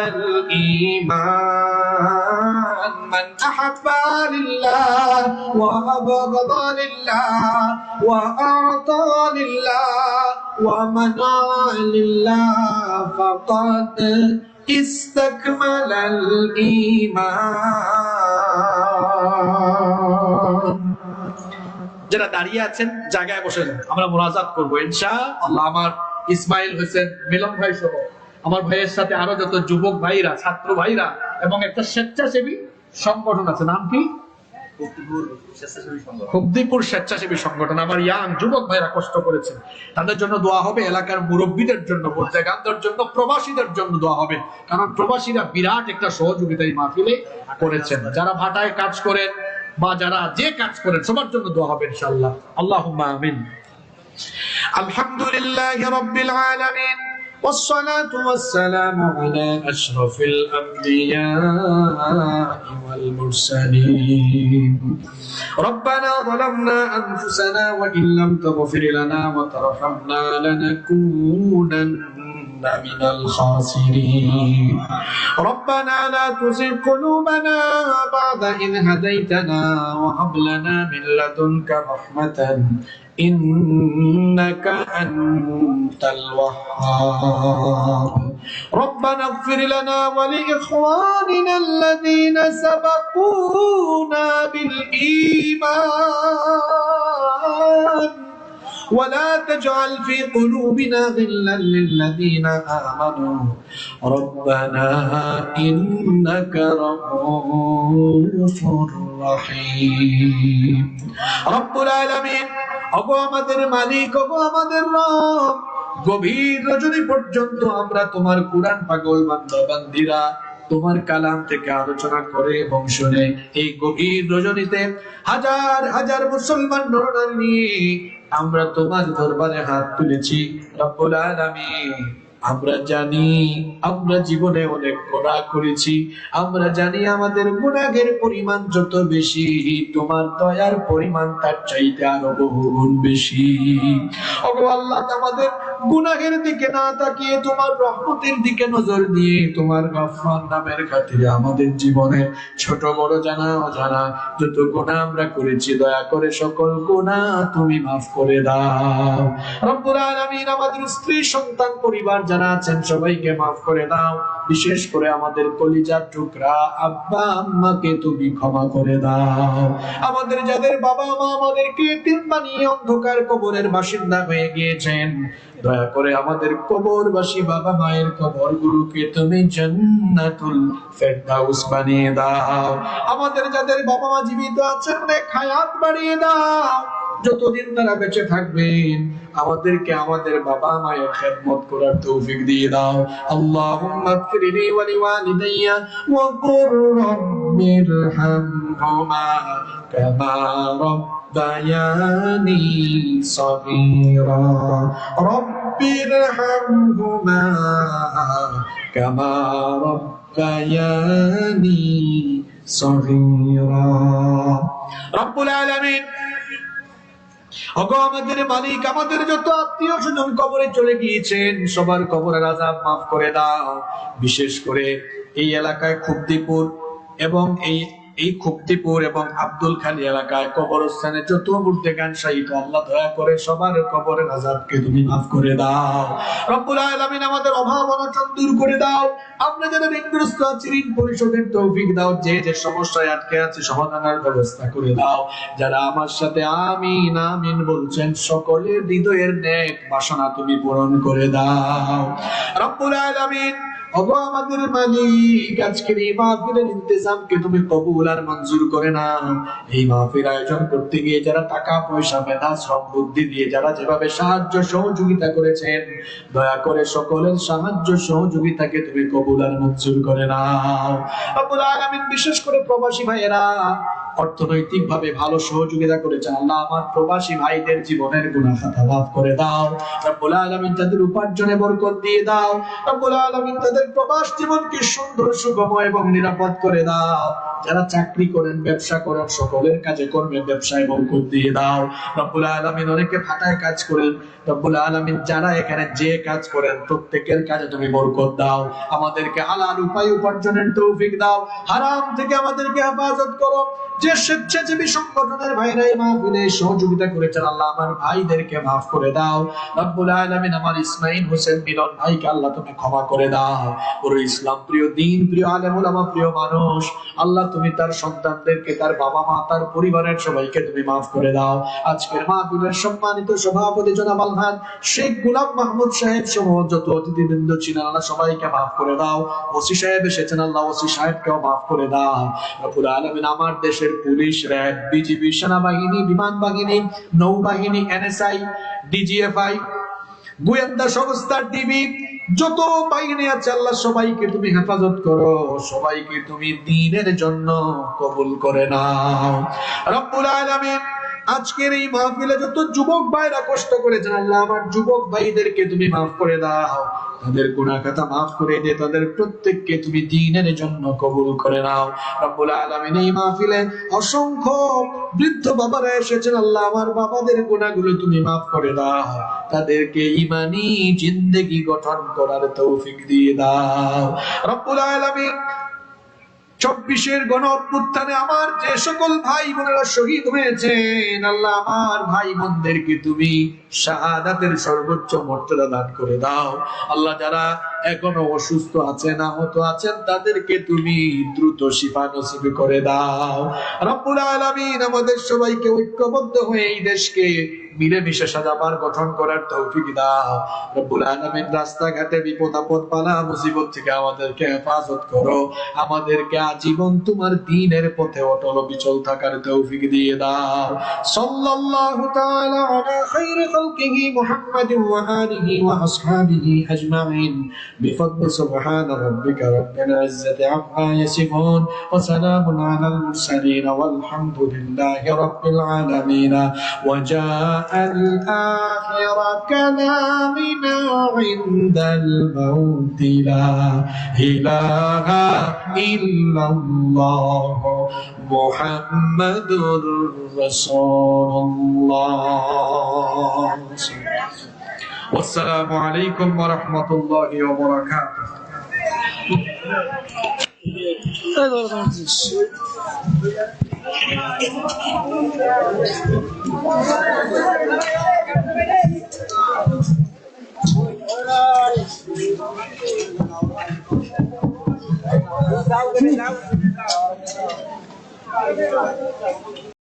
الإيمان. من أحب لله وأبغض لله وأعطى لله ومنع لله فقد استكمل الإيمان. যারা দাঁড়িয়ে আছেন জায়গায় বসে যান, আমরা মুনাজাত করবো ইনশাআল্লাহ। আমার ইসমাইল হোসেন মিলন ভাই সহ আমার ভাইয়ের সাথে আরো যত যুবক ভাইরা, ছাত্র ভাইরা এবং একটা স্বেচ্ছাসেবী সংগঠন আছে, নাম কি? হুবদিপুর স্বেচ্ছাসেবী সংগঠন। আমার ইয়াং যুবক ভাইরা কষ্ট করেছেন, তাদের জন্য দোয়া হবে। এলাকার মুরব্বীদের জন্য, মুত্তাকিনদের জন্য, প্রবাসীদের জন্য দোয়া হবে, কারণ প্রবাসীরা বিরাট একটা সহযোগিতা এই মাহফিলে করেছেন। যারা ভাটায় কাজ করেন বা যারা যে কাজ করেন, সবার জন্য দোয়া হবে ইনশাআল্লাহ। আল্লাহুম্মা আমিন। আলহামদুলিল্লাহি রাব্বিল আলামিন والصلاة والسلام على أشرف الأنبياء والمرسلين. ربنا ظلمنا أنفسنا وإن لم تغفر لنا وترحمنا لنكونن من الخاسرين. ربنا لا تزغ قلوبنا بعد إذ هديتنا وهب لنا من لدنك رحمة إنك أنت আনতাল ওয়াহ্হাব রব্বানা ইগফির লানা ওয়া লিইখওয়ানিনা আল্লাযীনা সাবাকুনা বিল ঈমান ولا تجعل في قلوبنا غلا للذين آمنوا ربنا إنك رؤوف رحيم رب العالمين ওগো আমাদের মালিক, ওগো আমাদের রব, গভীর রজনী পর্যন্ত আমরা তোমার কুরআন পাগল বান্দা বান্দীরা তোমার কালাম থেকে আলোচনা করে এবং শুনে এই গভীর রজনীতে হাজার হাজার মুসলমান নরনারী নিয়ে আমরা তোমার দরবারে হাত তুলেছি। রব্বুল আলামিন, আমরা জানি আমরা জীবনে অনেক গুনাহ করেছি, আমরা জানি আমাদের গুনাহের পরিমাণ যত বেশি তোমার দয়ার পরিমাণ তার চাইতে আরো বহুগুণ বেশি। ওগো আল্লাহ, আমাদের গুনাহের দিকে না তাকিয়ে তোমার রহমতের দিকে নজর দিয়ে তোমার গফফার নামের খাতিরে আমাদের জীবনে ছোট বড় জানা অজানা যত গুনাহ আমরা করেছি দয়া করে সকল গুনাহ তুমি মাফ করে দাও। রব্বুল আলামিন, আমাদের স্ত্রী সন্তান পরিবার যারা আছেন সবাইকে মাফ করে দাও। বিশেষ করে আমাদের কলিজার টুকরা আব্বা আম্মাকে তুমি ক্ষমা করে দাও। আমাদের যাদের বাবা মা আমাদেরকে এতিম বানিয়ে অন্ধকার কবরের বাসিন্দা হয়ে গিয়েছেন, দয়া করে আমাদের কবরবাসী বাবা মায়ের কবরগুলোকে তুমি জান্নাতুল ফেরদাউস বানিয়ে দাও। আমাদের যাদের বাবা মা জীবিত আছেন নেক হায়াত বাড়িয়ে দাও। যতদিন তারা বেঁচে থাকবেন আমাদেরকে আমাদের বাবা মায়ের খেদমত করার তৌফিক দিয়ে দাও। আল্লাহুম্মা ইগফিরলি ওয়া লিওয়ালিদাইয়া ওয়া কুর রাব্বিরহামহুমা কামা রাব্বায়ানি সগীরা রাব্বিরহামহুমা কামা রাব্বায়ানি সগীরা। রব্বুল আলামিন, ওগো আমাদের মালিক, আমাদের যত আত্মীয় স্বজন কবরে চলে গিয়েছেন সবার কবরের আযাব মাফ করে দাও। বিশেষ করে এই এলাকায় খুবদিপুর এবং এই খুবদিপুর এবং আব্দুল খালি এলাকায় কবরস্থানে যত মুর্দেগান শহীদ আল্লাহ দয়া করে সবার কবরের আযাবকে তুমি মাফ করে দাও। রব্বুল আলামিন, আমাদের অভাব অনটন দূর করে দাও। আমরা যারা ঋণগ্রস্ত আছি ঋণ পরিশোধের তৌফিক দাও। যে যে সমস্যায় আটকে আছে সমাধানের ব্যবস্থা করে দাও। যারা আমার সাথে আমিন আমিন বলছেন সকলের হৃদয়ের নেক বাসনা তুমি পূরণ করে দাও। রব্বুল আলামিন, ওগো আমাদের মালিক, আজকের এই মাহফিলের ইন্তজামকে তুমি কবুল আর মঞ্জুর করে নাও। এই মাহফিল আয়োজন করতে গিয়ে যারা টাকা পয়সা মেধা শ্রম বুদ্ধি দিয়ে যারা যেভাবে সাহায্য সহযোগিতা করেছেন দয়া করে সকলের সাহায্য সহযোগিতাকে তুমি কবুল আর মঞ্জুর করে নাও। রব্বুল আলামিন, বিশেষ করে প্রবাসী ভাইয়েরা অর্থনৈতিক ভাবে ভালো সহযোগিতা করেছেন, আল্লাহ আমার প্রবাসী ভাইদের জীবনের গুনাহ খাতা মাফ করে দাও। রব্বুল আলামিন, তাদের উপার্জনে বরকত দিয়ে দাও। রব্বুল আলামিন, তাদের প্রবাস জীবনকে সুন্দর সুগময় এবং নিরাপদ করে দাও। যারা চাকরি করেন ব্যবসা করেন সকলের কাজে কর্মে ব্যবসায় বরকত দিয়ে দাও। রব্বুল আলামিন, অনেকে ফাটায় কাজ করেন, রব্বুল আলামিন যারা এখানে যে কাজ করেন প্রত্যেকের কাজে তুমি বরকত দাও। আমাদেরকে হালাল উপায় উপার্জনের তৌফিক দাও। হারাম থেকে আমাদেরকে হেফাজত করো। যে স্বেচ্ছাসেবী সংগঠনের ভাইরা এই মাহফিলে সহযোগিতা করেছেন আল্লাহ আমার ভাইদেরকে মাফ করে দাও। রব্বুল আলামিন, আমার ইসমাইল হোসেন মিলন ভাইকে আল্লাহ তুমি ক্ষমা করে দাও। পুরো ইসলাম প্রিয় দিন প্রিয় আলেম ওলামা প্রিয় মানুষ আল্লাহ তুমি তার সন্তানদেরকে তার বাবা মা তার পরিবারের সবাইকে তুমি মাফ করে দাও। আজকের মাহফিলের সম্মানিত সভাপতি জনাব আলহাজ শেখ গোলাম মাহমুদ সাহেব সহ যত অতিথিবৃন্দ ছিলেন আল্লাহ সবাইকে মাফ করে দাও। ওসি সাহেব এসেছেন আল্লাহ ওসি সাহেবকেও মাফ করে দাও। রব্বুল আলামিন, আমার দেশের পুলিশ, র্যাব, বিজিবি, সেনাবাহিনী, বিমান বাহিনী, নৌবাহিনী, এনএসআই, ডিজিএফআই, গোয়েন্দা সংস্থা, টিভি, যত বাহিনী আছে আল্লাহ সবাইকে তুমি হেফাজত করো। সবাইকে তুমি দ্বীনের জন্য কবুল করে নাও। রব্বুল আলামিন, আজকের এই মাহফিলে যত যুবক ভাইরা কষ্ট করেছেন আল্লাহ আমার যুবক ভাইদেরকে তুমি মাফ করে দাও। তাদের গুনাহ খাতা মাফ করে দে, তাদের প্রত্যেককে তুমি দ্বীনের জন্য কবুল করে নাও। রব্বুল আলামিন, এই মাহফিলে অসংখ্য বৃদ্ধ বাবারা এসেছেন আল্লাহ আমার বাবাদের গুনাহগুলো তুমি মাফ করে দাও। তাদেরকে ঈমানি জিন্দেগি গঠন করার তৌফিক দিয়ে দাও। রব্বুল আলামিন, 24-এর গণ অভ্যুত্থানে আমার যে সকল ভাই বোনেরা শহীদ হয়েছেন, আল্লাহ আমার ভাই বোনদেরকে তুমি শাহাদাতের সর্বোচ্চ মর্যাদা দান করে দাও। আল্লাহ যারা এখনো অসুস্থ আছেন, আহত আছেন, তাদেরকে তুমি দ্রুত শিফা নসিব করে দাও। রব্বুল আলামিন আমাদের সবাইকে ঐক্যবদ্ধ হয়ে এই দেশকে মিলেমিশে সাজাবার গঠন করার তৌফিক দাও। রব্বুল আলামিন রাস্তাঘাটে বিপদ আপদ বালা মুসিবত থেকে আমাদেরকে হেফাজত করো, আমাদেরকে আজীবন তোমার দ্বীনের পথে অটল বিচল থাকার তৌফিক দিয়ে দাও। সাল্লাল্লাহু তাআলা আলা খায়রি খালকিহি মুহাম্মাদিন ওয়া আলিহি ওয়া আসহাবিহি আজমাইন বিফadli সুবহান রাব্বিকা রাব্বিল ইজ্জাতি আম্মা ইয়াসিফুন ওয়া সালামুন আলাল মুরসালিন ওয়াল হামদুলিল্লাহি রাব্বিল আলামিন। ওয়া জাআল আখিরা কালামিনা ইনদাল মাউতি লা ইলাহা ইল্লাল্লাহ মুহাম্মাদুর রাসূলুল্লাহ। আসসালামু আলাইকুম ওয়া রাহমাতুল্লাহি ওয়া বারাকাতুহু।